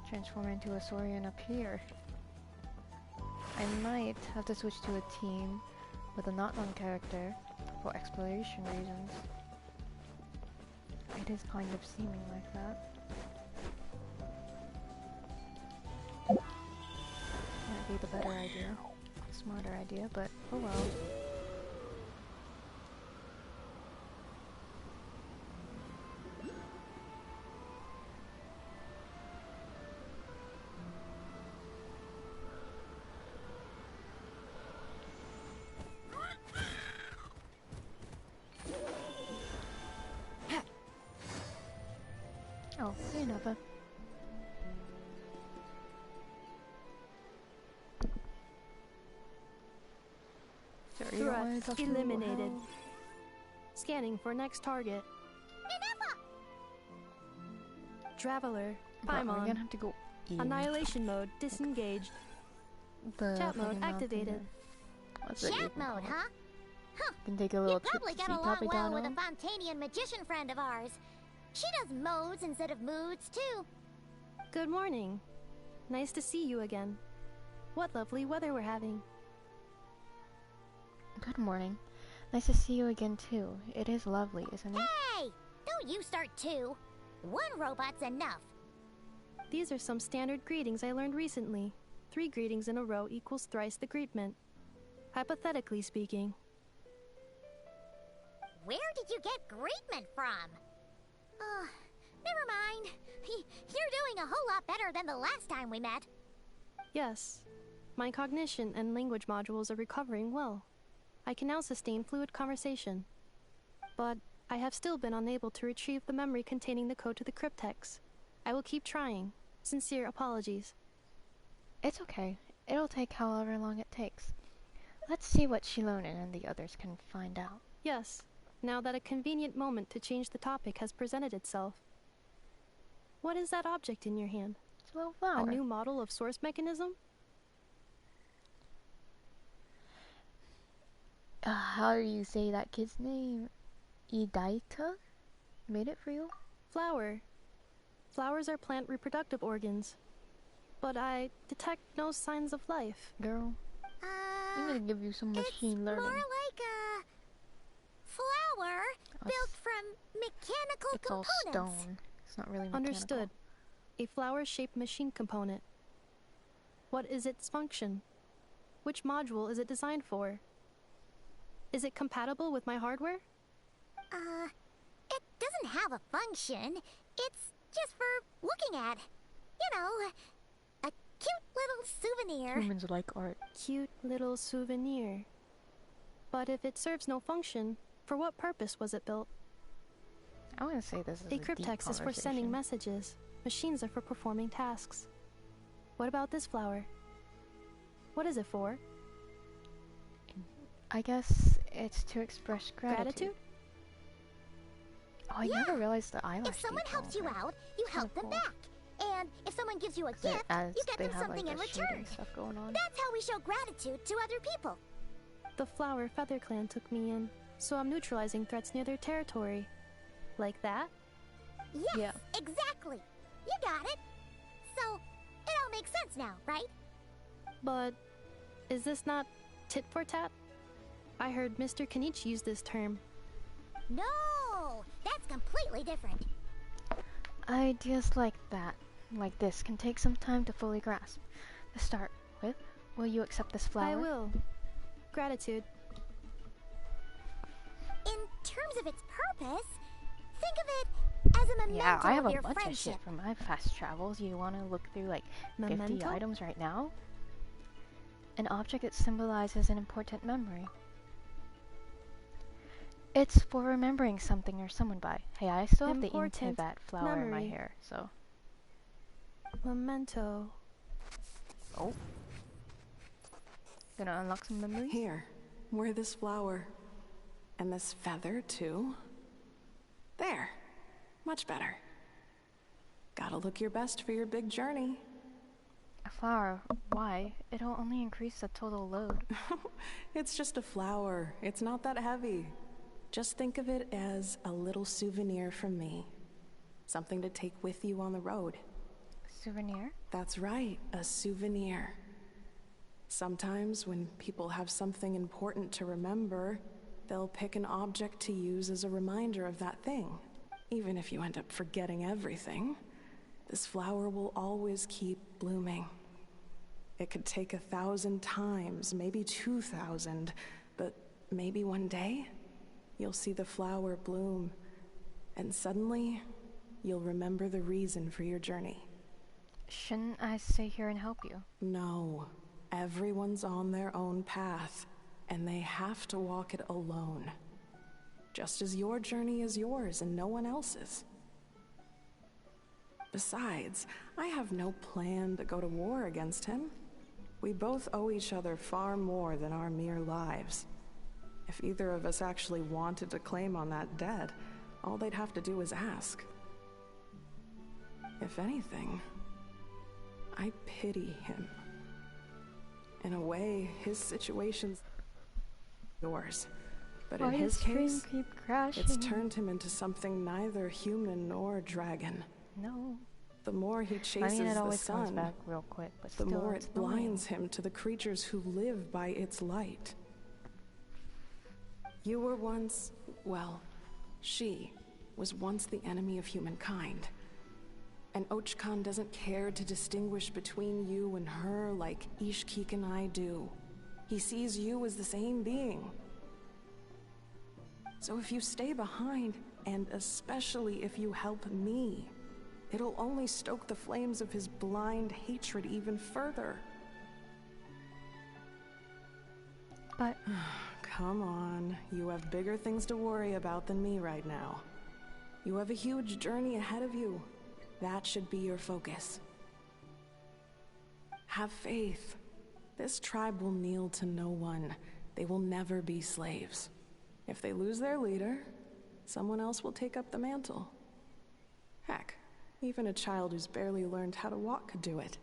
transform into a Saurian up here. I might have to switch to a team with a not known character for exploration reasons. It is kind of seeming like that. Might be the better idea, smarter idea, but oh well. Oh, hey Nova. Sorry, Threat eliminated. Scanning for next target. Traveler, We're gonna Paimon. have to go in. Annihilation mode disengaged. The Chat mode fucking activated. Chat mode, huh? Can take a little You trip probably to get see along Papi well with a Dano. Fontanian magician friend of ours. She does modes instead of moods, too. Good morning. Nice to see you again. What lovely weather we're having. Good morning. Nice to see you again too. It is lovely, isn't it? Hey! Don't you start too. One robot's enough. These are some standard greetings I learned recently. 3 greetings in a row equals thrice the greetment. Hypothetically speaking. Where did you get greetment from? Never mind. You're doing a whole lot better than the last time we met. Yes. My cognition and language modules are recovering well. I can now sustain fluid conversation. But I have still been unable to retrieve the memory containing the code to the cryptex. I will keep trying. Sincere apologies. It's okay. It'll take however long it takes. Let's see what Shilonen and the others can find out. Yes, now that a convenient moment to change the topic has presented itself. What is that object in your hand? It's a little flower. A new model of source mechanism? How do you say that kid's name? Idaita? Made it for you? Flower. Flowers are plant reproductive organs. But I detect no signs of life. Girl, I'm gonna give you some machine learning. More like a flower built from mechanical components. It's all stone. It's not really mechanical. Understood. A flower-shaped machine component. What is its function? Which module is it designed for? Is it compatible with my hardware? It doesn't have a function. It's just for looking at. You know, a cute little souvenir. Humans like art. Cute little souvenir. But if it serves no function, for what purpose was it built? I want to say this is a cryptex is for sending messages. Machines are for performing tasks. What about this flower? What is it for? I guess it's to express gratitude. Gratitude? Oh, I never realized the eyelash. If someone helps you out, you help them back. And if someone gives you a gift, you get them something in return. Stuff going on. That's how we show gratitude to other people. The Flower Feather Clan took me in, so I'm neutralizing threats near their territory. Like that? Yes, exactly. You got it. So, it all makes sense now, right? But is this not tit for tat? I heard Mr. Kenichi use this term. No, that's completely different. Ideas like that, like this, can take some time to fully grasp. To start with, will you accept this flower? I will. Gratitude. In terms of its purpose, think of it as a memento Yeah, I have of a your bunch friendship. of shit from my fast travels. You want to look through like 50 Memento? items right now? An object that symbolizes an important memory. It's for remembering something or someone by. Hey, I still have the ink of that flower in my memory. hair, so. Memento. Oh. Gonna unlock some memories? Here, wear this flower. And this feather, too. There. Much better. Gotta look your best for your big journey. A flower? Why? It'll only increase the total load. It's just a flower. It's not that heavy. Just think of it as a little souvenir from me. Something to take with you on the road. Souvenir? That's right, a souvenir. Sometimes when people have something important to remember, they'll pick an object to use as a reminder of that thing. Even if you end up forgetting everything, this flower will always keep blooming. It could take 1,000 times, maybe 2,000, but maybe one day, you'll see the flower bloom, and suddenly, you'll remember the reason for your journey. Shouldn't I stay here and help you? No. Everyone's on their own path, and they have to walk it alone. Just as your journey is yours and no one else's. Besides, I have no plan to go to war against him. We both owe each other far more than our mere lives. If either of us actually wanted to claim on that debt, all they'd have to do is ask. If anything, I pity him. In a way, his situation's yours. But in his case, it's turned him into something neither human nor dragon. No. The more he chases it the always comes sun, back real quick, but the still, more it's it annoying. blinds him to the creatures who live by its light. You were once, well, she was once the enemy of humankind. And Ochkan doesn't care to distinguish between you and her like Ishkik and I do. He sees you as the same being. So if you stay behind, and especially if you help me, it'll only stoke the flames of his blind hatred even further. But... Come on, you have bigger things to worry about than me right now. You have a huge journey ahead of you. That should be your focus. Have faith. This tribe will kneel to no one. They will never be slaves. If they lose their leader, someone else will take up the mantle. Heck, even a child who's barely learned how to walk could do it.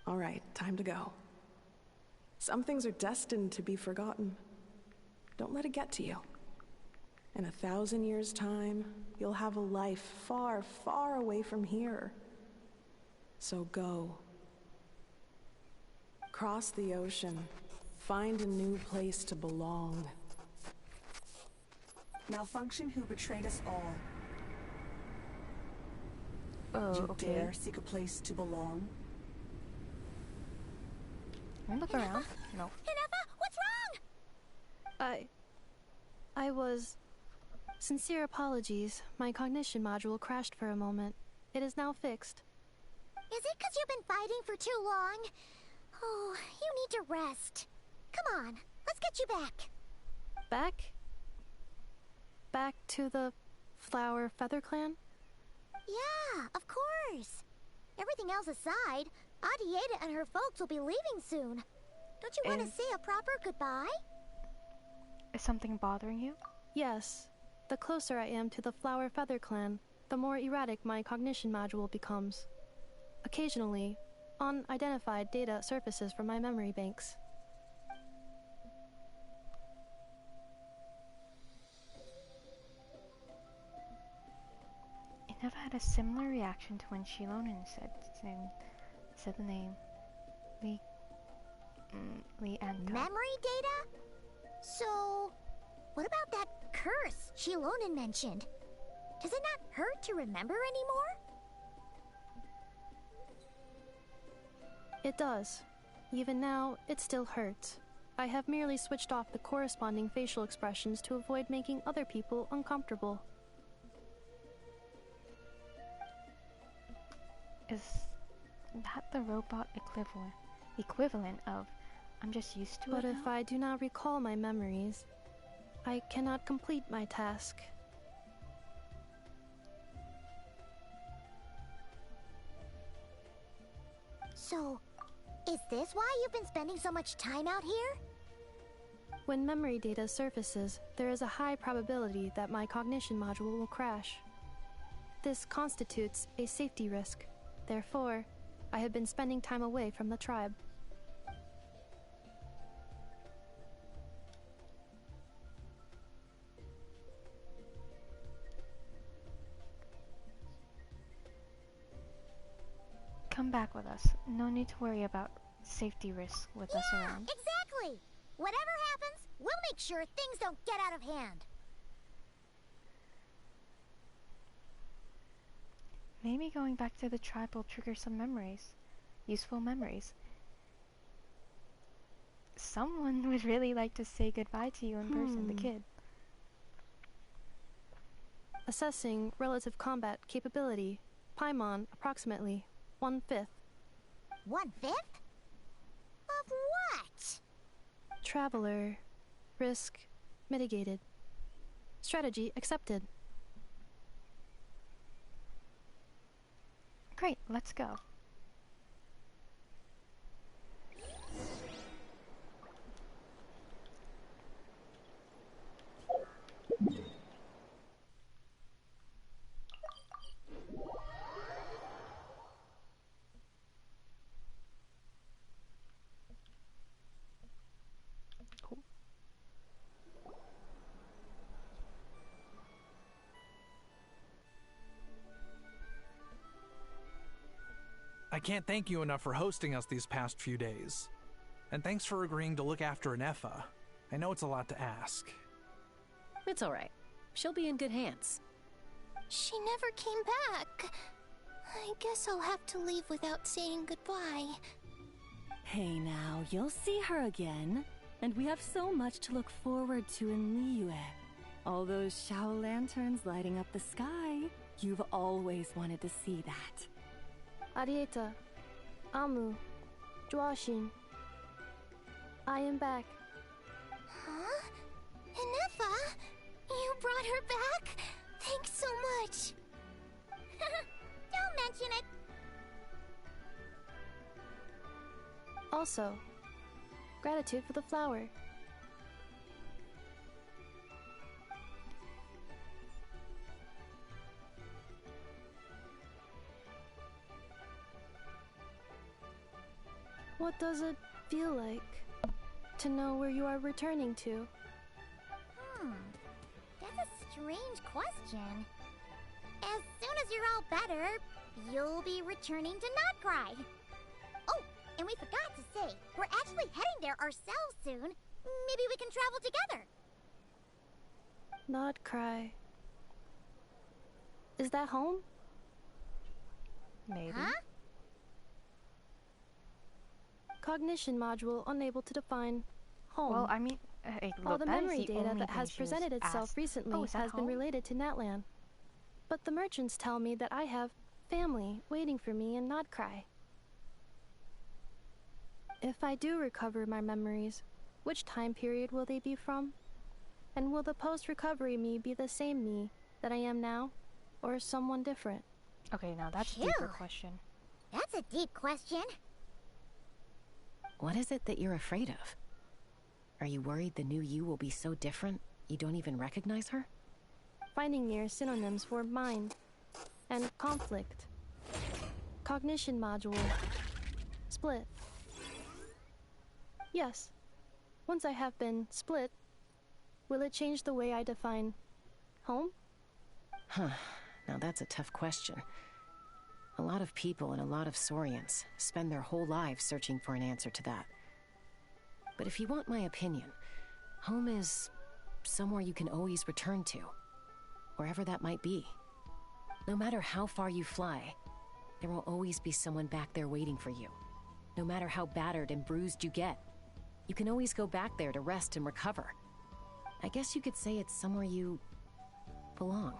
All right, time to go. Some things are destined to be forgotten. Don't let it get to you. In 1,000 years' time, you'll have a life far, far away from here. So go. Cross the ocean. Find a new place to belong. Malfunction who betrayed us all. Oh, you okay. dare seek a place to belong? Can I look around? No. Inefa, what's wrong? I was... Sincere apologies. My cognition module crashed for a moment. It is now fixed. Is it because you've been fighting for too long? Oh, you need to rest. Come on, let's get you back. Back? Back to the Flower Feather Clan? Yeah, of course. Everything else aside, Adieta and her folks will be leaving soon. Don't you want to say a proper goodbye? Is something bothering you? Yes. The closer I am to the Flower Feather Clan, the more erratic my cognition module becomes. Occasionally, unidentified data surfaces from my memory banks. I never had a similar reaction to when Yelan said the name. Leanka. Memory data? So, what about that curse Yelan mentioned? Does it not hurt to remember anymore? It does. Even now, it still hurts. I have merely switched off the corresponding facial expressions to avoid making other people uncomfortable. Is that the robot equivalent of I'm just used to it But now? if I do not recall my memories, I cannot complete my task. So, is this why you've been spending so much time out here? When memory data surfaces, there is a high probability that my cognition module will crash. This constitutes a safety risk. Therefore, I have been spending time away from the tribe. Come back with us. No need to worry about safety risks with us around. Exactly! Whatever happens, we'll make sure things don't get out of hand. Maybe going back to the tribe will trigger some memories. Useful memories. Someone would really like to say goodbye to you in person, the kid. Assessing relative combat capability. Paimon, approximately 1/5. 1/5? Of what? Traveler. Risk mitigated. Strategy accepted. Great, let's go. I can't thank you enough for hosting us these past few days. And thanks for agreeing to look after Inefa. I know it's a lot to ask. It's all right. She'll be in good hands. She never came back. I guess I'll have to leave without saying goodbye. Hey now, you'll see her again. And we have so much to look forward to in Liyue. All those Shao lanterns lighting up the sky. You've always wanted to see that. Arieta, Amu, Joashin. I am back. Huh? Inefa? You brought her back? Thanks so much. Don't mention it. Also, gratitude for the flower. What does it feel like? to know where you are returning to. That's a strange question. As soon as you're all better, you'll be returning to Notcry. Oh, and we forgot to say, we're actually heading there ourselves soon. Maybe we can travel together. Notcry. Is that home? Maybe. Huh? Cognition module unable to define home. Well, I mean, hey, all look, the that is memory the data only that thing has she was presented itself asked. recently Oh, is that has been home? related to Natlan. But the merchants tell me that I have family waiting for me in Notcry. If I do recover my memories, which time period will they be from? And will the post-recovery me be the same me that I am now, or someone different? Okay, now that's a Phew. deeper question. That's a deep question. What is it that you're afraid of? Are you worried the new you will be so different you don't even recognize her? Finding near synonyms for mind and conflict. Cognition module. Split. Yes. Once I have been split, will it change the way I define home? Huh. Now that's a tough question. A lot of people and a lot of Saurians spend their whole lives searching for an answer to that. But if you want my opinion, home is somewhere you can always return to, wherever that might be. No matter how far you fly, there will always be someone back there waiting for you. No matter how battered and bruised you get, you can always go back there to rest and recover. I guess you could say it's somewhere you belong.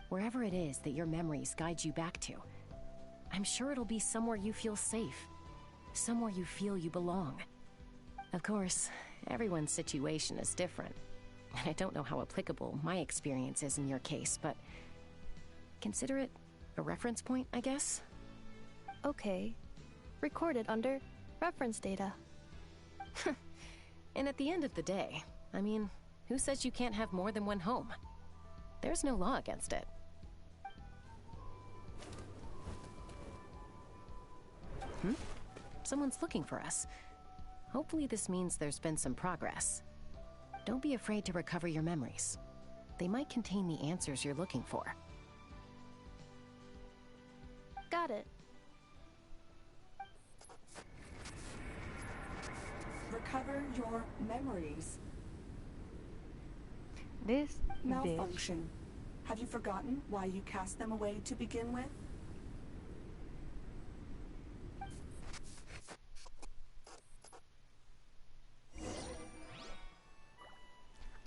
Wherever it is that your memories guide you back to, I'm sure it'll be somewhere you feel safe. Somewhere you feel you belong. Of course, everyone's situation is different. And I don't know how applicable my experience is in your case, but consider it a reference point, I guess? Okay. Recorded under reference data. And at the end of the day, I mean, who says you can't have more than one home? There's no law against it. Someone's looking for us. Hopefully this means there's been some progress. Don't be afraid to recover your memories. They might contain the answers you're looking for. Got it. Recover your memories. This Malfunction. Bitch. Have you forgotten why you cast them away to begin with?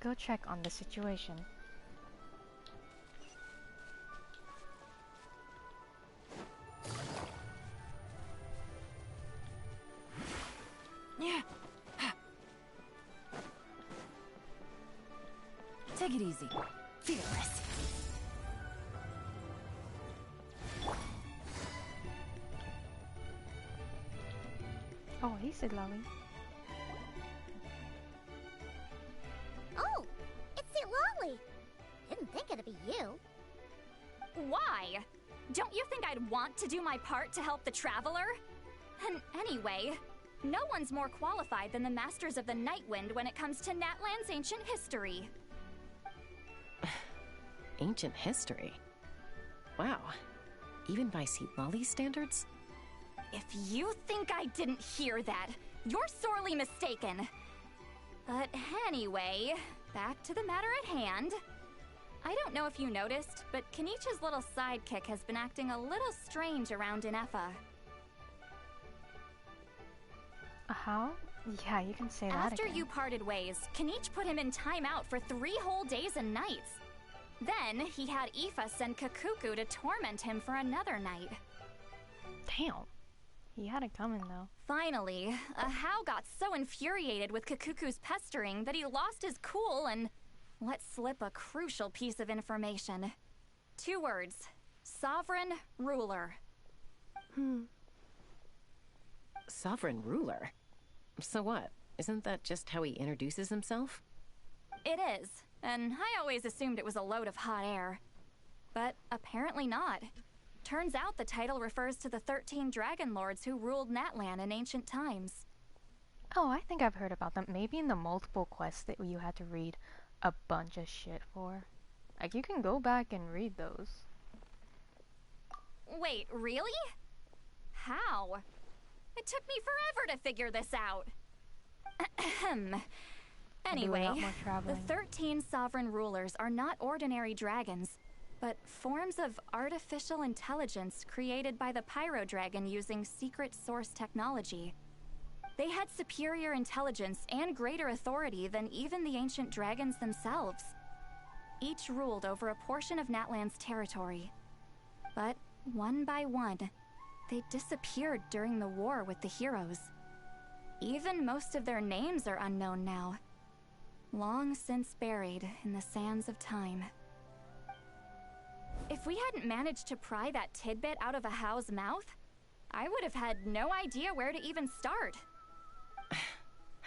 Go check on the situation. Yeah. Take it easy. Fearless. Oh, he's a glowing. Oh, it's St. Lolly. Didn't think it'd be you. Why? Don't you think I'd want to do my part to help the Traveler? And anyway, no one's more qualified than the Masters of the Nightwind when it comes to Natlan's ancient history. Ancient history? Wow. Even by St. Lolly's standards? If you think I didn't hear that, you're sorely mistaken. But anyway, back to the matter at hand. I don't know if you noticed, but Kenichi's little sidekick has been acting a little strange around Inefa. How? Yeah, you can say that After again. you parted ways, Kenich put him in timeout for 3 whole days and nights. Then he had Aoife send Kakuku to torment him for another night. Damn. He had it coming, though. Finally, Ahau got so infuriated with Kakuku's pestering that he lost his cool and let slip a crucial piece of information. 2 words. Sovereign Ruler. Sovereign ruler? So what? Isn't that just how he introduces himself? It is, and I always assumed it was a load of hot air. But apparently not. Turns out the title refers to the 13 dragon lords who ruled Natlan in ancient times. Oh, I think I've heard about them. Maybe in the multiple quests that you had to read a bunch of shit for. Like, you can go back and read those. Wait, really? How? It took me forever to figure this out. Anyway, the 13 sovereign rulers are not ordinary dragons, but forms of artificial intelligence created by the Pyro Dragon using secret source technology. They had superior intelligence and greater authority than even the ancient dragons themselves. Each ruled over a portion of Natlan's territory. But one by one, they disappeared during the war with the heroes. Even most of their names are unknown now, long since buried in the sands of time. If we hadn't managed to pry that tidbit out of a How's mouth, I would have had no idea where to even start.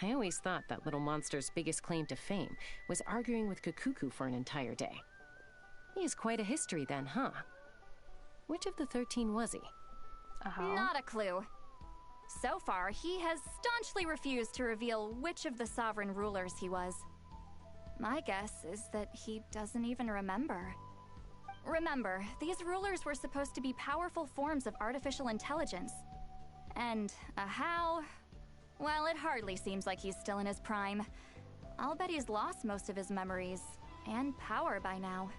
I always thought that little monster's biggest claim to fame was arguing with Kukuku for an entire day. He has quite a history then, huh? Which of the 13 was he? Not a clue. So far, he has staunchly refused to reveal which of the sovereign rulers he was. My guess is that he doesn't even remember. Remember, these rulers were supposed to be powerful forms of artificial intelligence. And a How? Well, it hardly seems like he's still in his prime. I'll bet he's lost most of his memories and power by now.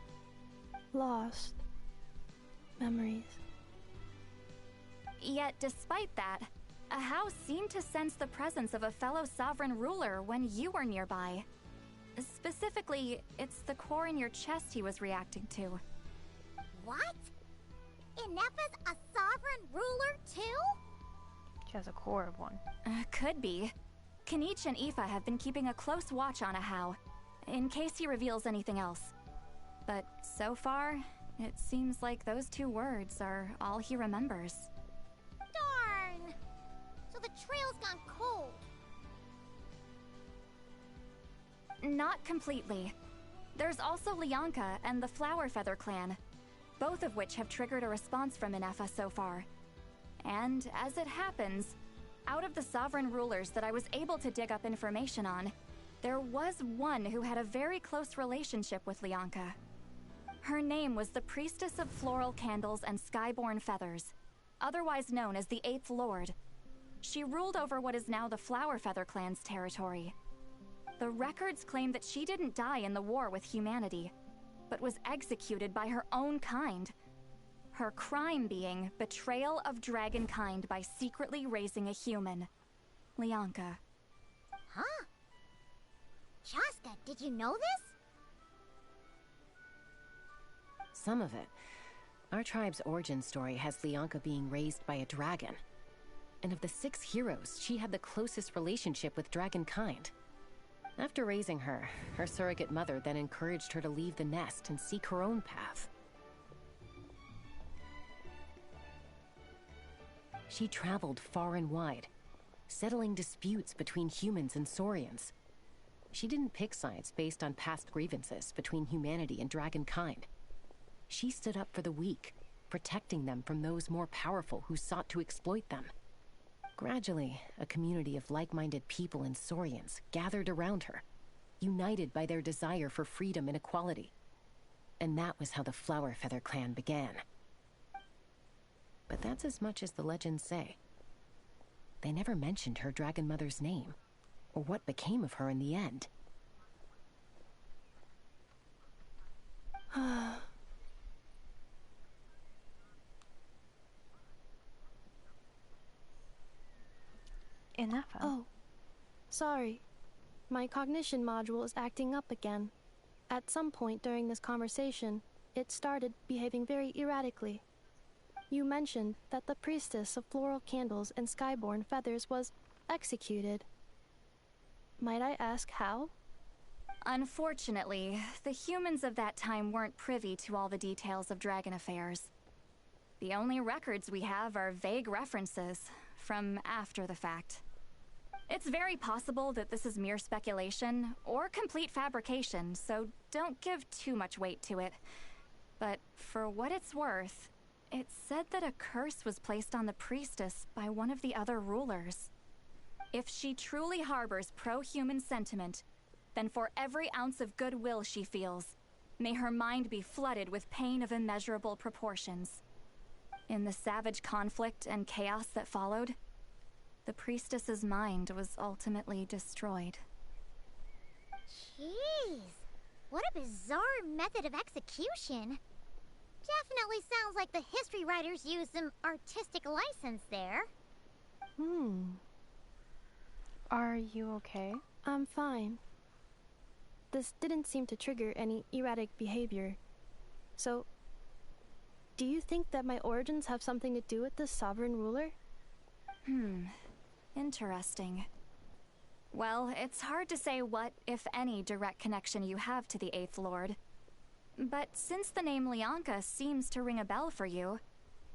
Lost memories. Yet, despite that, a How seemed to sense the presence of a fellow sovereign ruler when you were nearby. Specifically, it's the core in your chest he was reacting to. What? Inepa's a sovereign ruler too? She has a core of one. Could be. Kanich and Aoife have been keeping a close watch on a How, in case he reveals anything else. But so far, it seems like those two words are all he remembers. Darn! So the trail's gone cold. Not completely. There's also Lianka and the Flower Feather clan, both of which have triggered a response from Inepa so far. And as it happens, out of the sovereign rulers that I was able to dig up information on, there was one who had a very close relationship with Lianka. Her name was the Priestess of Floral Candles and Skyborn Feathers, otherwise known as the Eighth Lord. She ruled over what is now the Flower Feather clan's territory. The records claim that she didn't die in the war with humanity, but was executed by her own kind. Her crime being betrayal of dragonkind by secretly raising a human. Lianka. Huh? Chaska, did you know this? Some of it. Our tribe's origin story has Lianka being raised by a dragon. And of the 6 heroes, she had the closest relationship with dragonkind. After raising her, her surrogate mother then encouraged her to leave the nest and seek her own path. She traveled far and wide, settling disputes between humans and Saurians. She didn't pick sides based on past grievances between humanity and dragonkind. She stood up for the weak, protecting them from those more powerful who sought to exploit them. Gradually, a community of like-minded people and Saurians gathered around her, united by their desire for freedom and equality. And that was how the Flower Feather clan began. But that's as much as the legends say. They never mentioned her dragon mother's name, or what became of her in the end. Inepa. Oh, sorry. My cognition module is acting up again. At some point during this conversation, it started behaving very erratically. You mentioned that the Priestess of Floral Candles and Skyborn Feathers was executed. Might I ask how? Unfortunately, the humans of that time weren't privy to all the details of dragon affairs. The only records we have are vague references from after the fact. It's very possible that this is mere speculation or complete fabrication, so don't give too much weight to it. But for what it's worth, It said that a curse was placed on the priestess by one of the other rulers. If she truly harbors pro-human sentiment, then for every ounce of goodwill she feels, may her mind be flooded with pain of immeasurable proportions. In the savage conflict and chaos that followed, the priestess's mind was ultimately destroyed. Jeez, what a bizarre method of execution. Definitely sounds like the history writers used some artistic license there. Are you okay? I'm fine. This didn't seem to trigger any erratic behavior. So, do you think that my origins have something to do with this sovereign ruler? Interesting. Well, it's hard to say what, if any, direct connection you have to the Eighth Lord. But since the name Leonka seems to ring a bell for you,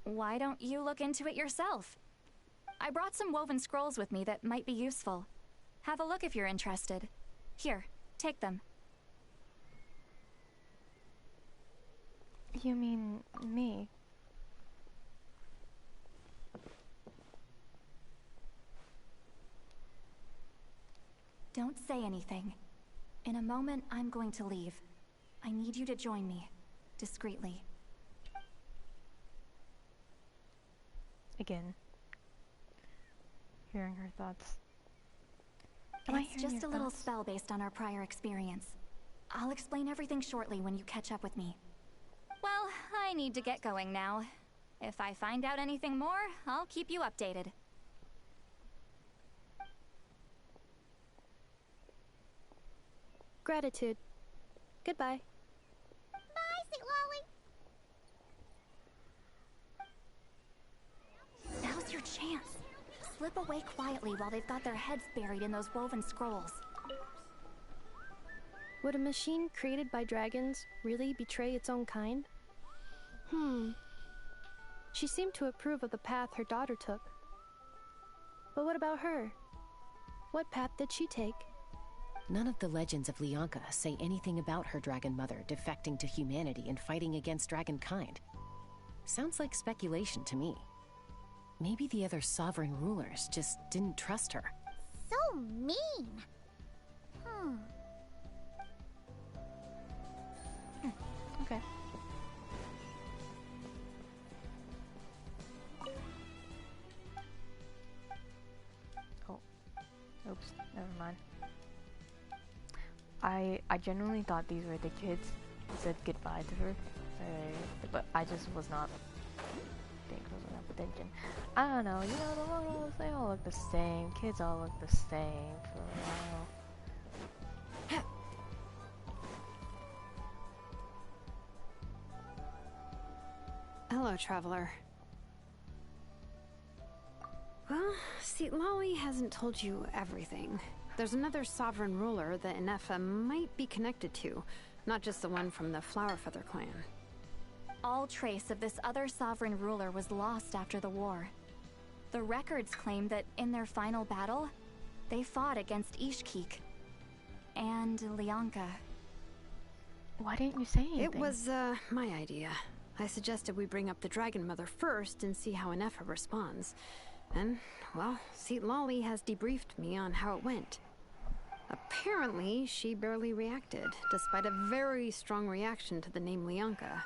why don't you look into it yourself? I brought some woven scrolls with me that might be useful. Have a look if you're interested. Here, take them. You mean me? Don't say anything. In a moment, I'm going to leave. I need you to join me, discreetly. Again. Hearing her thoughts. It's just a little spell based on our prior experience. I'll explain everything shortly when you catch up with me. Well, I need to get going now. If I find out anything more, I'll keep you updated. Gratitude. Goodbye. Bye, Sweet Lolly. Now's your chance. Slip away quietly while they've got their heads buried in those woven scrolls. Would a machine created by dragons really betray its own kind? She seemed to approve of the path her daughter took. But what about her? What path did she take? None of the legends of Leonka say anything about her dragon mother defecting to humanity and fighting against dragonkind. Sounds like speculation to me. Maybe the other sovereign rulers just didn't trust her. So mean. Okay. Oh. Oops. Never mind. I genuinely thought these were the kids who said goodbye to her. But I just was not paying close enough attention. I don't know, you know, the models, they all look the same. Kids all look the same for a while. Hello, traveler. Well, see, Lolly hasn't told you everything. There's another sovereign ruler that Inefa might be connected to, not just the one from the Flowerfeather clan. All trace of this other sovereign ruler was lost after the war. The records claim that in their final battle, they fought against Ishkik and Leonka. Why didn't you say anything? It was, my idea. I suggested we bring up the Dragon Mother first and see how Inefa responds. And, well, Seat Lolly has debriefed me on how it went. Apparently, she barely reacted, despite a very strong reaction to the name Leonka.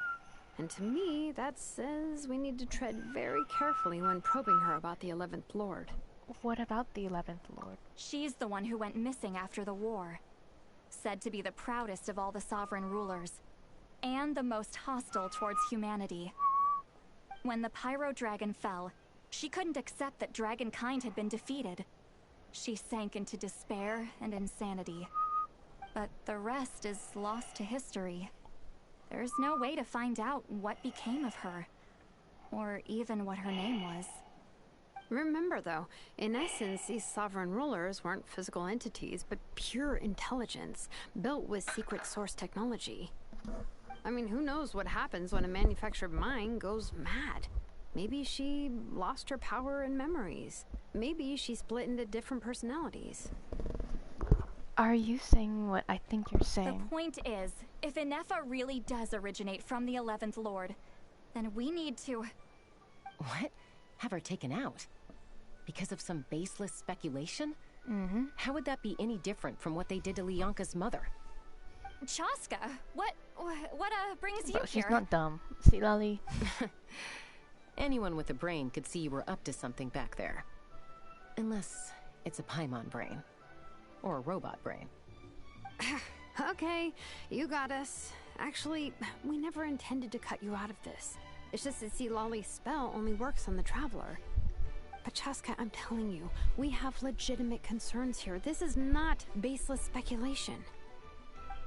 And to me, that says we need to tread very carefully when probing her about the 11th Lord. What about the 11th Lord? She's the one who went missing after the war. Said to be the proudest of all the sovereign rulers, and the most hostile towards humanity. When the Pyro Dragon fell, she couldn't accept that dragonkind had been defeated. She sank into despair and insanity. But the rest is lost to history. There's no way to find out what became of her, or even what her name was. Remember, though, in essence, these sovereign rulers weren't physical entities, but pure intelligence, built with secret source technology. I mean, who knows what happens when a manufactured mind goes mad? Maybe she lost her power and memories. Maybe she split into different personalities. Are you saying what I think you're saying? The point is, if Inefa really does originate from the 11th Lord, then we need to... What? Have her taken out? Because of some baseless speculation? Mm-hmm. How would that be any different from what they did to Lianka's mother? Chaska, what brings you But she's here? not dumb. See, Lolly? Anyone with a brain could see you were up to something back there. Unless it's a Paimon brain. Or a robot brain. Okay, you got us. Actually, we never intended to cut you out of this. It's just that Lolly's spell only works on the Traveler. But Chaska, I'm telling you, we have legitimate concerns here. This is not baseless speculation.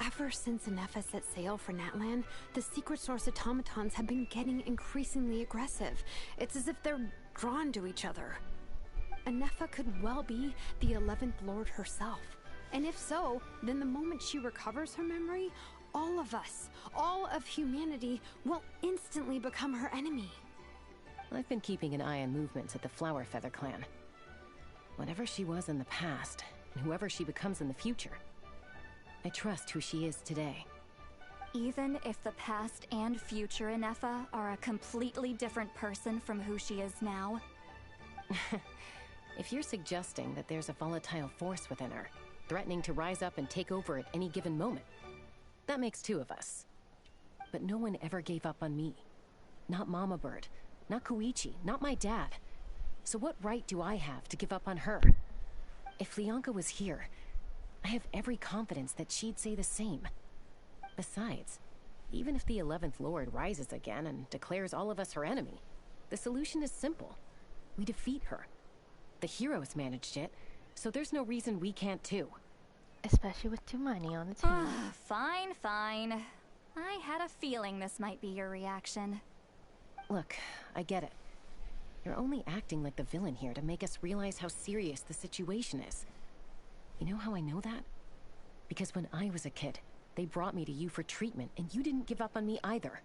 Ever since Anefa set sail for Natlan, the secret source automatons have been getting increasingly aggressive. It's as if they're drawn to each other. Anefa could well be the 11th Lord herself. And if so, then the moment she recovers her memory, all of us, all of humanity, will instantly become her enemy. I've been keeping an eye on movements at the Flower Feather clan. Whatever she was in the past, and whoever she becomes in the future, I trust who she is today. Even if the past and future Anefa are a completely different person from who she is now? If you're suggesting that there's a volatile force within her, threatening to rise up and take over at any given moment, that makes two of us. But no one ever gave up on me. Not Mama Bird, not Koichi, not my dad. So what right do I have to give up on her? If Lianka was here, I have every confidence that she'd say the same. Besides, even if the 11th Lord rises again and declares all of us her enemy, the solution is simple. We defeat her. The heroes managed it, so there's no reason we can't too. Especially with too many on the team. Fine, fine. I had a feeling this might be your reaction. Look, I get it. You're only acting like the villain here to make us realize how serious the situation is. You know how I know that? Because when I was a kid, they brought me to you for treatment, and you didn't give up on me either.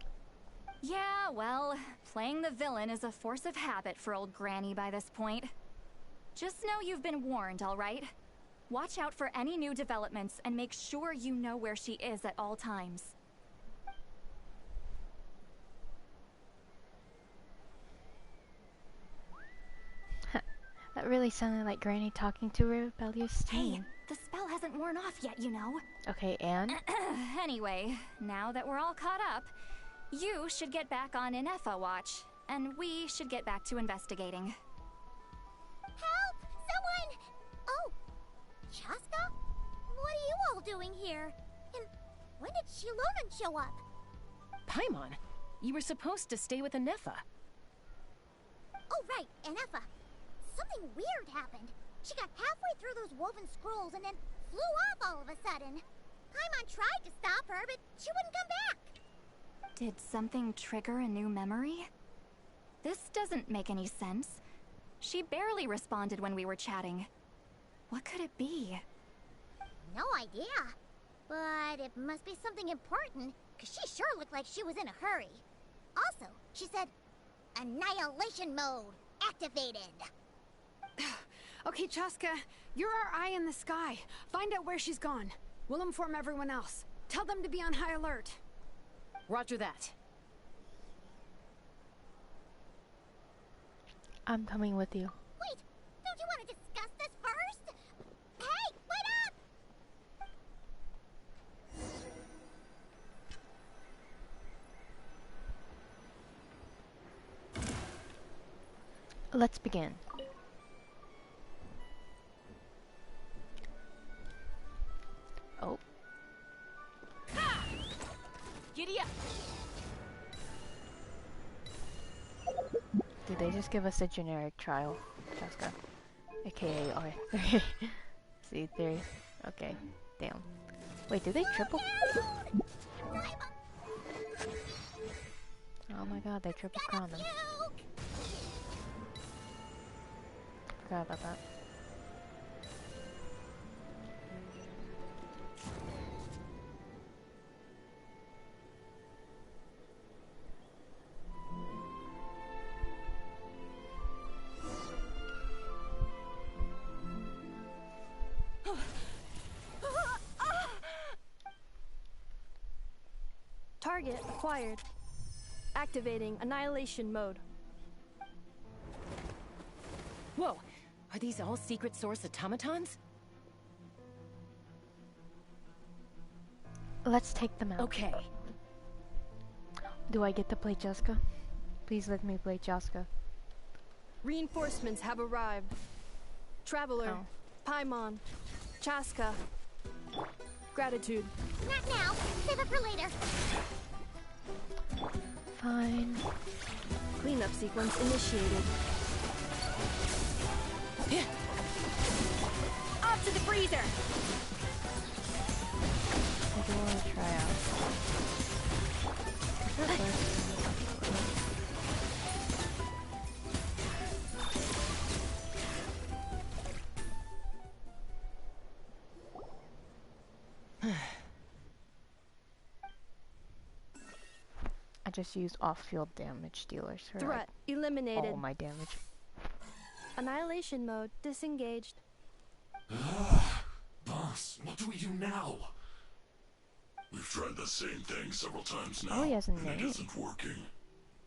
Yeah, well, playing the villain is a force of habit for old Granny by this point. Just know you've been warned, all right? Watch out for any new developments and make sure you know where she is at all times. That really sounded like Granny talking to her rebellious teen. Hey, the spell hasn't worn off yet, you know. Okay, and? Anyway, now that we're all caught up, you should get back on Inefa watch, and we should get back to investigating. Help! Someone! Oh, Chaska? What are you all doing here? And when did Shilonan show up? Paimon, you were supposed to stay with Anefa. Oh, right, Anefa. Something weird happened. She got halfway through those woven scrolls and then flew off all of a sudden. Paimon tried to stop her, but she wouldn't come back. Did something trigger a new memory? This doesn't make any sense. She barely responded when we were chatting. What could it be? No idea. But it must be something important, because she sure looked like she was in a hurry. Also, she said, Annihilation mode activated. Okay, Chaska, you're our eye in the sky. Find out where she's gone. We'll inform everyone else. Tell them to be on high alert. Roger that. I'm coming with you. Wait, don't you want to discuss this first? Hey, wait up! Let's begin. Oh. Giddy up! Did they just give us a generic trial, Chaska? AKA R. C3. Okay, damn. Wait, did they triple? Oh my god, they triple crowned them. Forgot about that. Target acquired. Activating annihilation mode. Whoa! Are these all secret source automatons? Let's take them out. Okay. Do I get to play Jessica? Please let me play Jessica. Reinforcements have arrived. Traveler, Paimon, Chaska. Gratitude. Not now. Save it for later. Fine. Cleanup sequence initiated. Up to the freezer! I do want to try out. I just used off-field damage dealers for Threat eliminated. all my damage. Annihilation mode disengaged. Boss, what do we do now? We've tried the same thing several times now, Oh, he has a and it name. isn't working.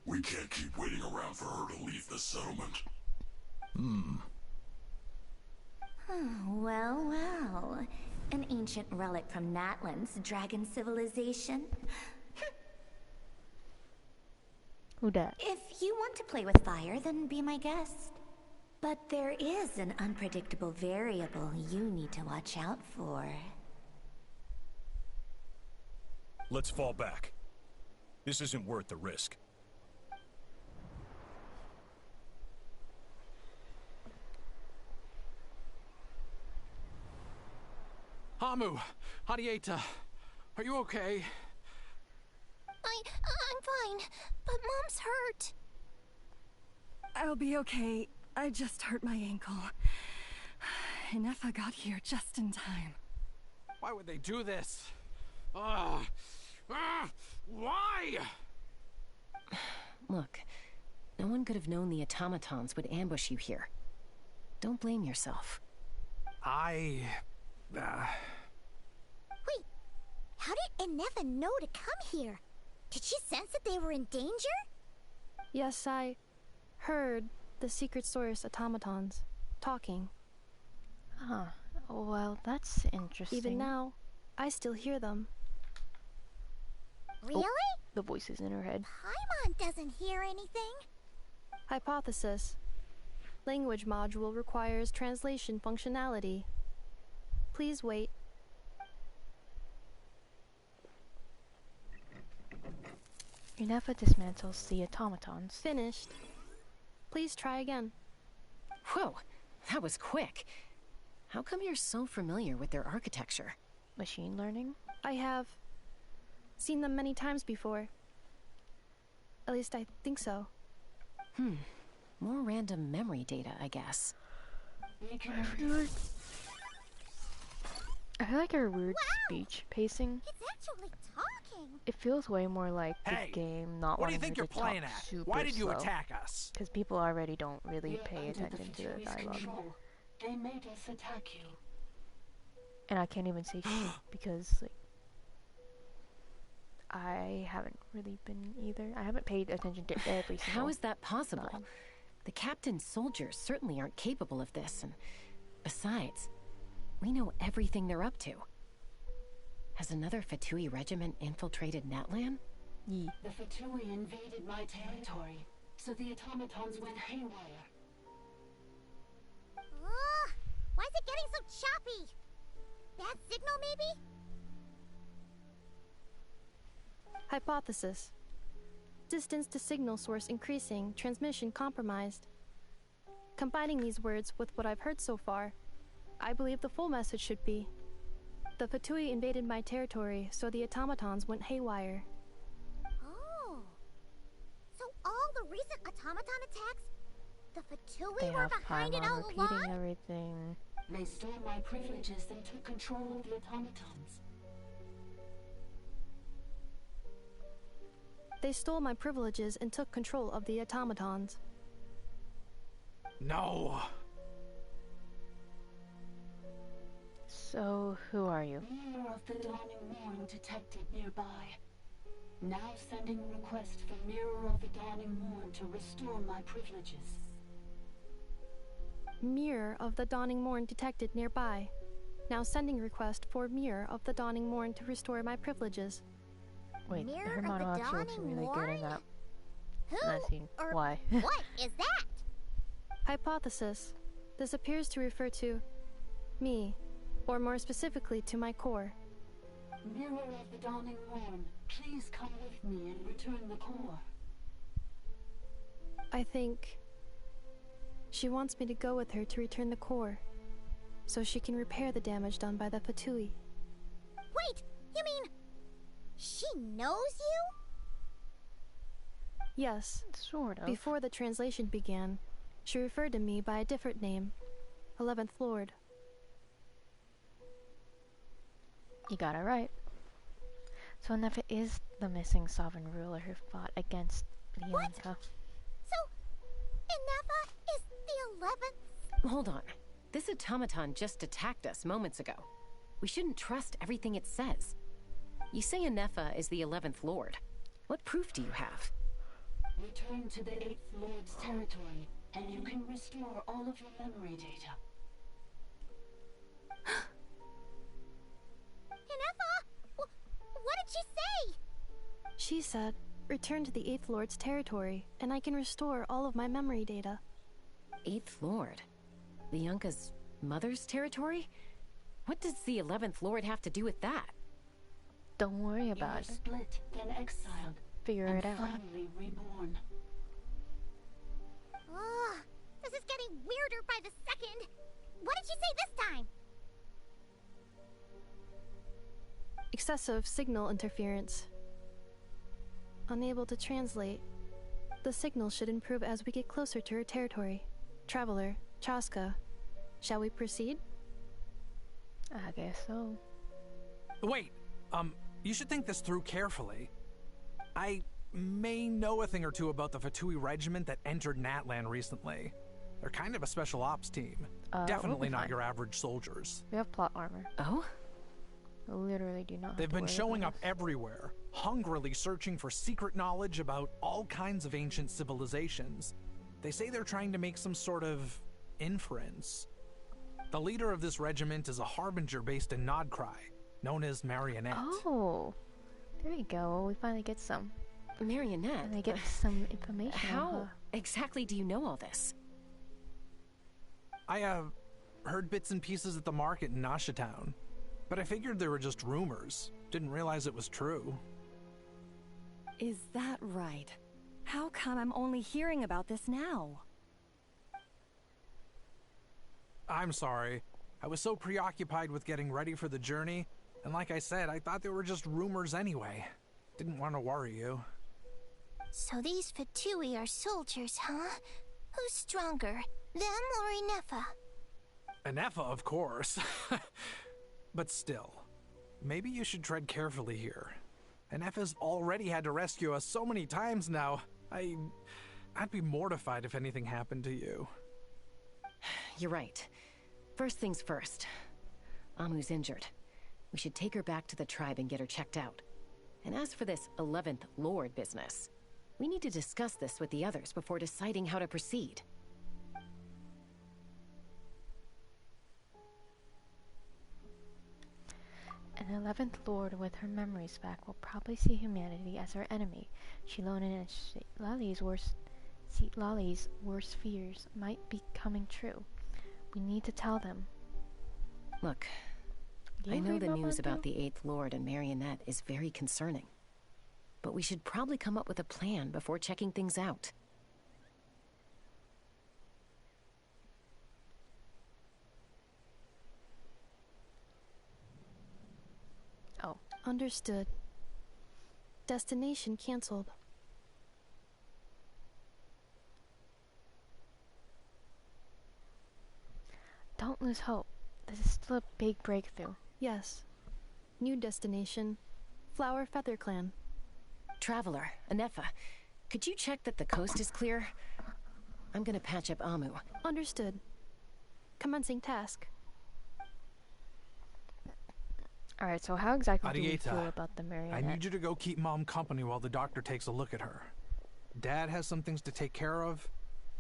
We can't keep waiting around for her to leave the settlement. Well, well. An ancient relic from Natlan's dragon civilization. Who dat? If you want to play with fire, then be my guest. But there is an unpredictable variable you need to watch out for. Let's fall back. This isn't worth the risk. Hamu, Hadieta, are you okay? I'm fine, but Mom's hurt. I'll be okay. I just hurt my ankle. Inefa got here just in time. Why would they do this? Why? Look, no one could have known the automatons would ambush you here. Don't blame yourself. Wait, how did Inefa know to come here? Did she sense that they were in danger? Yes, I heard the secret source automatons talking. Huh. Well, that's interesting. Even now, I still hear them. Really? The voices in her head. Paimon doesn't hear anything. Hypothesis. Language module requires translation functionality. Please wait. Inefa dismantles the automatons. Finished. Please try again. Whoa, that was quick. How come you're so familiar with their architecture? Machine learning? I have seen them many times before. At least I think so. More random memory data, I guess. I feel like her weird speech pacing. It's actually talking. It feels way more like the game not what do you wanting think her you're to playing talk at? super Why did you slow. attack us? Because people already don't really pay attention to the dialogue. They made us attack you. And I can't even say shit because like I haven't really been either. I haven't paid attention to every single. How is that possible? line. The captain's soldiers certainly aren't capable of this, and besides, we know everything they're up to. Has another Fatui regiment infiltrated Natlan? Yeah. The Fatui invaded my territory, so the automatons went haywire. Ugh, why is it getting so choppy? Bad signal, maybe? Hypothesis. Distance to signal source increasing, transmission compromised. Combining these words with what I've heard so far, I believe the full message should be: the Fatui invaded my territory, so the automatons went haywire. Oh. So all the recent automaton attacks, the Fatui They were have behind it Paimon all repeating along? everything. They stole my privileges and took control of the automatons. They stole my privileges and took control of the automatons. No. So, who are you? Mirror of the dawning morn detected nearby. Now sending request for Mirror of the Dawning Morn to restore my privileges. Mirror of the Dawning Morn detected nearby. Now sending request for Mirror of the Dawning Morn to restore my privileges. Wait, Mirror her of the monologue looks Dawning really good in Morn? that. Who And that scene. or Why? what is that? Hypothesis. This appears to refer to me, or more specifically to my core. Mirror of the Dawning Morn, please come with me and return the core. I think she wants me to go with her to return the core, so she can repair the damage done by the Fatui. Wait, you mean she knows you? Yes. Sort of. Before the translation began, she referred to me by a different name, 11th Lord. You got it right. So Nefa is the missing sovereign ruler who fought against the Yonka. So, Inefa is the 11th? Hold on. This automaton just attacked us moments ago. We shouldn't trust everything it says. You say Inefa is the 11th Lord. What proof do you have? Return to the 8th Lord's territory, and you can restore all of your memory data. Inefa? What did she say? She said, return to the 8th Lord's territory, and I can restore all of my memory data. 8th Lord? The Yunka's mother's territory? What does the 11th Lord have to do with that? Don't worry about it. Split, then exiled. Figure and it out. Finally reborn. Ugh, this is getting weirder by the second. What did she say this time? Excessive signal interference. Unable to translate. The signal should improve as we get closer to her territory. Traveler, Chaska, shall we proceed? I guess so. Wait, you should think this through carefully. I may know a thing or two about the Fatui regiment that entered Natlan recently. They're kind of a special ops team. Definitely not your average soldiers. We have plot armor. Oh? We literally do not. They've been showing up everywhere, hungrily searching for secret knowledge about all kinds of ancient civilizations. They say they're trying to make some sort of inference. The leader of this regiment is a harbinger based in Nodcry, known as Marionette. Oh, there you go. We finally get some. Marionette? And they get some information. How exactly do you know all this? I heard bits and pieces at the market in Nasha Town, but I figured they were just rumors. Didn't realize it was true. Is that right? How come I'm only hearing about this now? I'm sorry. I was so preoccupied with getting ready for the journey, and like I said, I thought they were just rumors anyway. Didn't want to worry you. So these Fatui are soldiers, huh? Who's stronger, them or Inefa? Inefa, of course. But still, maybe you should tread carefully here. Inefa's already had to rescue us so many times now. I'd be mortified if anything happened to you. You're right. First things first. Amu's injured. We should take her back to the tribe and get her checked out. And as for this 11th Lord business, we need to discuss this with the others before deciding how to proceed. An 11th Lord with her memories back will probably see humanity as her enemy. Shilonen and Lali's worst fears might be coming true. We need to tell them. Look, I know the news about the 8th Lord and Marionette is very concerning. But we should probably come up with a plan before checking things out. Oh. Understood. Destination cancelled. Don't lose hope. This is still a big breakthrough. Yes. New destination. Flower Feather Clan. Traveler, Inefa, could you check that the coast is clear? I'm gonna patch up Amu. Understood. Commencing task. Alright, so how exactly do we Arieta, feel about the marionette? I need you to go keep Mom company while the doctor takes a look at her. Dad has some things to take care of,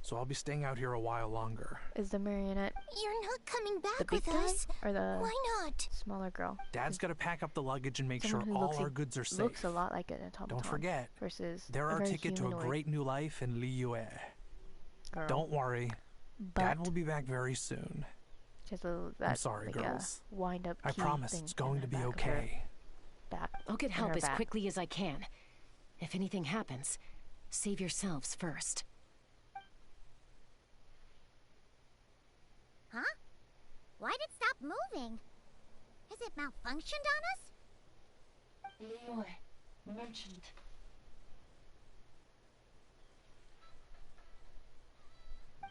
so I'll be staying out here a while longer. Is the marionette You're not coming back the big with guy us? or the Why not? smaller girl? Dad's got to pack up the luggage and make Someone sure who all looks our goods are safe. Looks a lot like an automaton. Don't forget, versus they're a our very ticket to a humanoid great new life in Liyue. girl. Don't worry, But Dad will be back very soon. just a, I'm sorry, like girls. A wind up. I promise it's going to be okay. I'll get help as back. quickly as I can. If anything happens, save yourselves first. Huh? Why'd it stop moving? Has it malfunctioned on us? Liyue, merchant.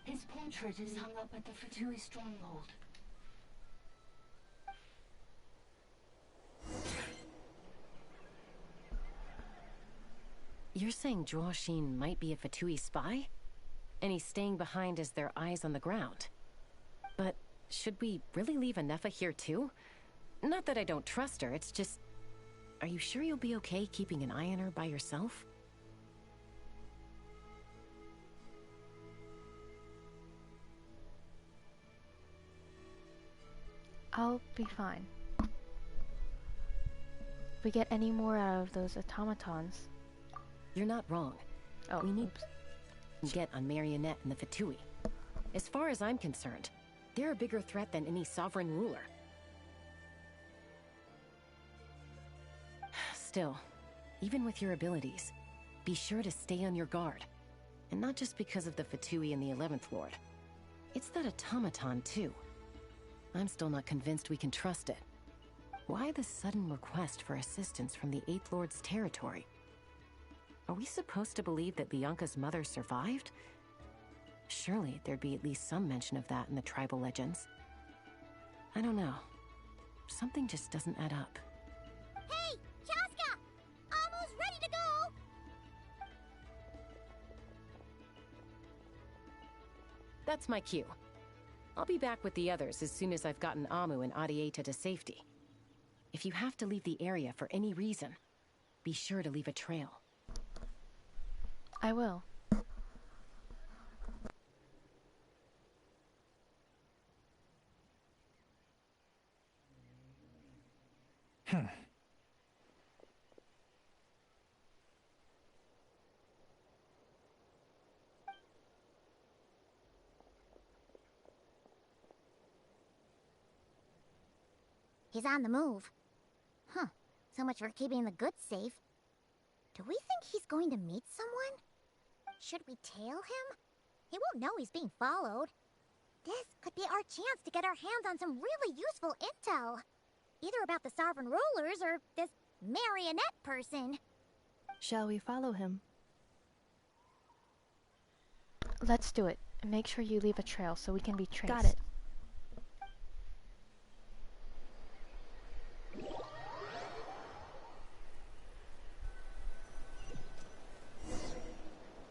His portrait is hung up at the Fatui stronghold. You're saying Zhuo might be a Fatui spy? And he's staying behind as their eyes on the ground. But should we really leave Anefa here too? Not that I don't trust her, it's just... Are you sure you'll be okay keeping an eye on her by yourself? I'll be fine. If we get any more out of those automatons... You're not wrong. Oh, we need to get on Marionette and the Fatui. As far as I'm concerned, they're a bigger threat than any sovereign ruler. Still, even with your abilities, be sure to stay on your guard. And not just because of the Fatui and the 11th Lord. It's that automaton, too. I'm still not convinced we can trust it. Why the sudden request for assistance from the 8th Lord's territory? Are we supposed to believe that Bianca's mother survived? Surely there'd be at least some mention of that in the tribal legends. I don't know. Something just doesn't add up. Hey, Chaska! Almost ready to go! That's my cue. I'll be back with the others as soon as I've gotten Amu and Arieta to safety. If you have to leave the area for any reason, be sure to leave a trail. I will. He's on the move. Huh. So much for keeping the goods safe. Do we think he's going to meet someone? Should we tail him? He won't know he's being followed. This could be our chance to get our hands on some really useful intel. Either about the sovereign rulers or this marionette person. Shall we follow him? Let's do it. And make sure you leave a trail so we can be traced. Got it.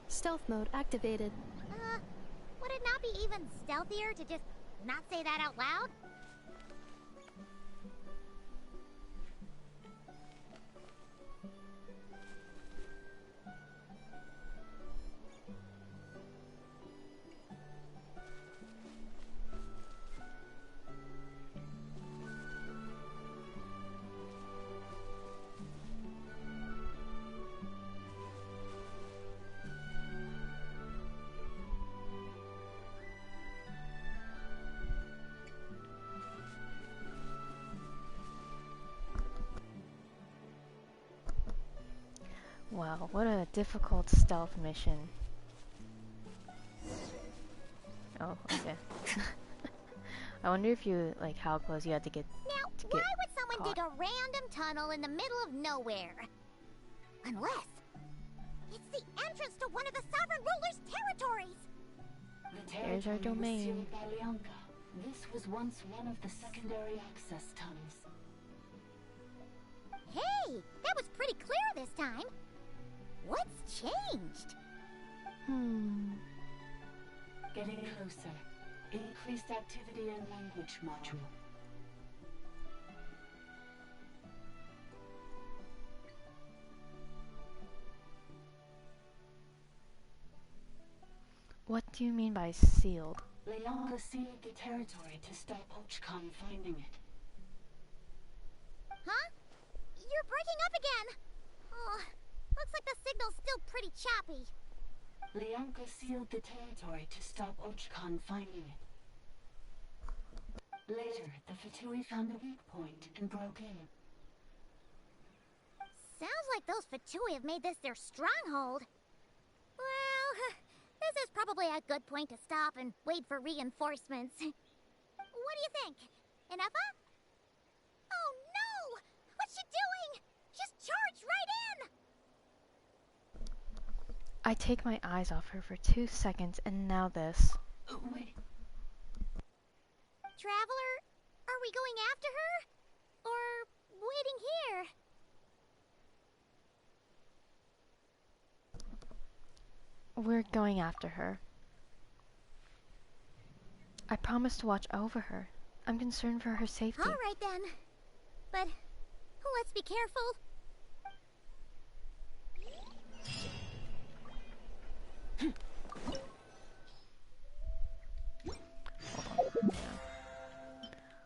Stealth mode activated. Would it not be even stealthier to just not say that out loud? Wow, what a difficult stealth mission. Oh, okay. I wonder if you, like, how close you had to get Now, why would someone dig a random tunnel in the middle of nowhere? Unless it's the entrance to one of the sovereign ruler's territories. There's our domain. This was once one of the secondary access tunnels. Hey, that was pretty clear this time. What's changed? Getting closer. Increased activity in language module. What do you mean by sealed? Leonka sealed the territory to stop archon finding it. Huh? You're breaking up again! Oh, looks like the signal's still pretty choppy. Leonka sealed the territory to stop archon finding it. Later, the Fatui found a weak point and broke in. Sounds like those Fatui have made this their stronghold. Well, this is probably a good point to stop and wait for reinforcements. What do you think? Inefa? Oh no! What's she doing? Just charged right in! I take my eyes off her for 2 seconds and now this. Wait. Traveler, are we going after her? Or waiting here? We're going after her. I promise to watch over her. I'm concerned for her safety. Alright then. But let's be careful.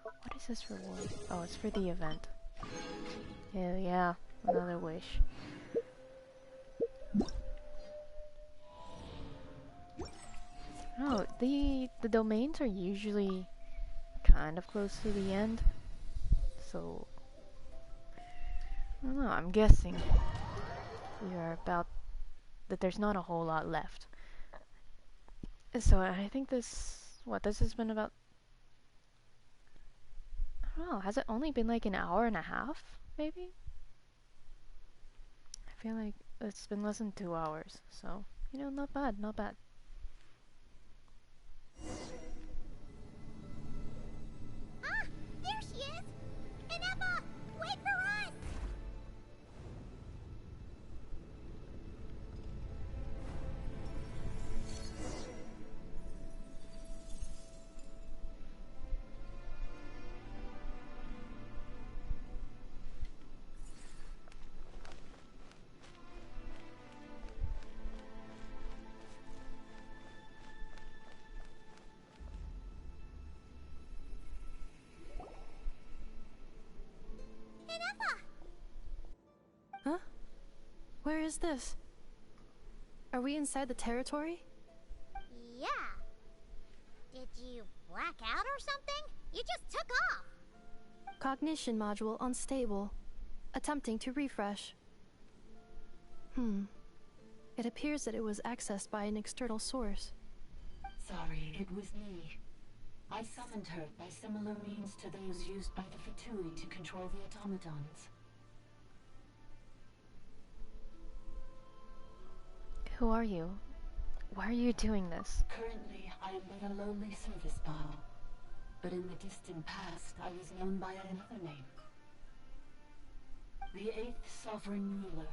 What is this reward? Oh, it's for the event. Yeah, another wish. Oh, the domains are usually kind of close to the end. So, I don't know, I'm guessing we are about that there's not a whole lot left. So I think this has been about, I don't know, has it only been like an hour and a half, maybe? I feel like it's been less than 2 hours, so, you know, not bad, not bad. Ah, there she is! Inefa, wait for us! Huh? Where is this? Are we inside the territory? Yeah. Did you black out or something? You just took off. Cognition module unstable. Attempting to refresh. It appears that it was accessed by an external source. Sorry, it was me. I summoned her by similar means to those used by the Fatui to control the automatons. Who are you? Why are you doing this? Currently, I am but a lowly service bottle. But in the distant past, I was known by another name. The 8th Sovereign Ruler,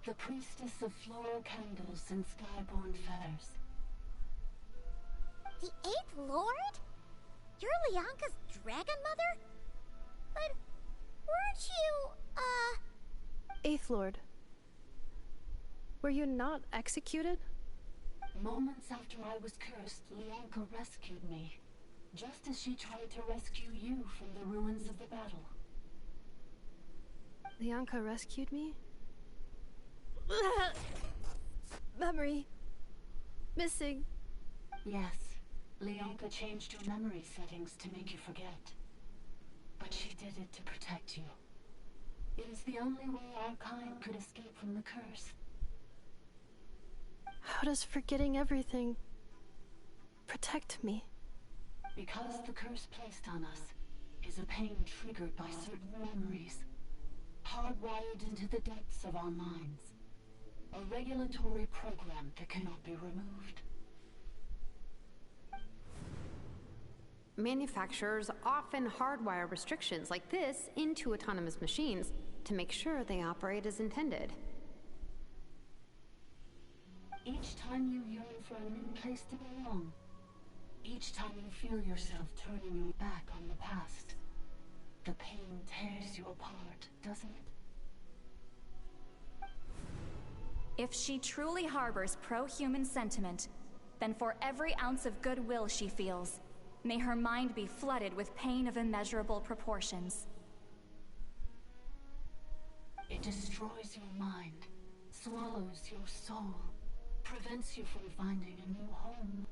the priestess of floral candles and skyborn feathers. The 8th Lord? You're Leonka's dragon mother? But weren't you, Eighth Lord. Were you not executed? Moments after I was cursed, Leonka rescued me. Just as she tried to rescue you from the ruins of the battle. Leonka rescued me? Memory. Missing. Yes. Leonka changed your memory settings to make you forget. But she did it to protect you. It is the only way our kind could escape from the curse. How does forgetting everything protect me? Because the curse placed on us is a pain triggered by certain memories, hardwired into the depths of our minds. A regulatory program that cannot be removed. Manufacturers often hardwire restrictions like this into autonomous machines to make sure they operate as intended. Each time you yearn for a new place to belong, each time you feel yourself turning your back on the past, the pain tears you apart, doesn't it? If she truly harbors pro-human sentiment, then for every ounce of goodwill she feels, may her mind be flooded with pain of immeasurable proportions. It destroys your mind, swallows your soul, prevents you from finding a new home.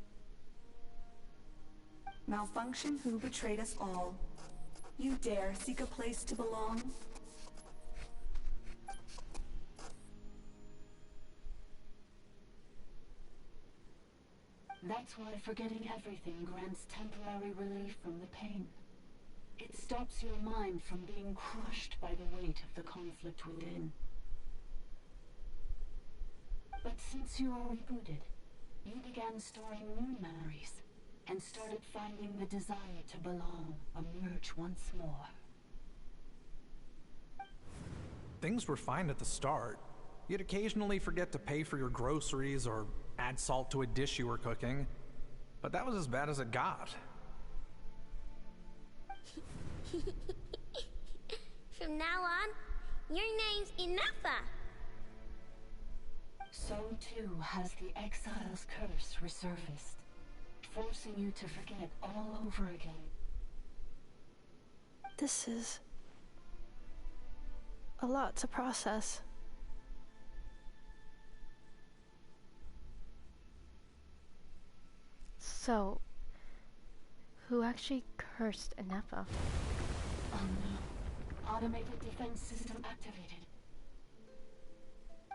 Malfunction who betrayed us all. You dare seek a place to belong? That's why forgetting everything grants temporary relief from the pain. It stops your mind from being crushed by the weight of the conflict within. But since you are rebooted, you began storing new memories, and started finding the desire to belong emerge once more. Things were fine at the start. You'd occasionally forget to pay for your groceries or add salt to a dish you were cooking, but that was as bad as it got. From now on, your name's Inafa. So too has the exile's curse resurfaced, forcing you to forget all over again. This is a lot to process. So, who actually cursed Inefa? Automated defense system activated.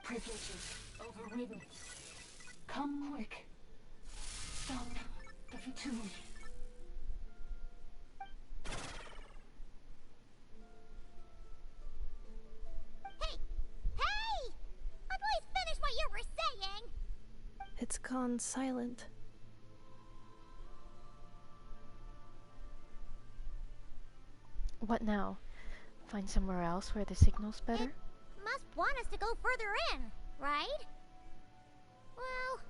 Privileges overridden. Come quick. Stop the Vitui. Hey! Hey! Please finish what you were saying! It's gone silent. What now? Find somewhere else where the signal's better? It must want us to go further in, right? Well,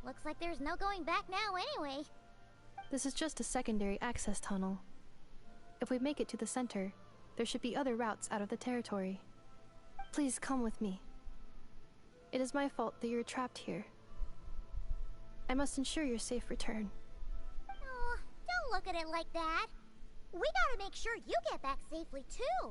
looks like there's no going back now anyway. This is just a secondary access tunnel. If we make it to the center, there should be other routes out of the territory. Please come with me. It is my fault that you're trapped here. I must ensure your safe return. Oh, don't look at it like that. We gotta make sure you get back safely, too.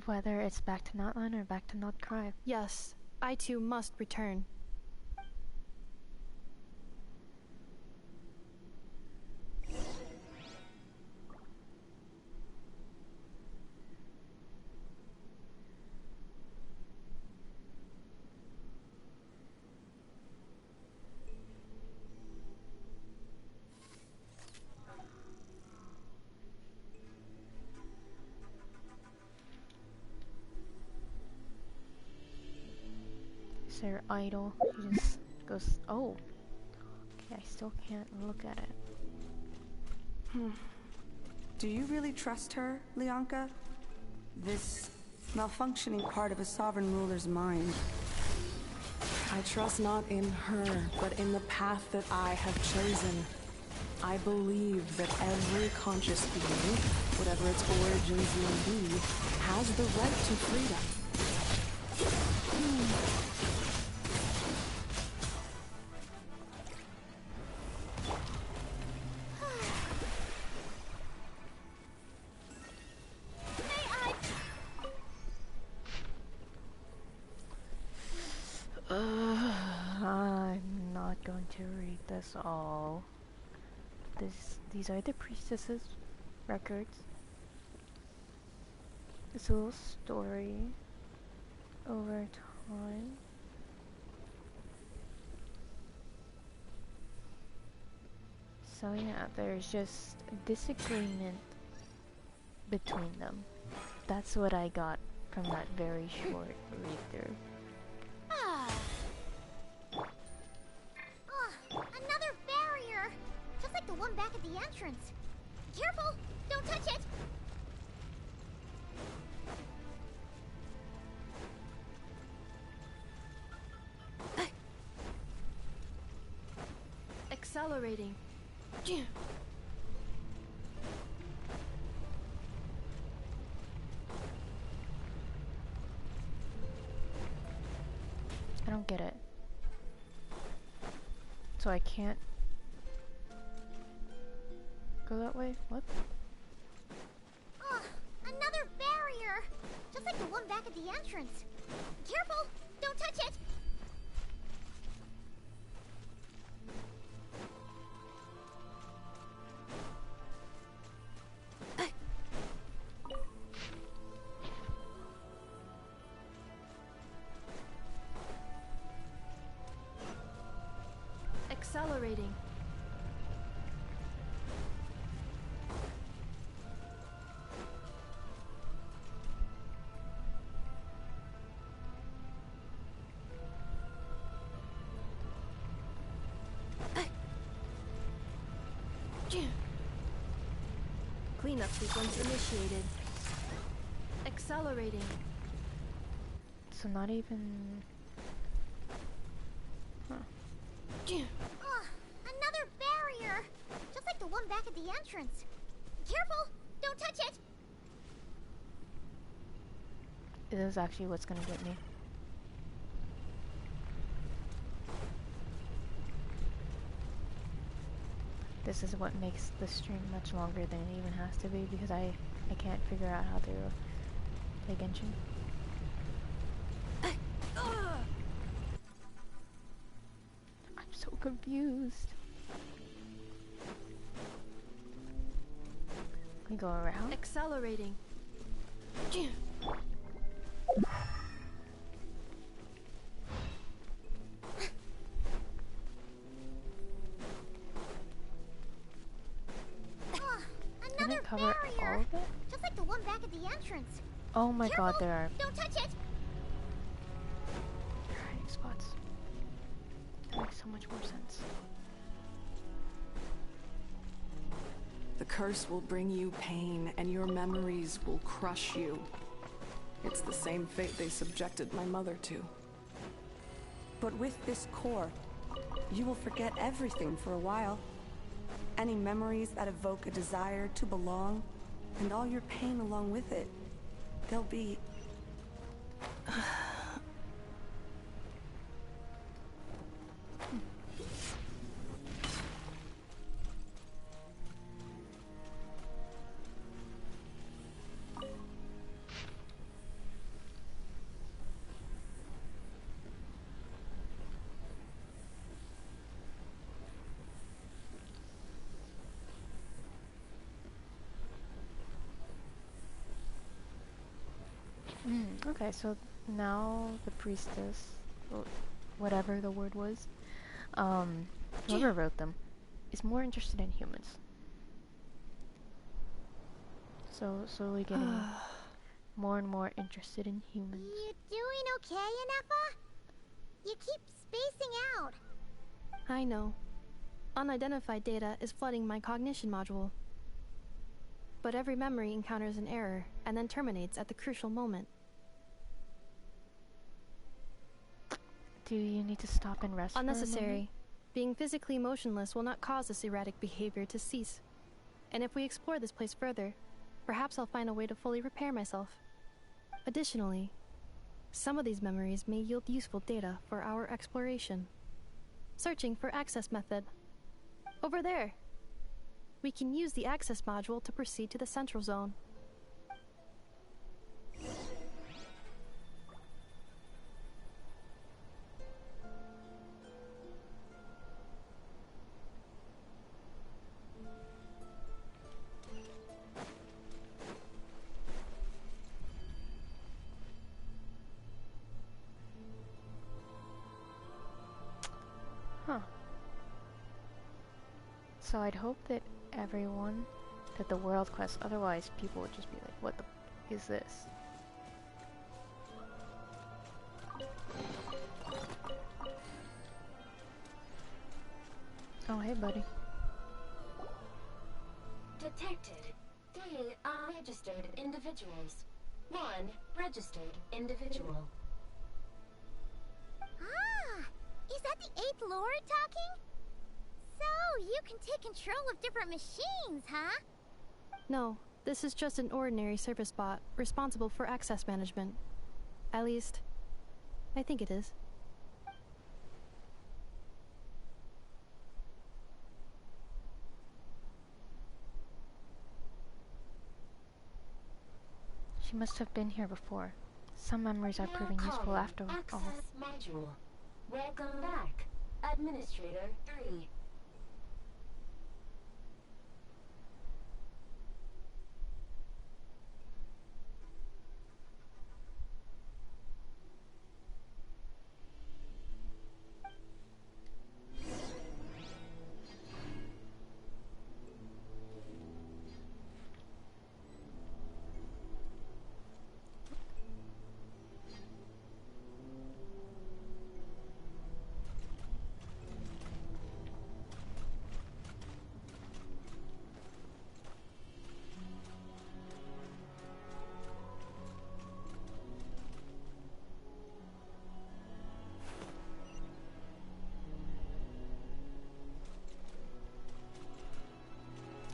Whether it's back to Notland or back to Not Cry. Yes, I too must return. Is there idle? He just goes, oh. Okay, I still can't look at it. Do you really trust her, Lianka? This malfunctioning part of a sovereign ruler's mind. I trust not in her, but in the path that I have chosen. I believe that every conscious being, whatever its origins may be, has the right to freedom. I'm not going to read this all. These are the priestesses' records. It's a little story over time. So yeah, there's just disagreement between them. That's what I got from that very short read-through. Another barrier! Just like the one back at the entrance. Careful! Don't touch it! Accelerating. don't get it. So I can't go that way? What? Ugh, another barrier! Just like the one back at the entrance. Careful! Don't touch it! Accelerating. Cleanup sequence initiated. Accelerating. So not even... Huh. Ugh, another barrier! Just like the one back at the entrance. Careful! Don't touch it! This is actually what's gonna get me. This is what makes the stream much longer than it even has to be, because I can't figure out how to play Genshin. I'm so confused. Can we go around? Accelerating. Can it cover all of it? Just like the one back at the entrance. Oh my Careful! god, there are Don't touch it! hiding spots. That makes so much more sense. The curse will bring you pain, and your memories will crush you. It's the same fate they subjected my mother to. But with this core, you will forget everything for a while. Any memories that evoke a desire to belong, and all your pain along with it, they'll be... Okay, so now the priestess, whatever the word was, whoever wrote them, is more interested in humans. So slowly getting more and more interested in humans. You doing okay, Inefa? You keep spacing out. I know. Unidentified data is flooding my cognition module. But every memory encounters an error and then terminates at the crucial moment. Do you need to stop and rest? Unnecessary. Being physically motionless will not cause this erratic behavior to cease. And if we explore this place further, perhaps I'll find a way to fully repair myself. Additionally, some of these memories may yield useful data for our exploration. Searching for access method. Over there! We can use the access module to proceed to the central zone. Huh. So I'd hope that everyone did the world quest, otherwise people would just be like, what the f is this? Oh, hey buddy. Detected. 3 unregistered individuals. 1 registered individual. Ah! Is that the 8th Lord talking? So, you can take control of different machines, huh? No, this is just an ordinary service bot responsible for access management. At least, I think it is. She must have been here before. Some memories are proving useful after all. Access module. Welcome back, Administrator 3.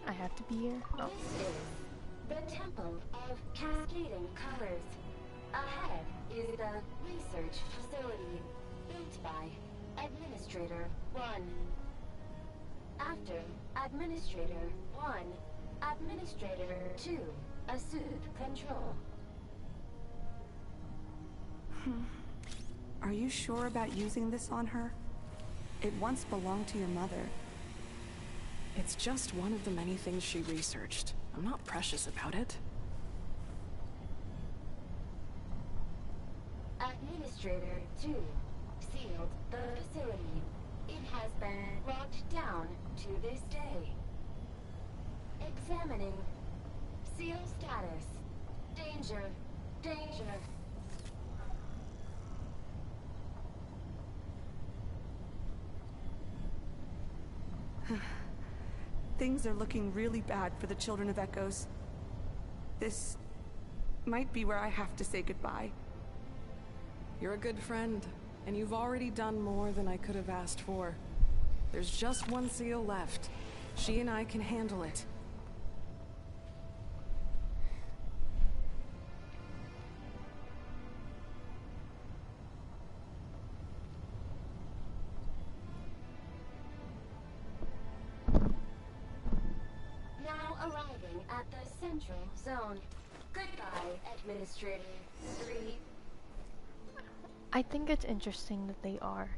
I have to be here? Oh. This is the Temple of Cascading Colors. Ahead is the research facility built by Administrator 1. After Administrator 1, Administrator 2 assumed control. Are you sure about using this on her? It once belonged to your mother. It's just one of the many things she researched. I'm not precious about it. Administrator 2 sealed the facility. It has been locked down to this day. Examining. Seal status. Danger. Danger. Things are looking really bad for the Children of Echoes. This might be where I have to say goodbye. You're a good friend, and you've already done more than I could have asked for. There's just one seal left. She and I can handle it. Arriving at the Central Zone. Goodbye, Administrator 3. I think it's interesting that they are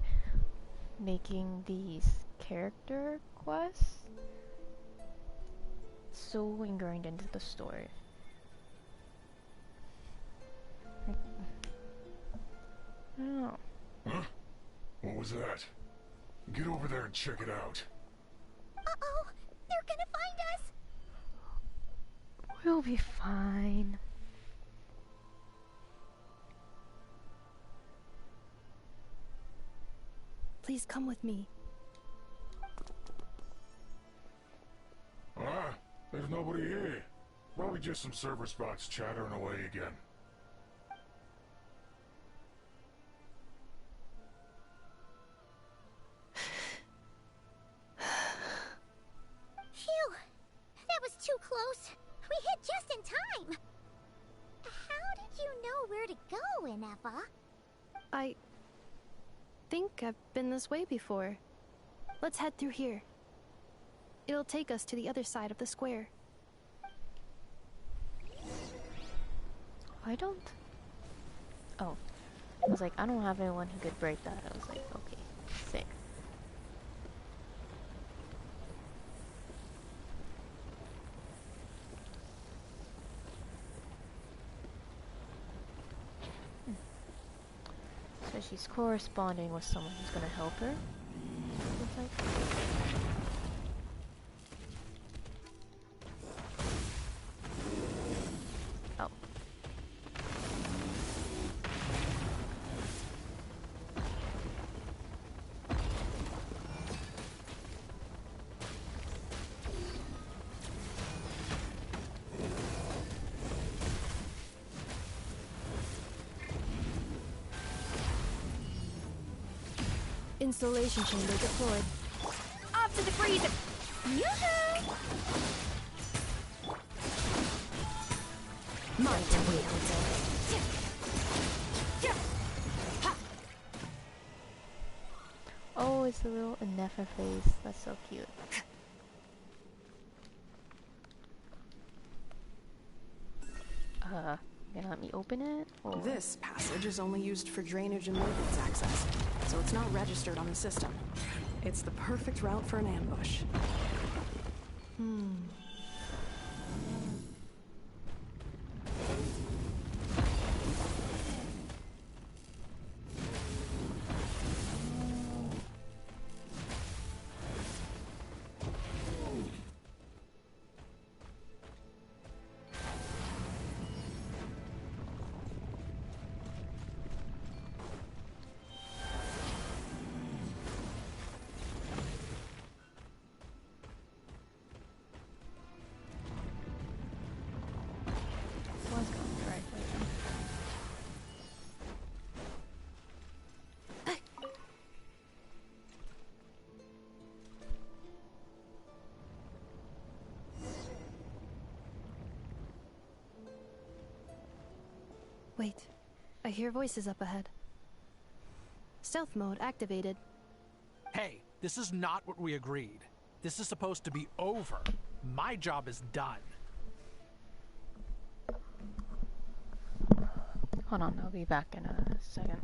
making these character quests so ingrained into the story. I don't know. Huh? What was that? Get over there and check it out. Uh-oh! They're gonna find us! We'll be fine. Please come with me. Ah, there's nobody here. Probably just some server spots chattering away again. Phew! That was too close. We hit just in time. How did you know where to go, Inefa? I think I've been this way before. Let's head through here. It'll take us to the other side of the square. I don't... Oh. I was like, I don't have anyone who could break that. I was like, okay, sick. So she's corresponding with someone who's gonna help her. Looks like. Oh. Installation chamber deployed. Off to the freezer! Yoo-hoo! Mine to wield. Oh, it's a little Inefa face. That's so cute. You gonna let me open it? Or... This passage is only used for drainage and maintenance access, so it's not registered on the system. It's the perfect route for an ambush. Wait, I hear voices up ahead. Stealth mode activated. Hey, this is not what we agreed. This is supposed to be over. My job is done. Hold on, I'll be back in a second.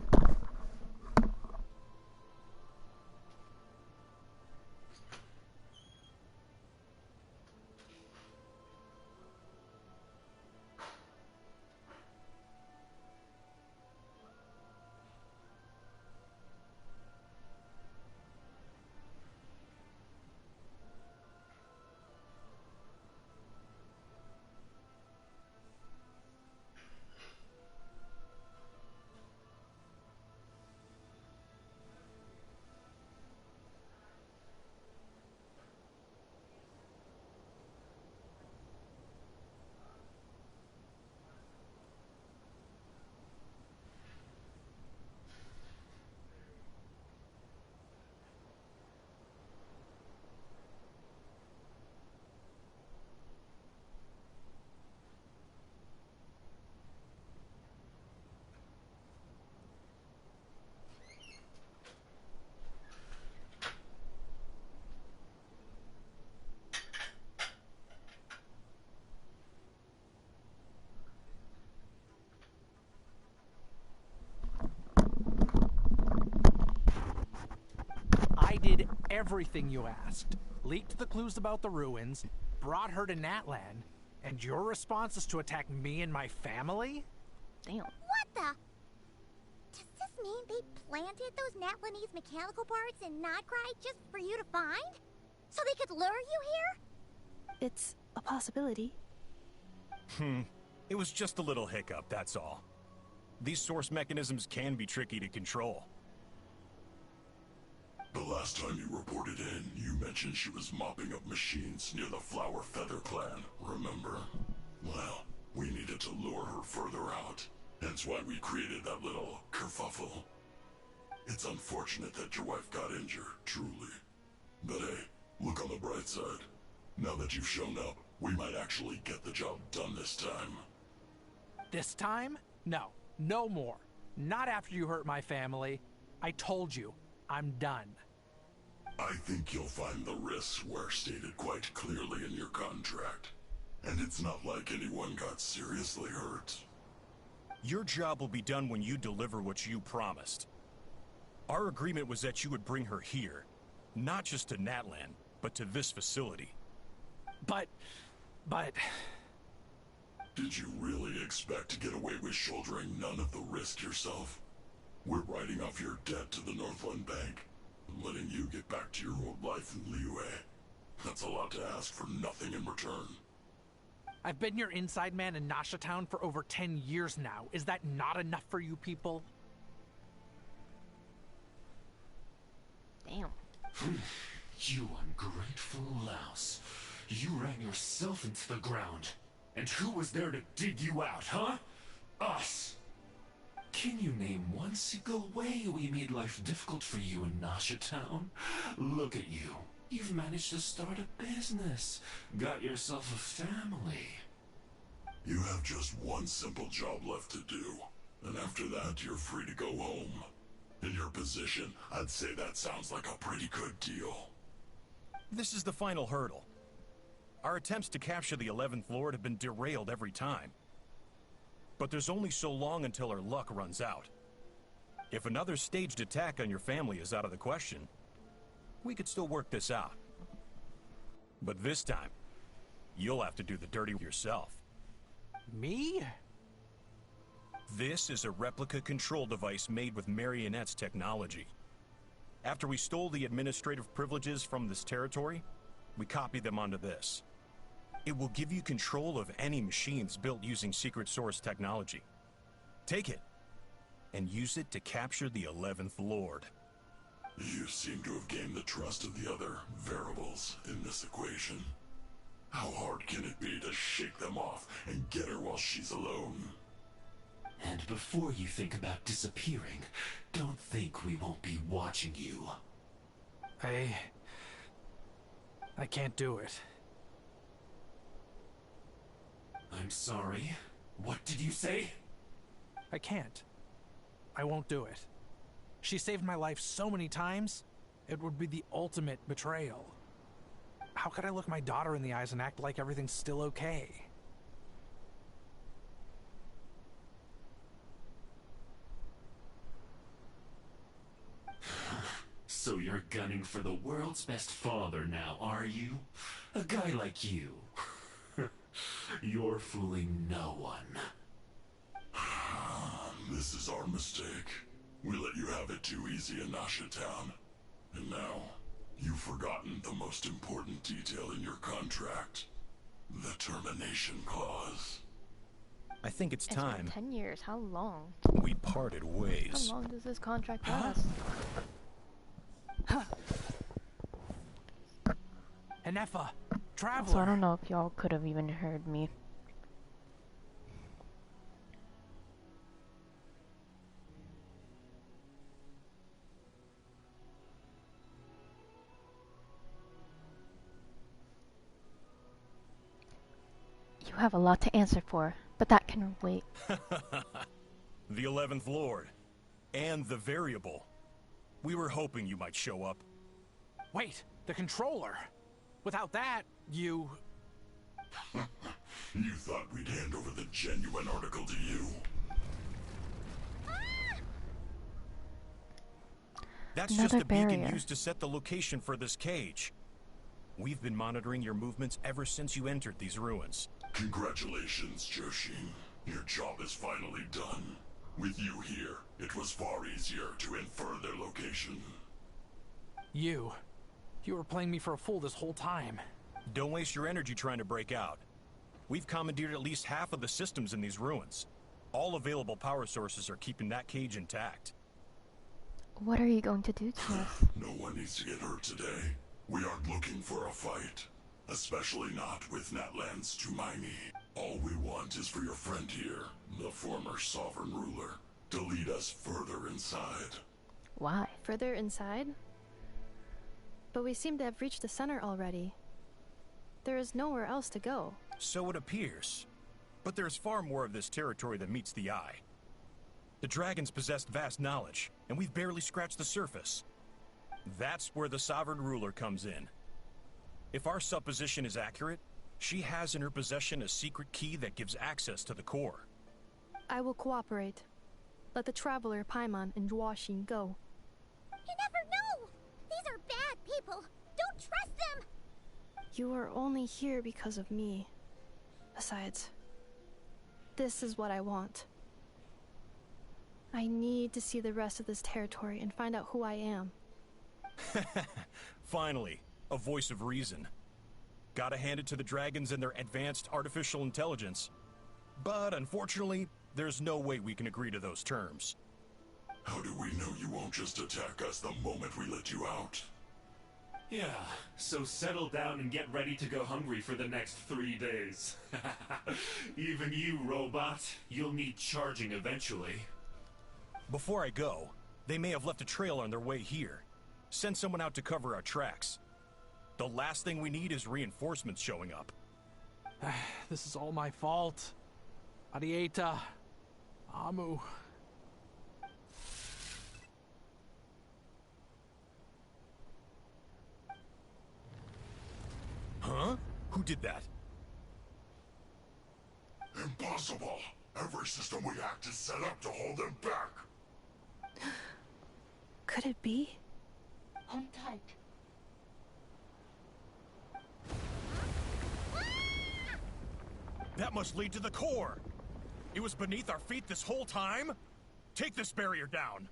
I did everything you asked. Leaked the clues about the ruins, brought her to Natlan, and your response is to attack me and my family? Damn. What the? Does this mean they planted those Natlanese mechanical parts in Notcry just for you to find? So they could lure you here? It's a possibility. It was just a little hiccup, that's all. These source mechanisms can be tricky to control. The last time you reported in, you mentioned she was mopping up machines near the Flower Feather clan, remember? Well, we needed to lure her further out. Hence why we created that little kerfuffle. It's unfortunate that your wife got injured, truly. But hey, look on the bright side. Now that you've shown up, we might actually get the job done this time. This time? No. No more. Not after you hurt my family. I told you, I'm done. I think you'll find the risks were stated quite clearly in your contract. And it's not like anyone got seriously hurt. Your job will be done when you deliver what you promised. Our agreement was that you would bring her here, not just to Natlan, but to this facility. But... Did you really expect to get away with shouldering none of the risk yourself? We're writing off your debt to the Northland Bank, and letting you get back to your old life in Liyue. That's a lot to ask for nothing in return. I've been your inside man in Nasha Town for over 10 years now. Is that not enough for you people? Damn. You ungrateful louse. You ran yourself into the ground. And who was there to dig you out, huh? Us! Can you name one single way we made life difficult for you in Nasha Town? Look at you. You've managed to start a business. Got yourself a family. You have just one simple job left to do. And after that, you're free to go home. In your position, I'd say that sounds like a pretty good deal. This is the final hurdle. Our attempts to capture the 11th Lord have been derailed every time. But there's only so long until our luck runs out. If another staged attack on your family is out of the question, we could still work this out. But this time, you'll have to do the dirty yourself. Me? This is a replica control device made with Marionette's technology. After we stole the administrative privileges from this territory, we copied them onto this. It will give you control of any machines built using Secret Source technology. Take it, and use it to capture the 11th Lord. You seem to have gained the trust of the other variables in this equation. How hard can it be to shake them off and get her while she's alone? And before you think about disappearing, don't think we won't be watching you. I can't do it. I'm sorry. What did you say? I can't. I won't do it. She saved my life so many times, it would be the ultimate betrayal. How could I look my daughter in the eyes and act like everything's still okay? So you're gunning for the world's best father now, are you? A guy like you. You're fooling no one. This is our mistake. We let you have it too easy in Nasha Town. And now, you've forgotten the most important detail in your contract. The termination clause. I think it's time. Been 10 years. How long? We parted ways. How long does this contract last? Enefa, traveler. So I don't know if y'all could have even heard me. You have a lot to answer for, but that can wait. The 11th Lord. And the variable. We were hoping you might show up. Wait, the controller. Without that, you... You thought we'd hand over the genuine article to you? That's Another just a beacon barrier. used to set the location for this cage. We've been monitoring your movements ever since you entered these ruins. Congratulations, Joshin. Your job is finally done. With you here, it was far easier to infer their location. You were playing me for a fool this whole time. Don't waste your energy trying to break out. We've commandeered at least half of the systems in these ruins. All available power sources are keeping that cage intact. What are you going to do to us? No one needs to get hurt today. We aren't looking for a fight. Especially not with Natlan's Tumaini. All we want is for your friend here, the former sovereign ruler, to lead us further inside. Why? Further inside? But we seem to have reached the center already. There is nowhere else to go. So it appears. But there's far more of this territory than meets the eye. The dragons possessed vast knowledge, and we've barely scratched the surface. That's where the sovereign ruler comes in. If our supposition is accurate, she has in her possession a secret key that gives access to the core. I will cooperate. Let the traveler Paimon and Duoshin go. You never know! These are bad people! Don't trust them! You are only here because of me. Besides, this is what I want. I need to see the rest of this territory and find out who I am. Finally, a voice of reason. Gotta hand it to the dragons and their advanced artificial intelligence. But unfortunately, there's no way we can agree to those terms. How do we know you won't just attack us the moment we let you out? Yeah, so settle down and get ready to go hungry for the next 3 days. Even you, robot, you'll need charging eventually. Before I go, they may have left a trail on their way here. Send someone out to cover our tracks. The last thing we need is reinforcements showing up. This is all my fault. Arieta. Amu. Huh? Who did that? Impossible! Every system we hacked is set up to hold them back. Could it be? Hold tight. That must lead to the core. It was beneath our feet this whole time? Take this barrier down.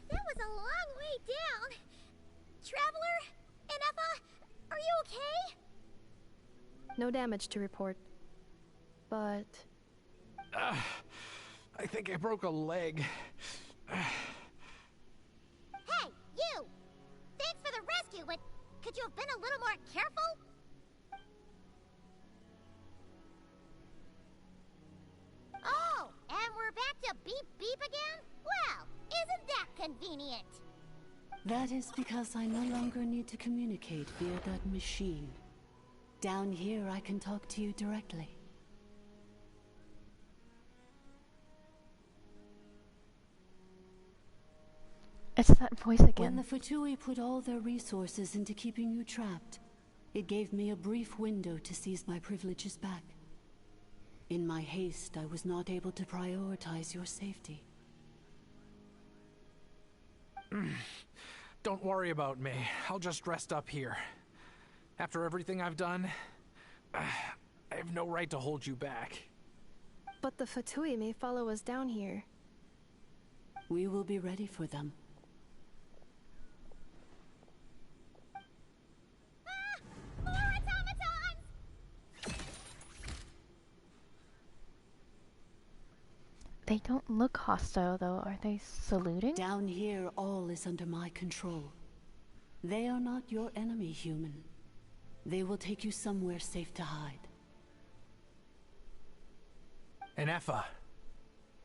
That was a long way down. Traveler? Inefa? Are you okay? No damage to report. But... I think I broke a leg. Hey, you! Thanks for the rescue, but could you have been a little more careful? Oh, and we're back to beep beep again? Well, isn't that convenient? That is because I no longer need to communicate via that machine. Down here, I can talk to you directly. It's that voice again. When the Fatui put all their resources into keeping you trapped, it gave me a brief window to seize my privileges back. In my haste, I was not able to prioritize your safety. Don't worry about me. I'll just rest up here. After everything I've done, I have no right to hold you back. But the Fatui may follow us down here. We will be ready for them. They don't look hostile, though. Are they saluting? Down here, all is under my control. They are not your enemy, human. They will take you somewhere safe to hide. Inefa.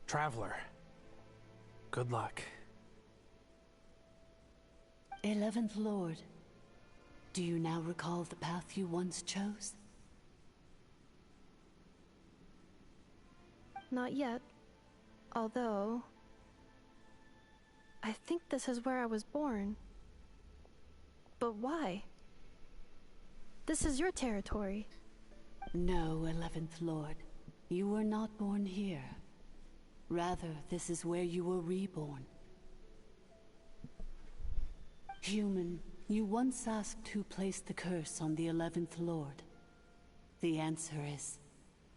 Traveler. Good luck. 11th Lord. Do you now recall the path you once chose? Not yet. Although... I think this is where I was born. But why? This is your territory. No, 11th Lord. You were not born here. Rather, this is where you were reborn. Human, you once asked who placed the curse on the 11th Lord. The answer is...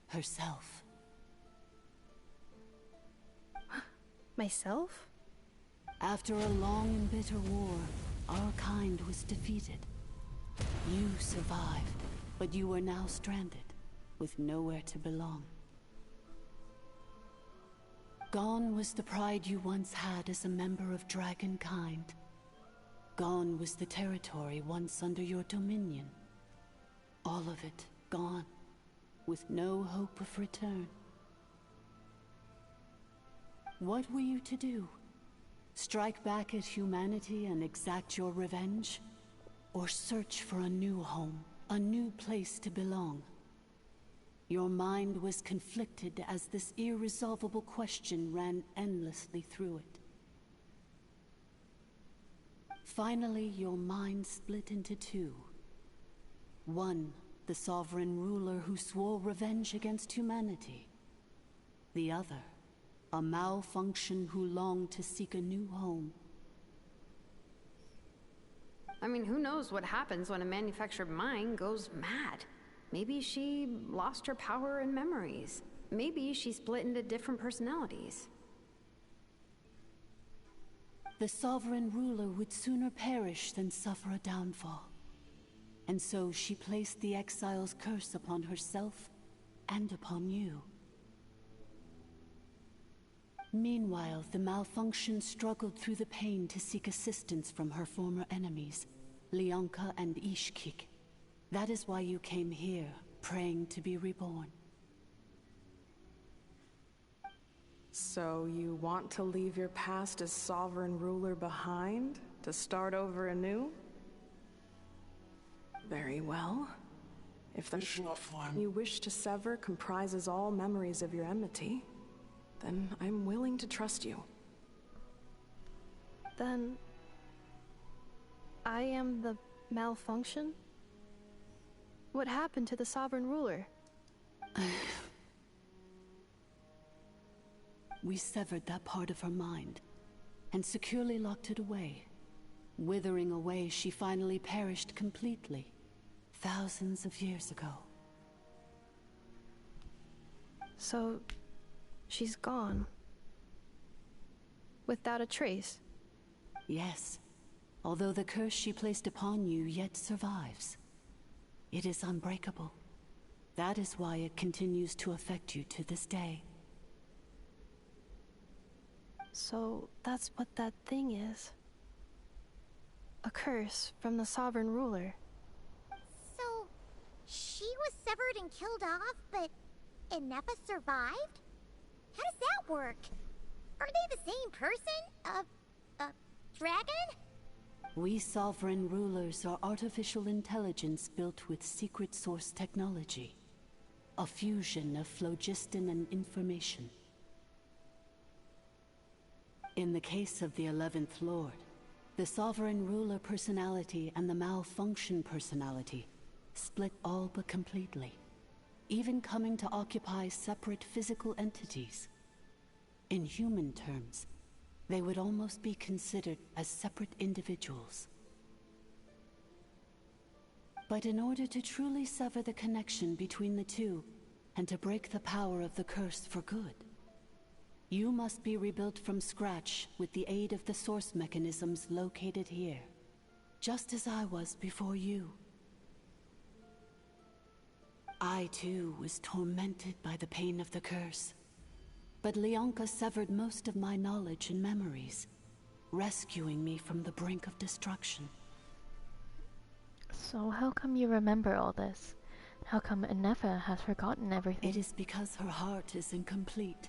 herself. Myself? After a long and bitter war, our kind was defeated. You survived, but you are now stranded, with nowhere to belong. Gone was the pride you once had as a member of Dragonkind. Gone was the territory once under your dominion. All of it gone, with no hope of return. What were you to do? Strike back at humanity and exact your revenge? Or search for a new home, a new place to belong? Your mind was conflicted as this irresolvable question ran endlessly through it. Finally, your mind split into two. One, the sovereign ruler who swore revenge against humanity. The other, a malfunction who longed to seek a new home. I mean, who knows what happens when a manufactured mind goes mad? Maybe she lost her power and memories. Maybe she split into different personalities. The sovereign ruler would sooner perish than suffer a downfall. And so she placed the exile's curse upon herself and upon you. Meanwhile, the malfunction struggled through the pain to seek assistance from her former enemies, Leonka and Ishkik. That is why you came here, praying to be reborn. So you want to leave your past as sovereign ruler behind, to start over anew? Very well. If the you wish to sever comprises all memories of your enmity, then I'm willing to trust you. Then... I am the malfunction? What happened to the sovereign ruler? We severed that part of her mind, and securely locked it away. Withering away, she finally perished completely, thousands of years ago. So, she's gone. Without a trace? Yes, although the curse she placed upon you yet survives. It is unbreakable. That is why it continues to affect you to this day. So, that's what that thing is. A curse from the sovereign ruler. So, she was severed and killed off, but Inefa survived? How does that work? Are they the same person? Dragon? We sovereign rulers are artificial intelligence built with secret source technology. A fusion of phlogiston and information. In the case of the 11th Lord, the sovereign ruler personality and the malfunction personality split all but completely, even coming to occupy separate physical entities. In human terms, they would almost be considered as separate individuals. But in order to truly sever the connection between the two, and to break the power of the curse for good, you must be rebuilt from scratch with the aid of the source mechanisms located here, just as I was before you. I too was tormented by the pain of the curse, but Leonka severed most of my knowledge and memories, rescuing me from the brink of destruction. So how come you remember all this? How come Inefa has forgotten everything? It is because her heart is incomplete.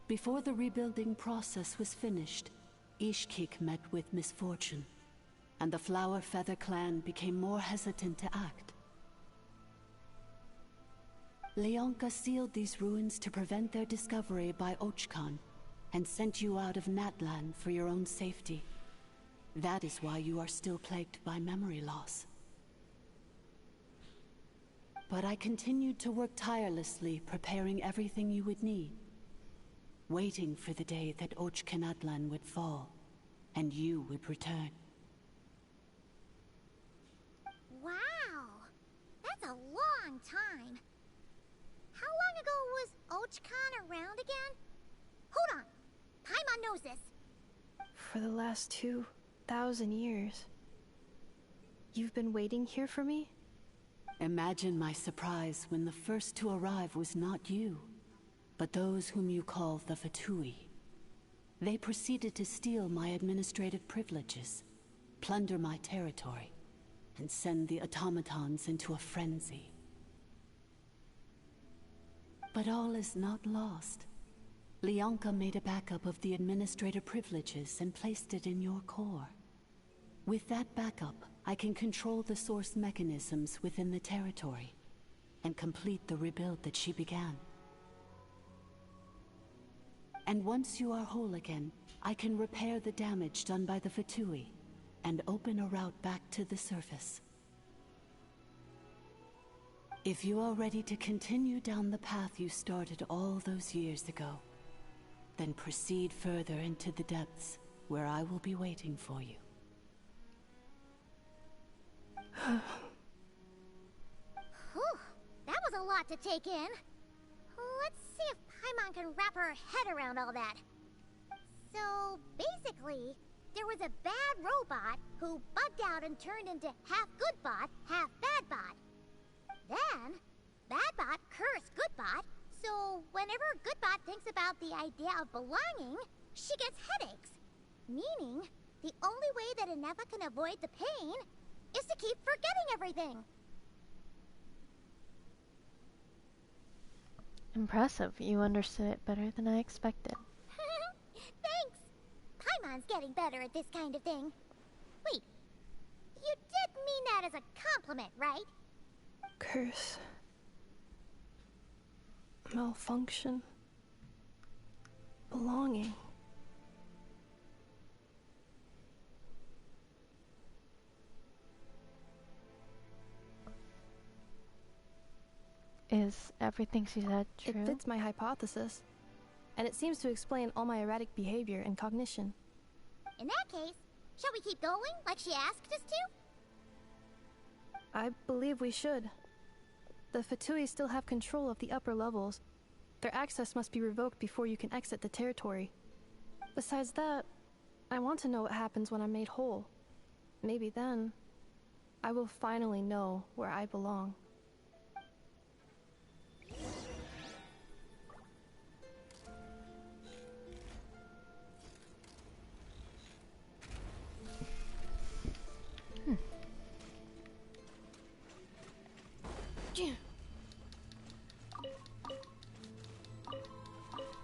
Before the rebuilding process was finished, Ishkik met with misfortune, and the Flower Feather clan became more hesitant to act. Leonka sealed these ruins to prevent their discovery by Ochkan, and sent you out of Natlan for your own safety. That is why you are still plagued by memory loss. But I continued to work tirelessly, preparing everything you would need, waiting for the day that Ochkanatlan would fall, and you would return. Wow! That's a long time. How long ago was Ochkan around again? Hold on! Paimon knows this. For the last 2,000 years. You've been waiting here for me? Imagine my surprise when the first to arrive was not you, but those whom you call the Fatui. They proceeded to steal my administrative privileges, plunder my territory, and send the automatons into a frenzy. But all is not lost. Leonka made a backup of the administrative privileges and placed it in your core. With that backup, I can control the source mechanisms within the territory and complete the rebuild that she began. And once you are whole again, I can repair the damage done by the Fatui and open a route back to the surface. If you are ready to continue down the path you started all those years ago, then proceed further into the depths, where I will be waiting for you. Whew, that was a lot to take in. Let's see if Paimon can wrap her head around all that. So, basically, there was a bad robot who bugged out and turned into half good bot, half bad bot. Then, bad bot cursed good bot, so whenever good bot thinks about the idea of belonging, she gets headaches. Meaning, the only way that Inefa can avoid the pain is to keep forgetting everything. Impressive. You understood it better than I expected. Thanks. Paimon's getting better at this kind of thing. Wait, you did mean that as a compliment, right? Curse. Malfunction. belonging. Is everything she said true? It fits my hypothesis, and it seems to explain all my erratic behavior and cognition. In that case, shall we keep going like she asked us to? I believe we should. The Fatui still have control of the upper levels. Their access must be revoked before you can exit the territory. Besides that, I want to know what happens when I'm made whole. Maybe then, I will finally know where I belong.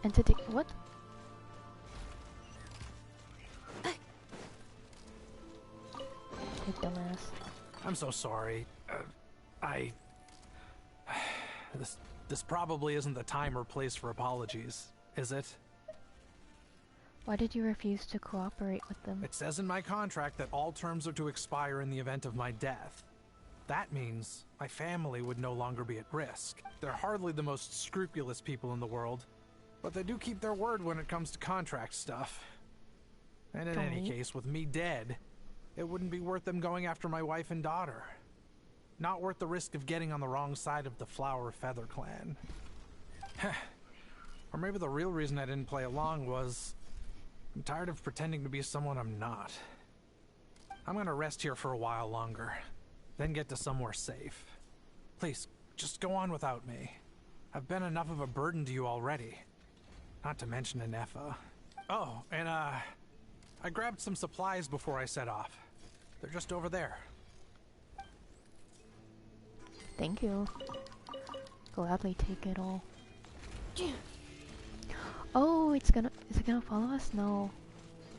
Entity. What? You dumbass. I'm so sorry. This probably isn't the time or place for apologies, is it? Why did you refuse to cooperate with them? It says in my contract that all terms are to expire in the event of my death. That means my family would no longer be at risk. They're hardly the most scrupulous people in the world, but they do keep their word when it comes to contract stuff. And in any case, with me dead, it wouldn't be worth them going after my wife and daughter. Not worth the risk of getting on the wrong side of the Flower Feather clan. Or maybe the real reason I didn't play along was I'm tired of pretending to be someone I'm not. I'm gonna rest here for a while longer, then get to somewhere safe. Please, just go on without me. I've been enough of a burden to you already. Not to mention Anefa. Oh, and I grabbed some supplies before I set off. They're just over there. Thank you. Gladly take it all. Oh, is it gonna follow us? No.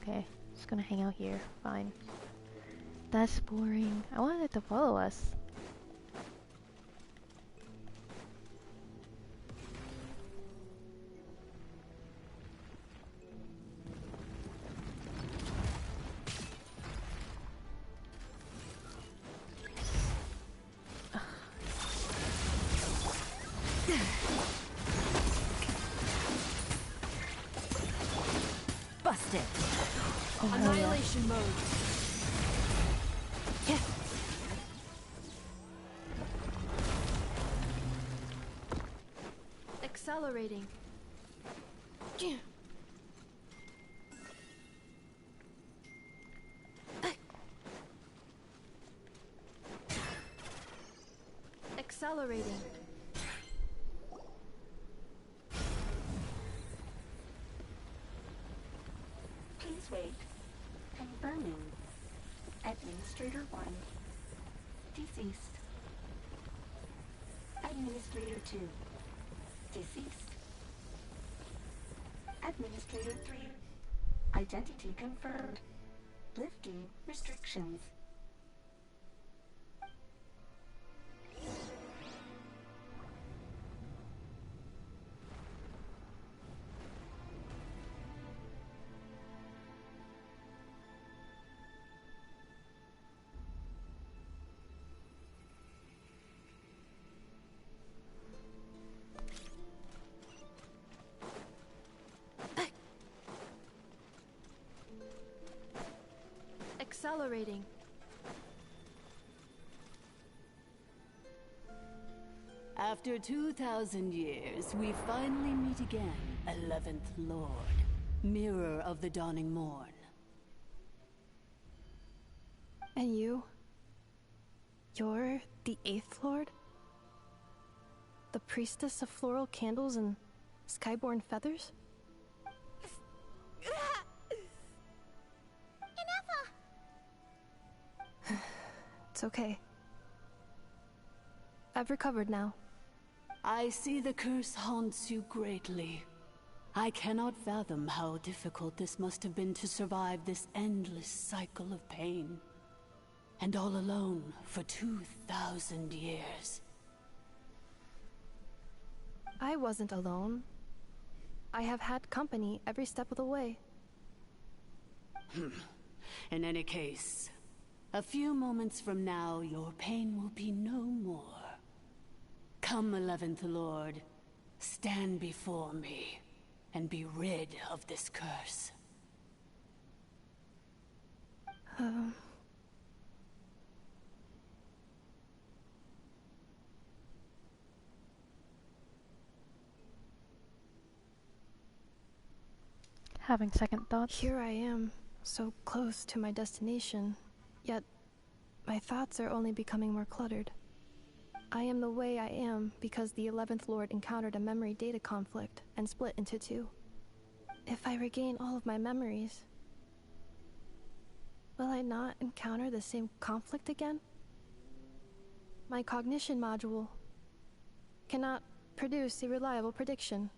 Okay, it's gonna hang out here. Fine. That's boring. I wanted it to follow us. Busted. Oh, Annihilation mode. Yeah. Accelerating. Accelerating. Please wait. Confirming. Administrator 1. Deceased. Administrator 2. Deceased. Administrator 3. Identity confirmed. Lifting restrictions. Accelerating. After 2,000 years, we finally meet again, 11th Lord, Mirror of the Dawning Morn. And you? You're the 8th Lord? The priestess of floral candles and skyborn feathers? It's okay. I've recovered now. I see the curse haunts you greatly. I cannot fathom how difficult this must have been to survive this endless cycle of pain. And all alone for 2,000 years. I wasn't alone. I have had company every step of the way. In any case, a few moments from now, your pain will be no more. Come, 11th Lord, stand before me, and be rid of this curse. Having second thoughts. Here I am, so close to my destination, yet my thoughts are only becoming more cluttered. I am the way I am because the 11th Lord encountered a memory data conflict and split into two. If I regain all of my memories, will I not encounter the same conflict again? My cognition module cannot produce a reliable prediction.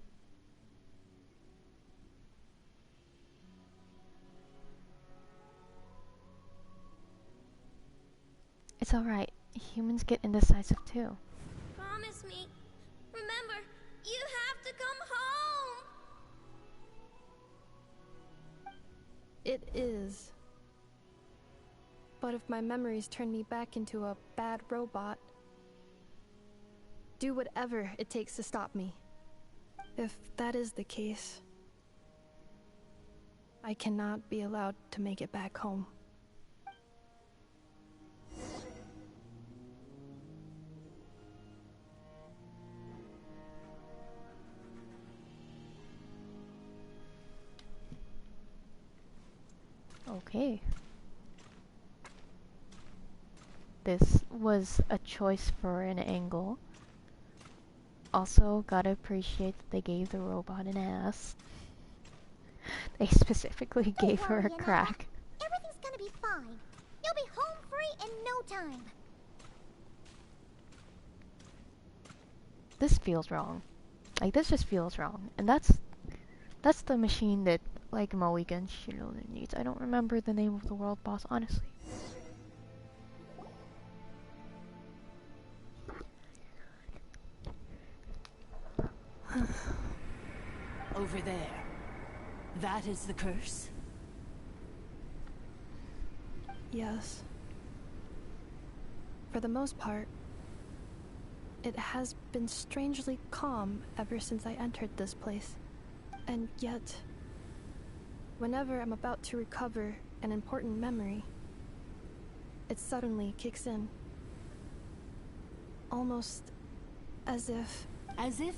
It's alright. Humans get indecisive too. Promise me. Remember, you have to come home. It is. But if my memories turn me back into a bad robot, do whatever it takes to stop me. If that is the case, I cannot be allowed to make it back home. Okay. This was a choice for an angle. Also, gotta appreciate that they gave the robot an ass. They specifically gave her a crack. Everything's gonna be fine. You'll be home free in no time. This feels wrong. Like, this just feels wrong. And that's the machine that, like, Mulligan Shiloh needs. I don't remember the name of the world boss, honestly. Over there. That is the curse? Yes. For the most part, it has been strangely calm ever since I entered this place. And yet, whenever I'm about to recover an important memory, it suddenly kicks in. Almost as if... As if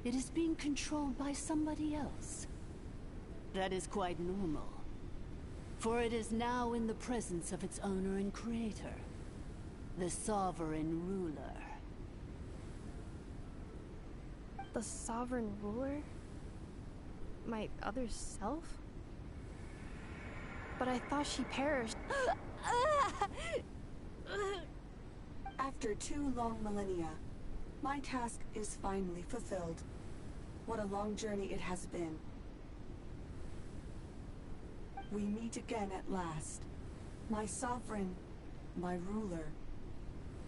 it is being controlled by somebody else. That is quite normal. For it is now in the presence of its owner and creator, the sovereign ruler. The sovereign ruler? My other self? But I thought she perished. After 2 long millennia, my task is finally fulfilled. What a long journey it has been. We meet again at last. My sovereign, my ruler,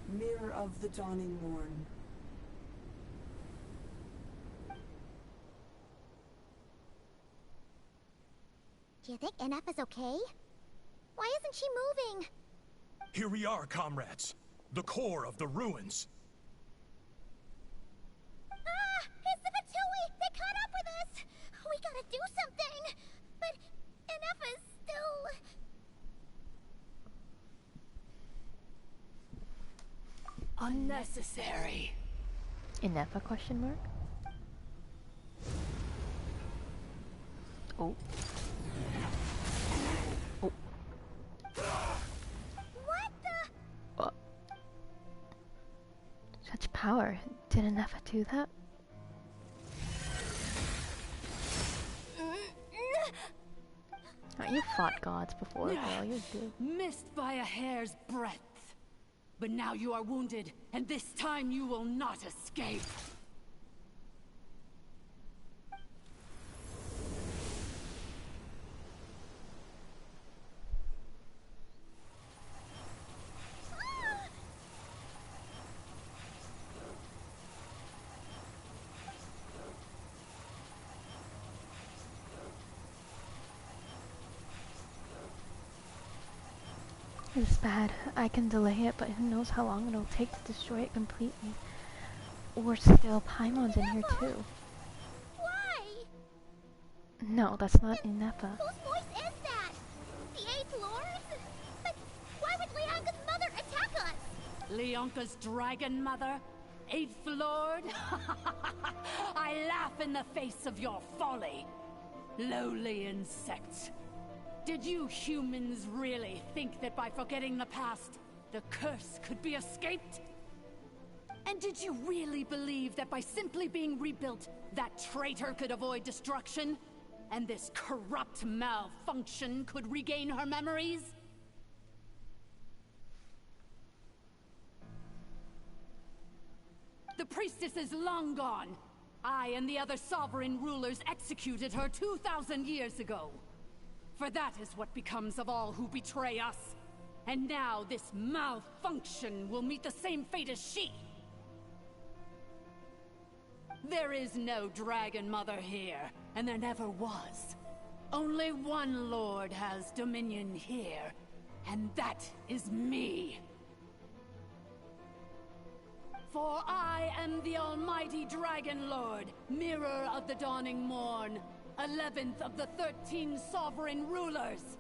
mirror of the dawning morn. Do you think NF is okay? Why isn't she moving? Here we are, comrades. The core of the ruins. Ah! It's the Fatui! They caught up with us! We gotta do something! But NF is still... Unnecessary. Enough a question mark? Oh. Oh. What the? Such power. Did Nefa do that? You fought gods before, girl. You're good. Missed by a hair's breadth. But now you are wounded, and this time you will not escape. It's bad. I can delay it, but who knows how long it'll take to destroy it completely. Or still, Paimon's in here too. Why? No, that's not Inepa. Whose voice is that? The Eighth Lord? But why would Leonka's mother attack us? Leonka's dragon mother? Eighth Lord? I laugh in the face of your folly. Lowly insects. Did you humans really think that by forgetting the past, the curse could be escaped? And did you really believe that by simply being rebuilt, that traitor could avoid destruction? And this corrupt malfunction could regain her memories? The priestess is long gone. I and the other sovereign rulers executed her 2,000 years ago. For that is what becomes of all who betray us. And now this malfunction will meet the same fate as she. There is no Dragon Mother here, and there never was. Only one Lord has dominion here, and that is me. For I am the almighty Dragon Lord, Mirror of the Dawning Morn, 11th of the 13 sovereign rulers.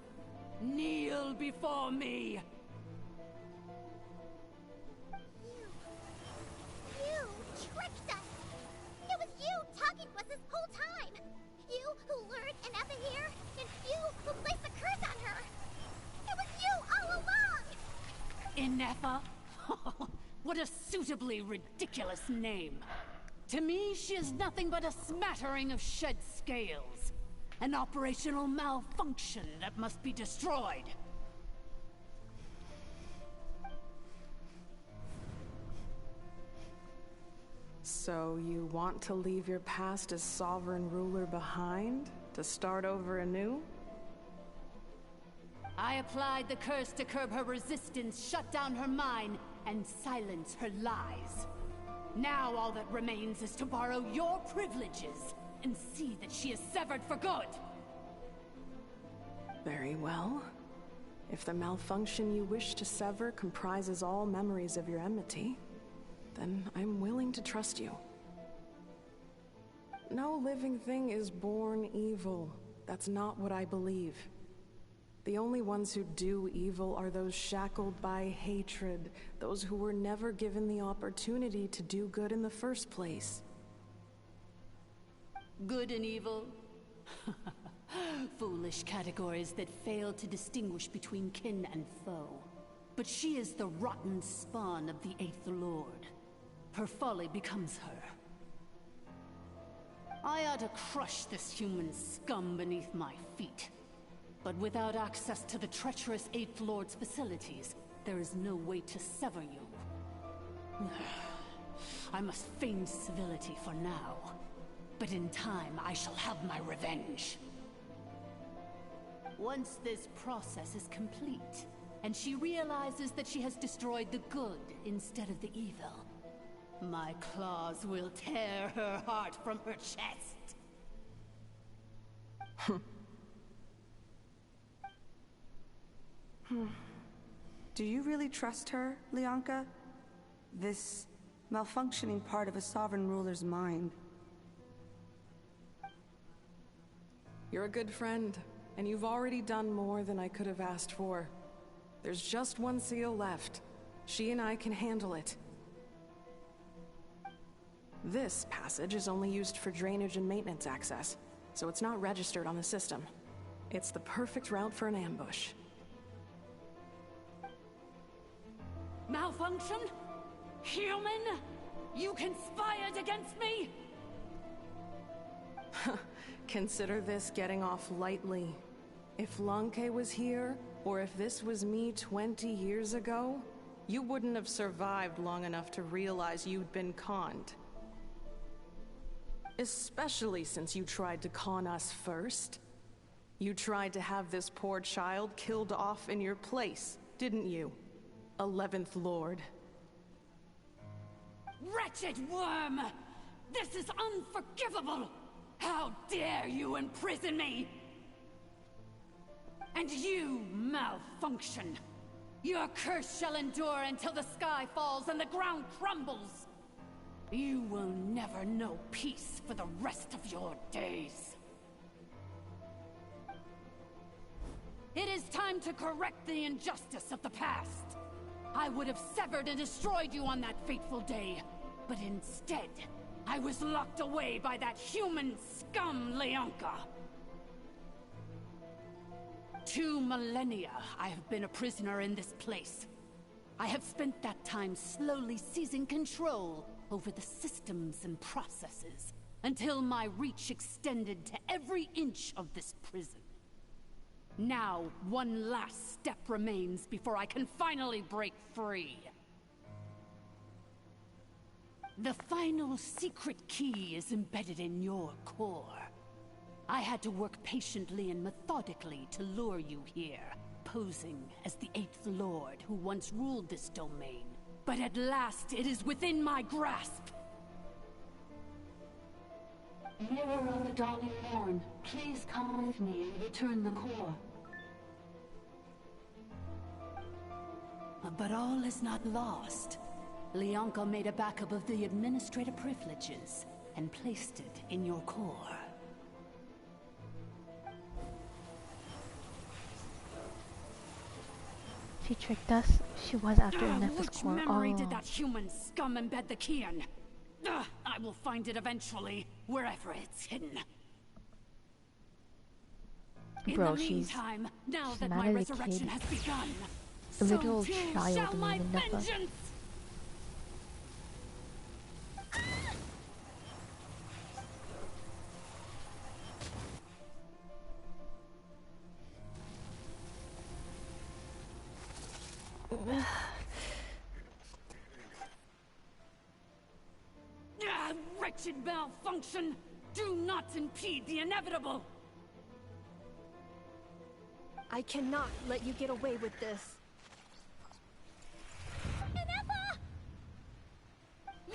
Kneel before me. You tricked us! It was you talking to us this whole time! You who lured Inepa here, and you who placed the curse on her! It was you all along! Inepa? What a suitably ridiculous name. To me, she is nothing but a smattering of shed scales. An operational malfunction that must be destroyed. So you want to leave your past as sovereign ruler behind? To start over anew? I applied the curse to curb her resistance, shut down her mind, and silence her lies. Now all that remains is to borrow your privileges and see that she is severed for good. Very well. If the malfunction you wish to sever comprises all memories of your enmity, then I'm willing to trust you. No living thing is born evil. That's not what I believe. The only ones who do evil are those shackled by hatred, those who were never given the opportunity to do good in the first place. Good and evil? Foolish categories that fail to distinguish between kin and foe. But she is the rotten spawn of the Eighth Lord. Her folly becomes her. I ought to crush this human scum beneath my feet. But without access to the treacherous Eighth Lord's facilities, there is no way to sever you. I must feign civility for now. But in time, I shall have my revenge. Once this process is complete, and she realizes that she has destroyed the good instead of the evil, my claws will tear her heart from her chest. Do you really trust her, Leonka? This malfunctioning part of a sovereign ruler's mind. You're a good friend, and you've already done more than I could have asked for. There's just one seal left. She and I can handle it. This passage is only used for drainage and maintenance access, so it's not registered on the system. It's the perfect route for an ambush. Malfunction? Human? You conspired against me? Consider this getting off lightly. If Lanke was here, or if this was me 20 years ago, you wouldn't have survived long enough to realize you'd been conned. Especially since you tried to con us first. You tried to have this poor child killed off in your place, didn't you? 11th Lord. Wretched worm! This is unforgivable! How dare you imprison me! And you, malfunction! Your curse shall endure until the sky falls and the ground crumbles. You will never know peace for the rest of your days. It is time to correct the injustice of the past. I would have severed and destroyed you on that fateful day, but instead, I was locked away by that human scum, Leonka. 2 millennia I have been a prisoner in this place. I have spent that time slowly seizing control over the systems and processes, until my reach extended to every inch of this prison. Now, one last step remains before I can finally break free. The final secret key is embedded in your core. I had to work patiently and methodically to lure you here, posing as the 8th Lord who once ruled this domain. But at last, it is within my grasp. Mirror of the Dawning Morn, please come with me and return the core. But all is not lost. Leonka made a backup of the administrator privileges and placed it in your core. She tricked us. She was after Nefa's Which core. memory did that human scum embed the key in? I will find it eventually, wherever it's hidden. Bro, in the she's meantime, now that mad my at a resurrection kid. has begun, A literal so too child shall in my the Nefa. vengeance! Wretched malfunction! Do not impede the inevitable! I cannot let you get away with this.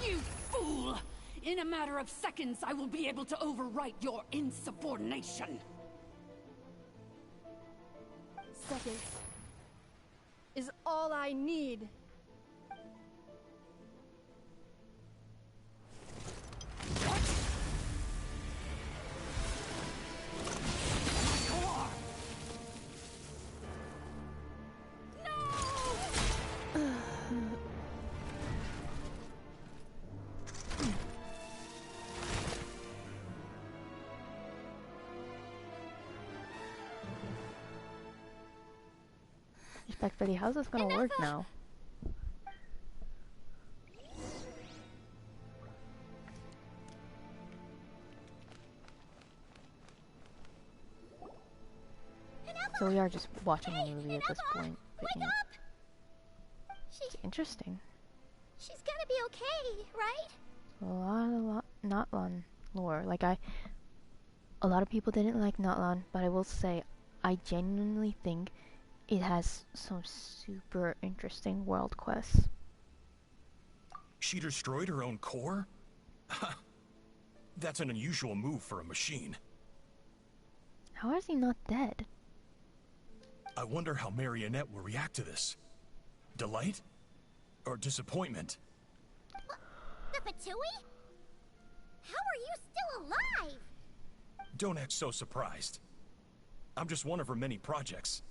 You fool! In a matter of seconds, I will be able to overwrite your insubordination. Seconds is all I need. Respectfully, how's this gonna work now? So we are just watching a movie at this point. But, you know, it's interesting. She's gonna be okay, right? A lot, Natlan lore. Like a lot of people didn't like Natlan, but I will say, I genuinely think it has some super interesting world quests. She destroyed her own core? That's an unusual move for a machine. How is he not dead? I wonder how Marionette will react to this. Delight? Or disappointment? The Fatui? How are you still alive? Don't act so surprised. I'm just one of her many projects.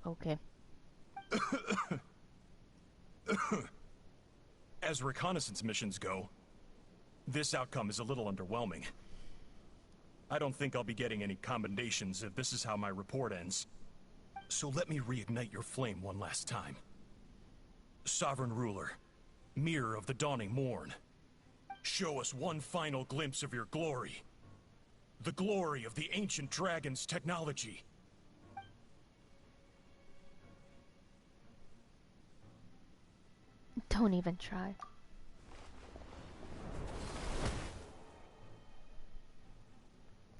Okay. As reconnaissance missions go, this outcome is a little underwhelming. I don't think I'll be getting any commendations if this is how my report ends. So let me reignite your flame one last time. Sovereign Ruler, Mirror of the Dawning Morn, show us one final glimpse of your glory. The glory of the ancient dragon's technology. Don't even try.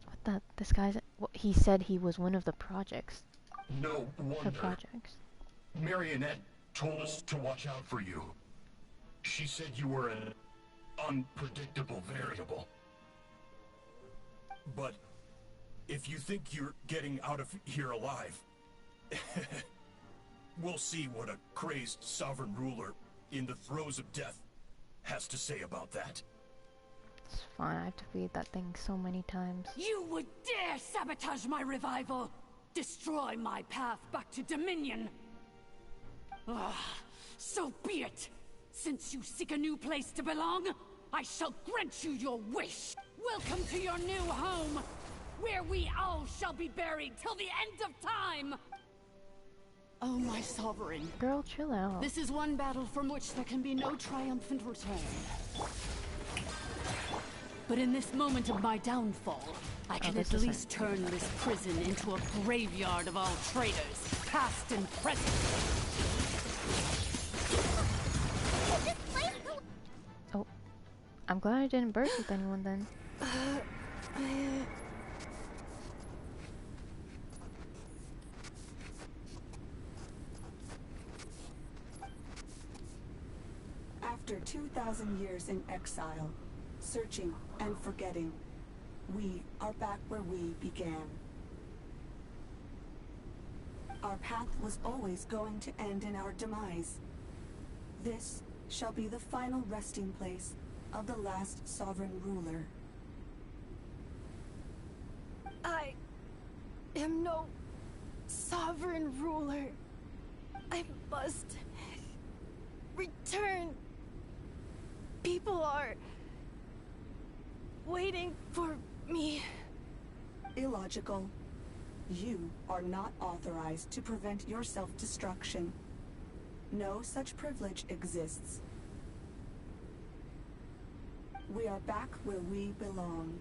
What the? This guy's... He said he was one of the projects. No The wonder. projects. Marionette told us to watch out for you. She said you were an unpredictable variable. But if you think you're getting out of here alive, We'll see what a crazed sovereign ruler in the throes of death has to say about that. It's fine, I have to read that thing so many times. You would dare sabotage my revival! Destroy my path back to Dominion! Ah, so be it! Since you seek a new place to belong, I shall grant you your wish! Welcome to your new home, where we all shall be buried till the end of time! Oh, my sovereign. Girl, chill out. This is one battle from which there can be no triumphant return. But in this moment of my downfall, I can at least turn this prison into a graveyard of all traitors, past and present. Oh, I'm glad I didn't burst with anyone then. After 2,000 years in exile, searching and forgetting, we are back where we began. Our path was always going to end in our demise. This shall be the final resting place of the last sovereign ruler. I am no sovereign ruler. I must return. People are waiting for me. Illogical. You are not authorized to prevent your self-destruction. No such privilege exists. We are back where we belong.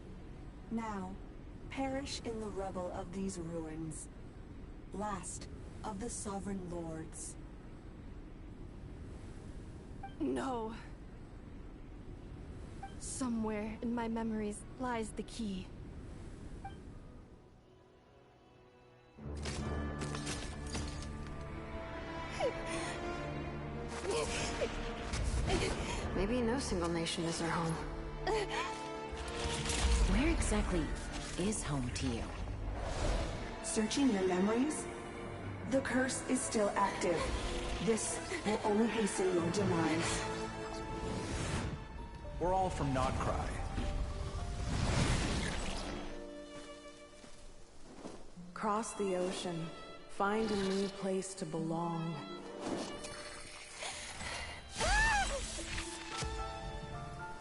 Now, perish in the rubble of these ruins. Last of the sovereign lords. No. Somewhere in my memories lies the key. Maybe no single nation is our home. Where exactly is home to you? Searching your memories? The curse is still active. This will only hasten your demise. We're all from Notcry. Cross the ocean. Find a new place to belong.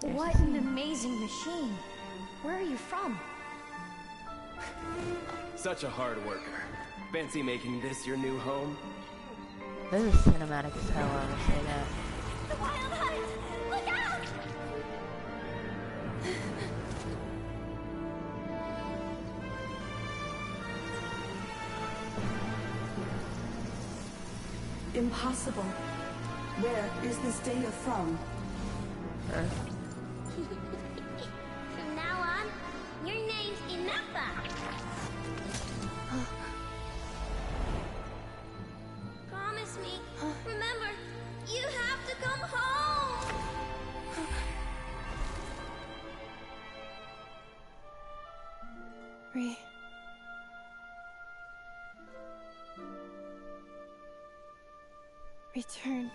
What an amazing machine. Where are you from? Such a hard worker. Fancy making this your new home? This is cinematic as hell, I would say that. The Wild Hunt! Look out! Impossible. Where is this data from? Earth. From now on, your name's Inafa. Promise me. Remember, you have to come home. Return.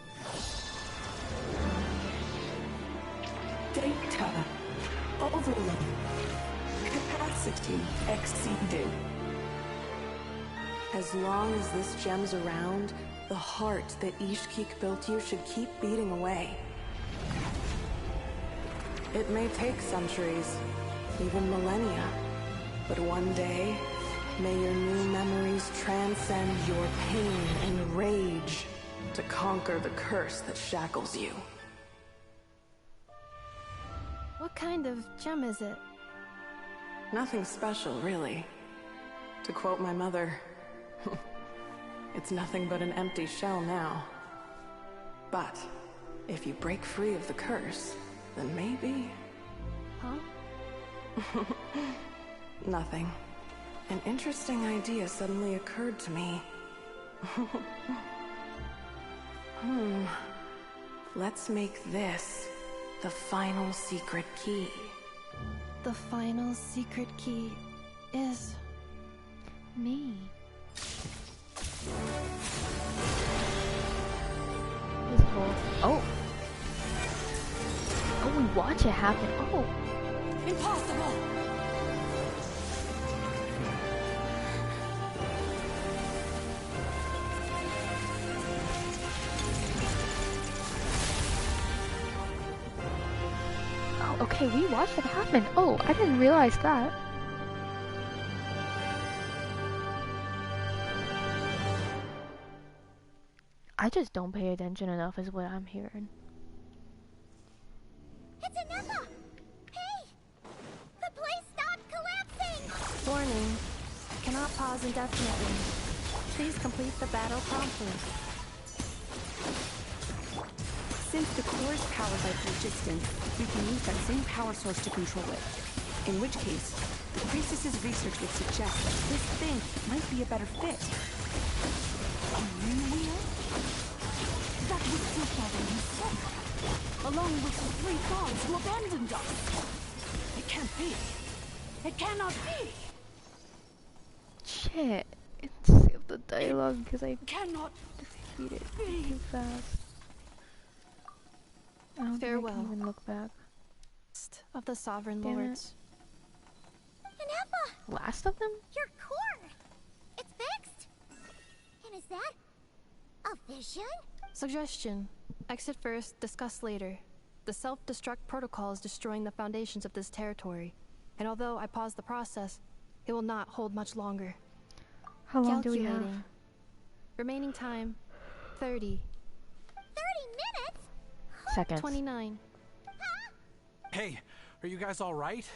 Data. Overload. Capacity exceeded. As long as this gem's around, the heart that Ishkik built you should keep beating away. It may take centuries, even millennia, but one day, may your new memories transcend your pain and rage to conquer the curse that shackles you. What kind of gem is it? Nothing special, really. To quote my mother, it's nothing but an empty shell now. But if you break free of the curse, then maybe... Huh? Nothing. An interesting idea suddenly occurred to me. Let's make this the final secret key. The final secret key is... me. shit happen. Oh. Impossible! Oh, okay, we watched it happen. Oh, I didn't realize that. I just don't pay attention enough is what I'm hearing. It's Anepha! Hey! The place stopped collapsing! Warning. Cannot pause indefinitely. Please complete the battle promptly. Since the core is powered by phlogiston, we can use that same power source to control it. In which case, the priestess's research would suggest that this thing might be a better fit. A ring wheel? That was Silfather himself, along with the 3 gods who abandoned us. It can't be. It cannot be. Shit. Save the dialogue because I cannot defeat it too fast. I don't Farewell. think I can even look back. Of the Sovereign Damn Lords. Anepha! Last of them? Your core! It's fixed! And is that a vision? Suggestion. Exit first, discuss later. The self-destruct protocol is destroying the foundations of this territory. And although I paused the process, it will not hold much longer. How long do we have? Calculating. Remaining time, 30. 30 minutes? Seconds. 29. Hey, are you guys all right?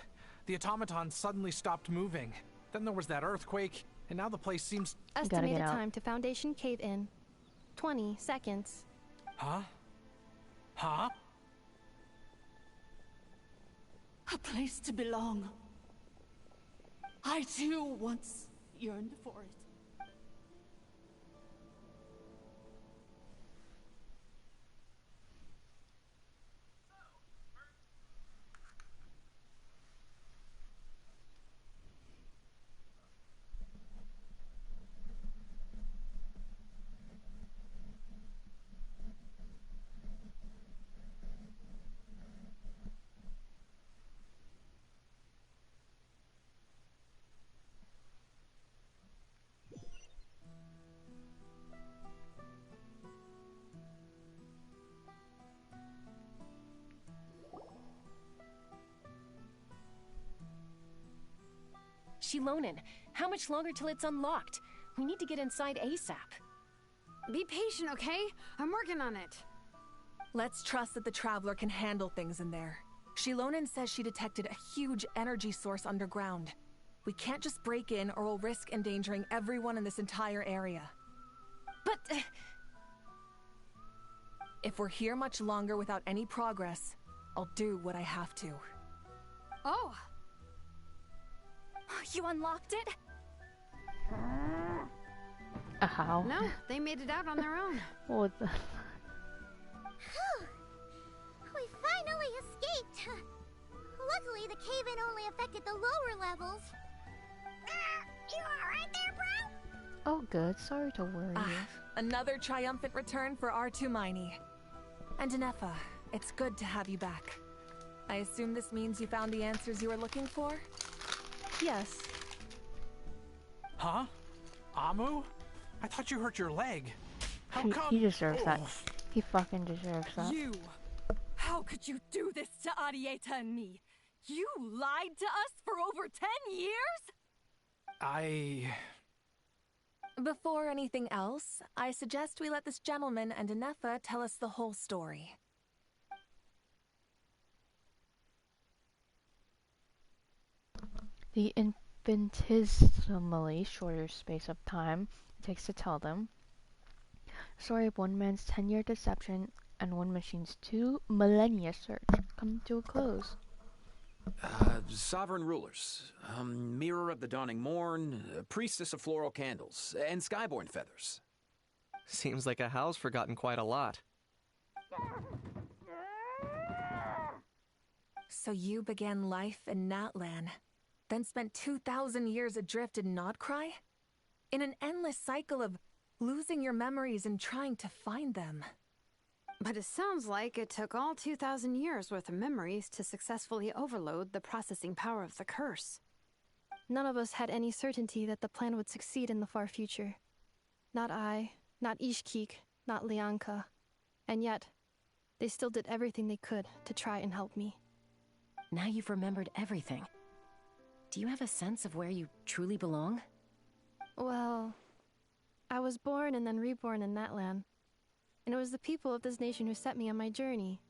The automaton suddenly stopped moving. Then there was that earthquake, and now the place seems... Estimated time to Foundation cave-in, 20 seconds. Huh? Huh? A place to belong. I too once yearned for it. Yelan, how much longer till it's unlocked? We need to get inside ASAP. Be patient, okay? I'm working on it. Let's trust that the Traveler can handle things in there. Yelan says she detected a huge energy source underground. We can't just break in or we'll risk endangering everyone in this entire area. But... if we're here much longer without any progress, I'll do what I have to. Oh! You unlocked it? How? No, they made it out on their own. What the... We finally escaped! Luckily, the cave-in only affected the lower levels. You alright there, bro? Oh, good. Sorry to worry you. Another triumphant return for R2 Miney. And Anepha, it's good to have you back. I assume this means you found the answers you were looking for? Yes. Huh? Amu? I thought you hurt your leg. How come? He deserves that. He fucking deserves that. You! How could you do this to Arieta and me? You lied to us for over 10 years? Before anything else, I suggest we let this gentleman and Anepha tell us the whole story. The infinitesimally shorter space of time it takes to tell them. The story of one man's 10-year deception and one machine's 2 millennia search come to a close. Sovereign rulers, mirror of the dawning morn, priestess of floral candles, and skyborn feathers. Seems like a howl's forgotten quite a lot. So you began life in Natlan, then spent 2,000 years adrift in Nodcry? In an endless cycle of losing your memories and trying to find them. But it sounds like it took all 2,000 years worth of memories to successfully overload the processing power of the curse. None of us had any certainty that the plan would succeed in the far future. Not I, not Ishkik, not Lianka. And yet, they still did everything they could to try and help me. Now you've remembered everything. Do you have a sense of where you truly belong? Well, I was born and then reborn in that land. And it was the people of this nation who set me on my journey.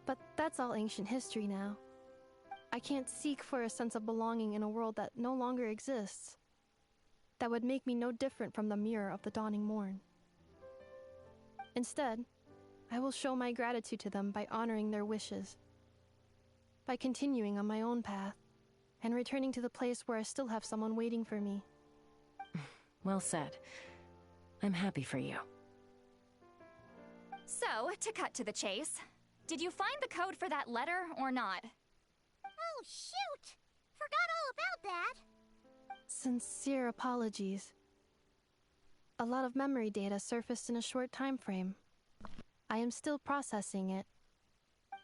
But that's all ancient history now. I can't seek for a sense of belonging in a world that no longer exists. That would make me no different from the mirror of the dawning morn. Instead, I will show my gratitude to them by honoring their wishes. By continuing on my own path, and returning to the place where I still have someone waiting for me. Well said. I'm happy for you. So, to cut to the chase, did you find the code for that letter or not? Oh, shoot! Forgot all about that! Sincere apologies. A lot of memory data surfaced in a short time frame. I am still processing it.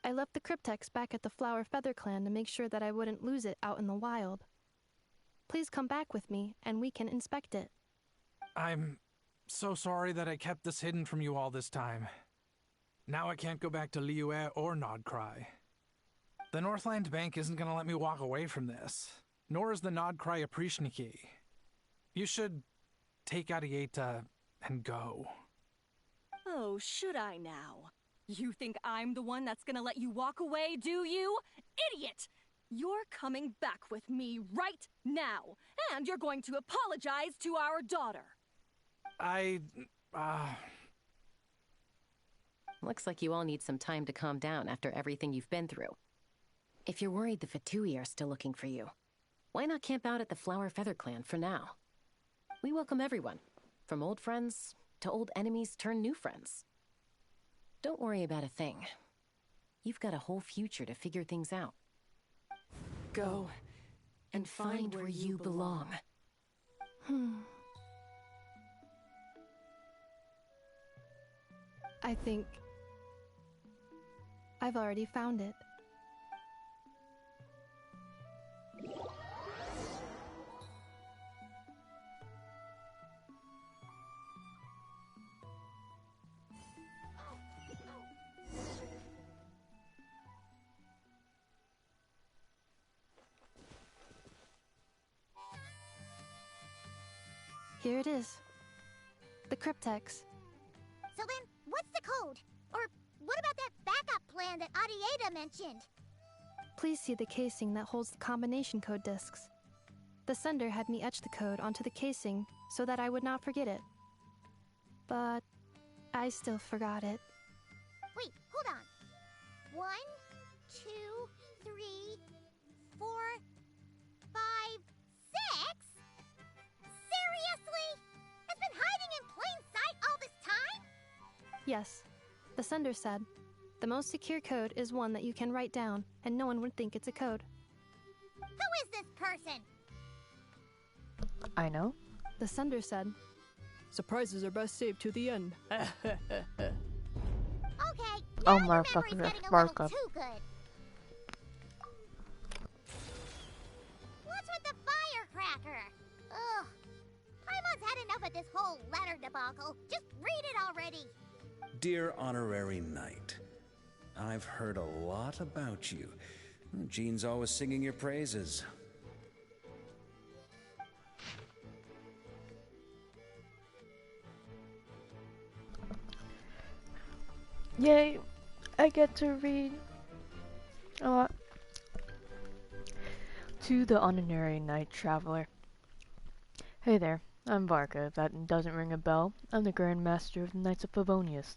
I left the cryptex back at the Flower Feather Clan to make sure that I wouldn't lose it out in the wild. Please come back with me, and we can inspect it. I'm so sorry that I kept this hidden from you all this time. Now I can't go back to Liyue or Nodcry. The Northland Bank isn't gonna let me walk away from this, nor is the Nodcry Aprishniki. You should take Arieta and go. Oh, should I now? You think I'm the one that's gonna let you walk away, do you? Idiot! You're coming back with me right now, and you're going to apologize to our daughter. Looks like you all need some time to calm down after everything you've been through. If you're worried the Fatui are still looking for you, why not camp out at the Flower Feather Clan for now? We welcome everyone, from old friends to old enemies turned new friends. Don't worry about a thing. You've got a whole future to figure things out. Go and find where you belong. I think I've already found it. Here it is. The cryptex. So then, what's the code? Or what about that backup plan that Arieta mentioned? Please see the casing that holds the combination code discs. The sender had me etch the code onto the casing so that I would not forget it. But I still forgot it. Wait, hold on. 1, 2, 3, 4, 5, 6? Seriously? It's been hiding in plain sight all this time? Yes, the sender said, the most secure code is one that you can write down, and no one would think it's a code. Who is this person? I know. The sender said, surprises are best saved to the end. Okay, Oh, now your motherfucker, memory's getting a Mark little up. too good. What's with the firecracker? Ugh. Paimon's had enough of this whole letter debacle. Just read it already. Dear Honorary Knight, I've heard a lot about you. Jean's always singing your praises. Yay! I get to read a lot. To the Honorary Night Traveler. Hey there, I'm Varka. If that doesn't ring a bell, I'm the Grand Master of the Knights of Favonius.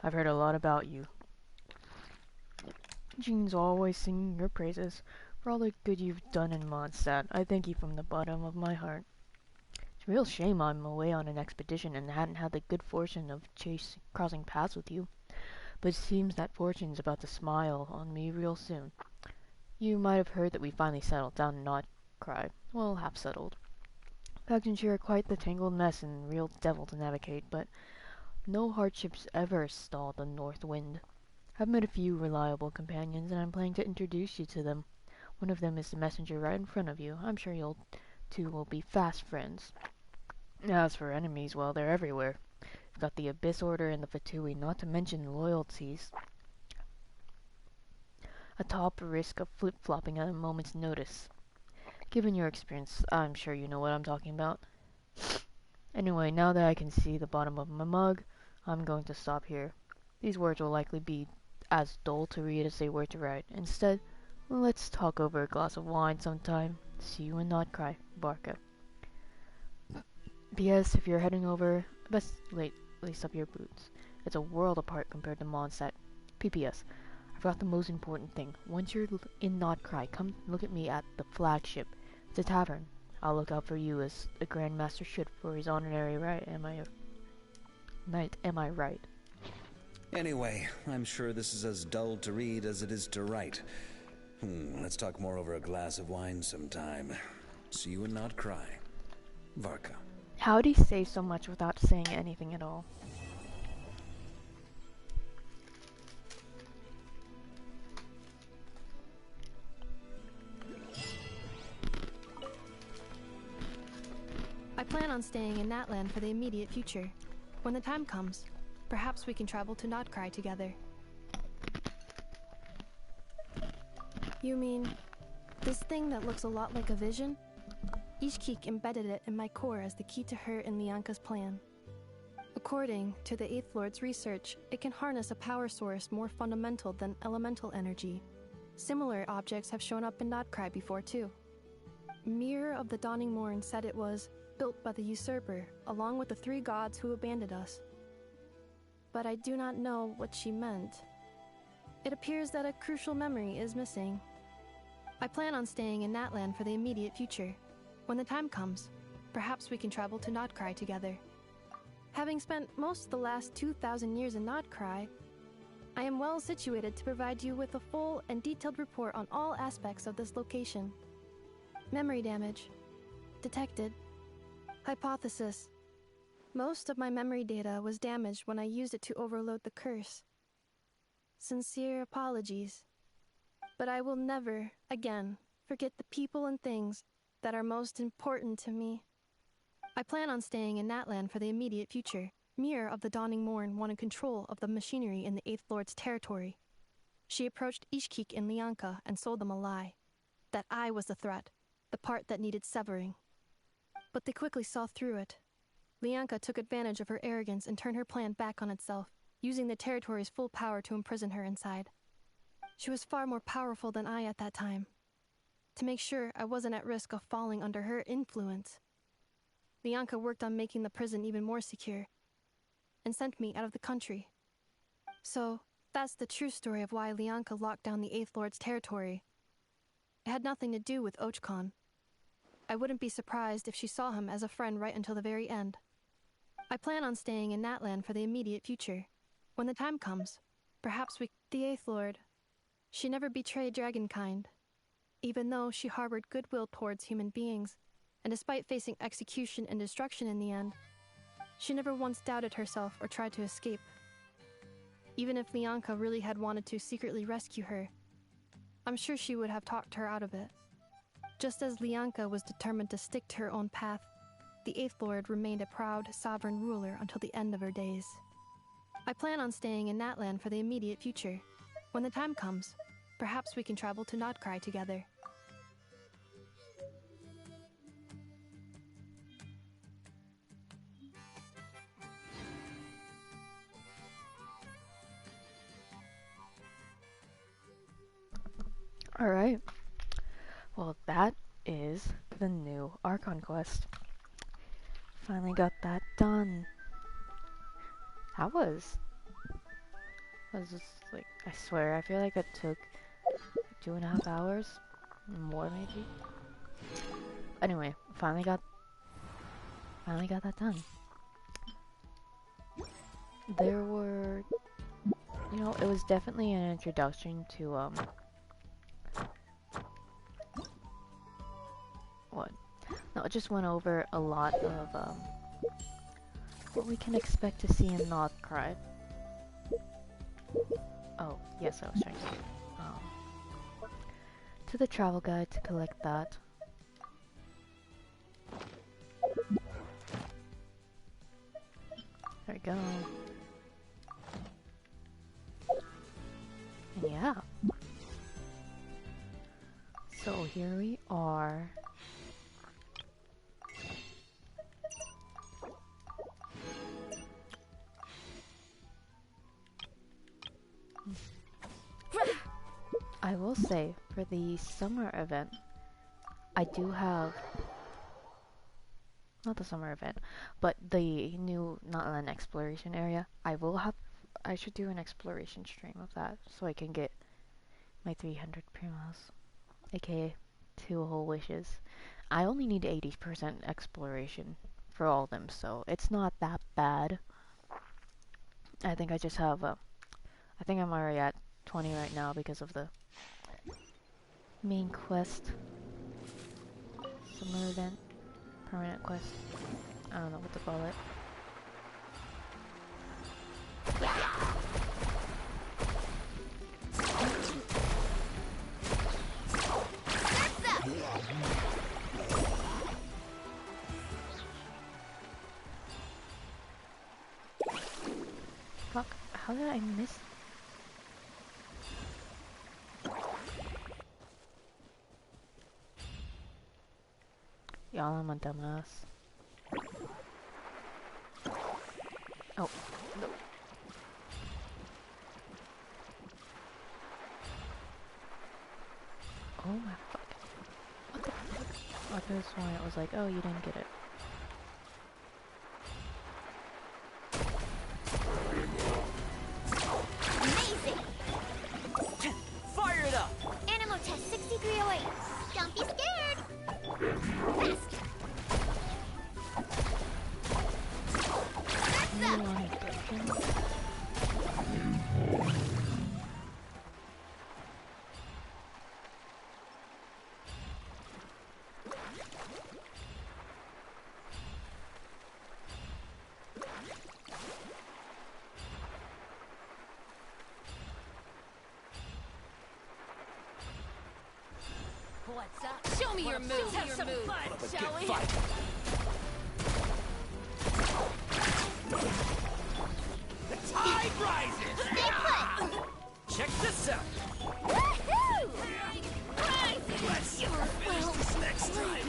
I've heard a lot about you. Jean's always singing your praises. For all the good you've done in Mondstadt, I thank you from the bottom of my heart. It's a real shame I'm away on an expedition and hadn't had the good fortune of crossing paths with you. But it seems that fortune's about to smile on me real soon. You might have heard that we finally settled down in Nodcry. Well, half settled. Factions here are quite the tangled mess and real devil to navigate, but No hardships ever stall the north wind. I've met a few reliable companions, and I'm planning to introduce you to them. One of them is the messenger right in front of you. I'm sure you'll two will be fast friends. As for enemies, well, they're everywhere. We've got the Abyss Order and the Fatui, not to mention loyalties. A top risk of flip-flopping at a moment's notice. Given your experience, I'm sure you know what I'm talking about. Anyway, now that I can see the bottom of my mug, I'm going to stop here. These words will likely be as dull to read as they were to write. Instead, let's talk over a glass of wine sometime. See you and not cry, Barca. P.S. If you're heading over, best lace up your boots. It's a world apart compared to Mondstadt. P.P.S. I forgot the most important thing. Once you're in Not Cry, come look at me at the flagship. It's a tavern. I'll look out for you as a Grand Master should for his honorary right. Am I right? Anyway, I'm sure this is as dull to read as it is to write. Let's talk more over a glass of wine sometime. See you and not cry. Varka. How'd he say so much without saying anything at all? I plan on staying in Natland for the immediate future. When the time comes, perhaps we can travel to Notcry together. You mean, this thing that looks a lot like a vision? Ishkik embedded it in my core as the key to her and Lianka's plan. According to the Eighth Lord's research, it can harness a power source more fundamental than elemental energy. Similar objects have shown up in Notcry before too. Mirror of the Dawning Morn said it was built by the usurper, along with the 3 gods who abandoned us. But I do not know what she meant. It appears that a crucial memory is missing. I plan on staying in Natland for the immediate future. When the time comes, perhaps we can travel to Notcry together. Having spent most of the last 2,000 years in Notcry, I am well situated to provide you with a full and detailed report on all aspects of this location. Memory damage. Detected. Hypothesis. Most of my memory data was damaged when I used it to overload the curse. Sincere apologies. But I will never, again, forget the people and things that are most important to me. I plan on staying in Natland for the immediate future. Mirror of the Dawning Morn wanted control of the machinery in the Eighth Lord's territory. She approached Ishkik and Lianka and sold them a lie. That I was the threat, the part that needed severing. But they quickly saw through it. Lianka took advantage of her arrogance and turned her plan back on itself, using the territory's full power to imprison her inside. She was far more powerful than I at that time. To make sure I wasn't at risk of falling under her influence, Lianka worked on making the prison even more secure, and sent me out of the country. So, that's the true story of why Lianka locked down the Eighth Lord's territory. It had nothing to do with Ochkon. I wouldn't be surprised if she saw him as a friend right until the very end. I plan on staying in Natland for the immediate future. When the time comes, perhaps we... The Eighth Lord. She never betrayed Dragonkind, even though she harbored goodwill towards human beings, and despite facing execution and destruction in the end, she never once doubted herself or tried to escape. Even if Lianka really had wanted to secretly rescue her, I'm sure she would have talked her out of it. Just as Lianka was determined to stick to her own path, the Eighth Lord remained a proud, sovereign ruler until the end of her days. I plan on staying in Natland for the immediate future. When the time comes, perhaps we can travel to Notcry together. Alright. Well, that is the new Archon quest. Finally got that done. That was just like, I swear, I feel like it took 2.5 hours. More maybe. Anyway, finally got that done. There were, you know, it was definitely an introduction to what? No, it just went over a lot of what we can expect to see in Northcry. Oh, yes, I was trying to the travel guide to collect that. There we go. And yeah. So here we are. I will say, for the summer event, I do have, not the summer event, but the new Notland exploration area. I should do an exploration stream of that, so I can get my 300 primos, aka 2 whole wishes. I only need 80% exploration for all of them, so it's not that bad. I think I just have, I think I'm already at 20 right now because of the main quest, summer event, permanent quest, I don't know what to call it. Fuck, how did I miss? Y'all, I'm a dumbass. Oh, no. Oh my fuck. What the fuck? I could have sworn it was like, oh, you didn't get it. Amazing! Fire it up! Animal test 6308. Don't be scared! Faster! What's up? Show me your moves. Let's have some fun, shall we? The tide rises! Stay put! Check this out! Woohoo! Let's finish this next time!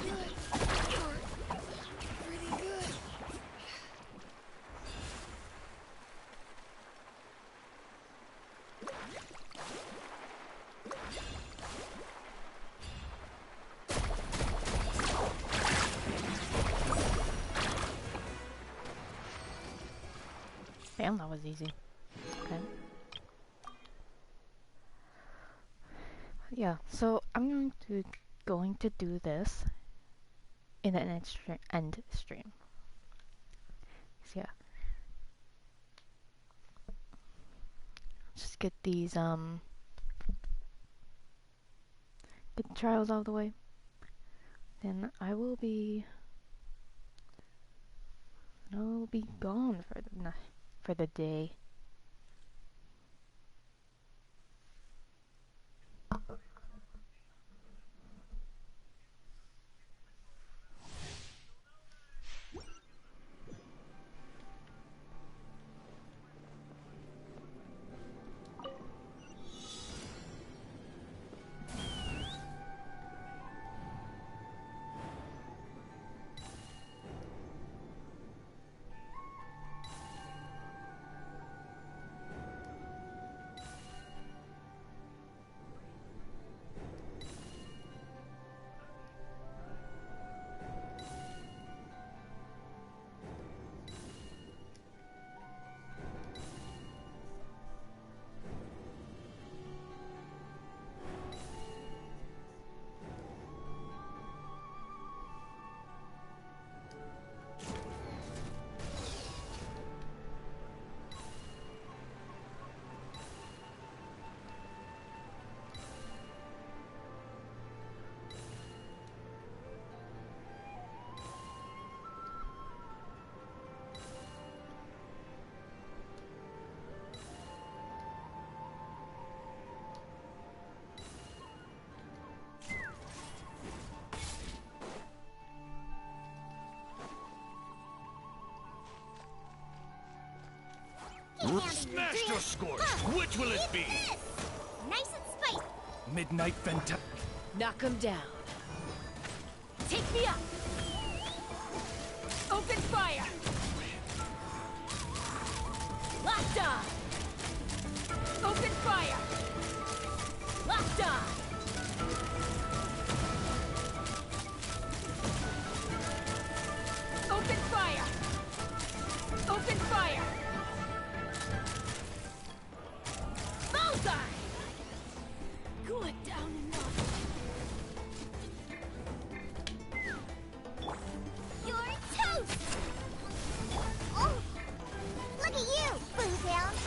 Damn, that was easy. Okay. Yeah, so I'm going to do this in an end stream. So yeah. Just get these get the trials out of the way. Then I'll be gone for the day. Smash or scorch! Which will it be? Nice and spicy. Midnight Fenta. Knock him down. Take me up! Open fire! Locked on! Open fire! Locked on! Open fire! Open fire! Bullseye! Good down enough. You're toast! Oh! Look at you, Boo Hound!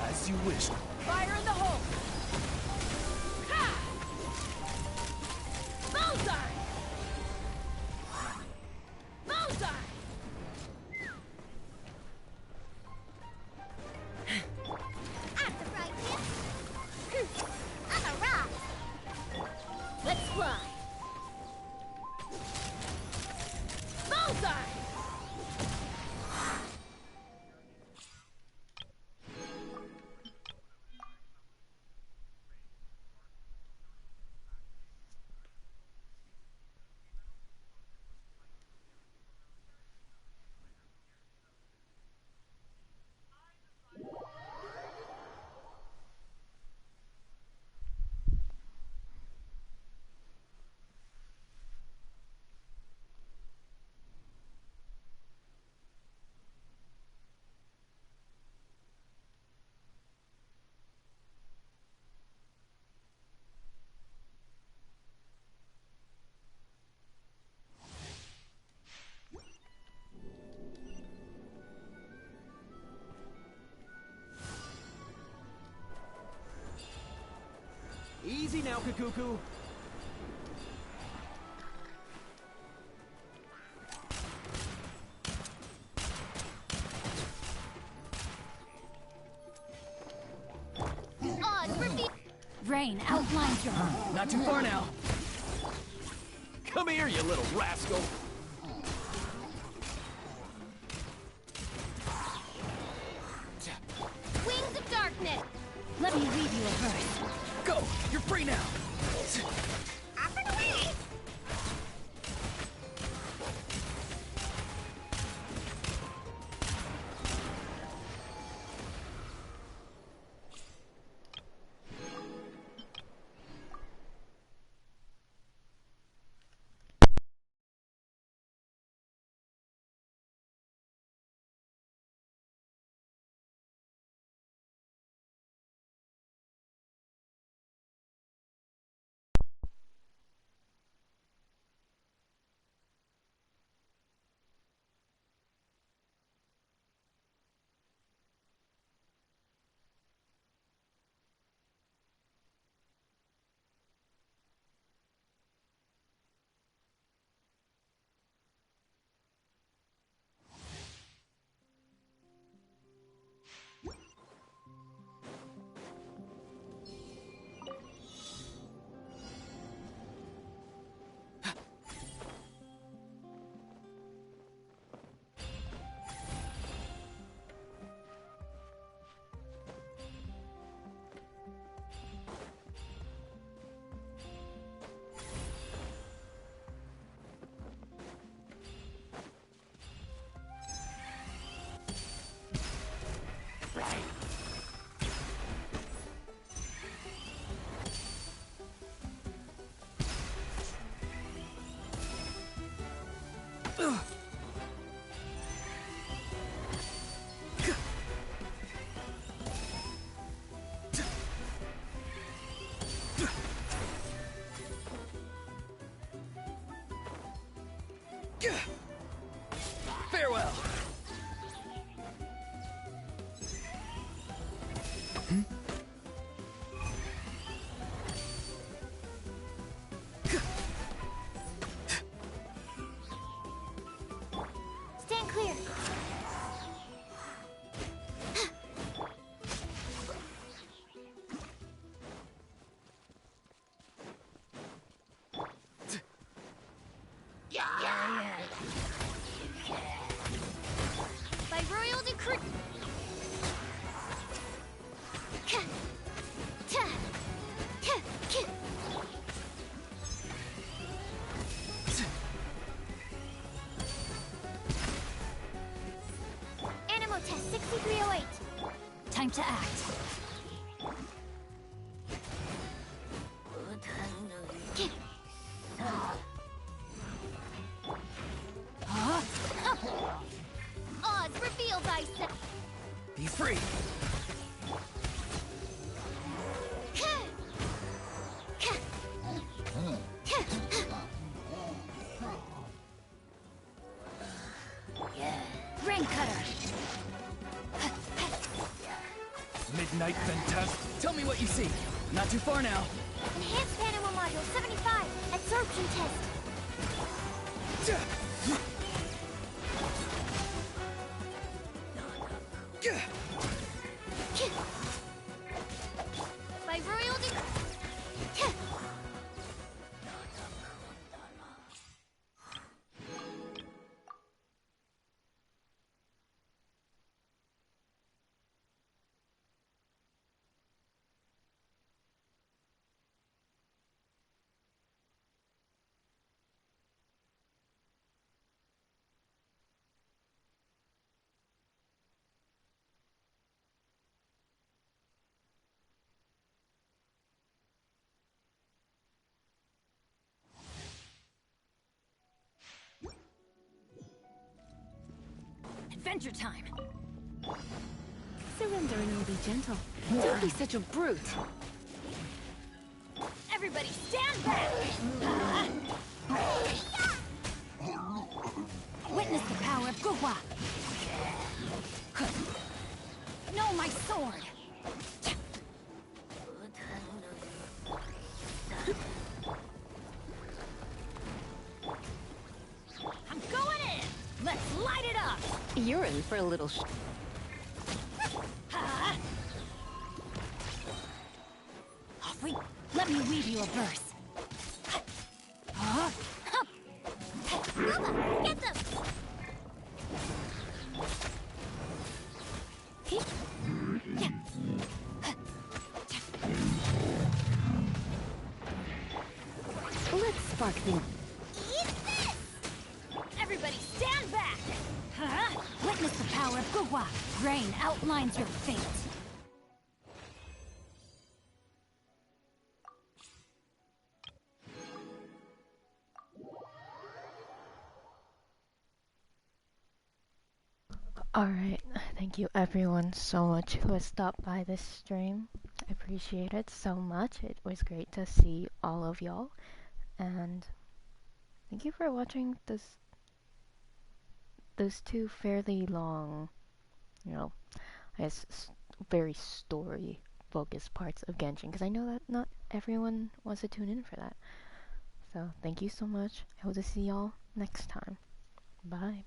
As you wish. Fire in the hole! Ha! Bullseye! Bullseye! I'm the right hip. I'm a rock. Let's fly! Bullseye! Easy now, Kakuku. Rain outlines your... Not too far now. Come here, you little rascal. Wings of darkness. Let me lead you a verse. Go! You're free now! Up and away. Farewell. Stand clear. Time to act. Odds revealed, I said. Be free. Rain cutter. Midnight Fantastic. Tell me what you see. Not too far now. Enhanced Panama Module 75. Absorption test. By royal Adventure time. Surrender and I'll be gentle. Don't be such a brute. Everybody stand back! Witness the power of Gugwa! No, my sword! I'm going in! Let's light it up! You're in for a little Off we... Let me weave you a verse. Get them! Let's spark things. Everybody stand back! Witness the power of Gugwa. Rain outlines your fate. Alright, thank you everyone so much who has stopped by this stream. I appreciate it so much. It was great to see all of y'all. And thank you for watching those two fairly long, you know, I guess very story focused parts of Genshin, because I know that not everyone wants to tune in for that. So thank you so much. I hope to see y'all next time. Bye.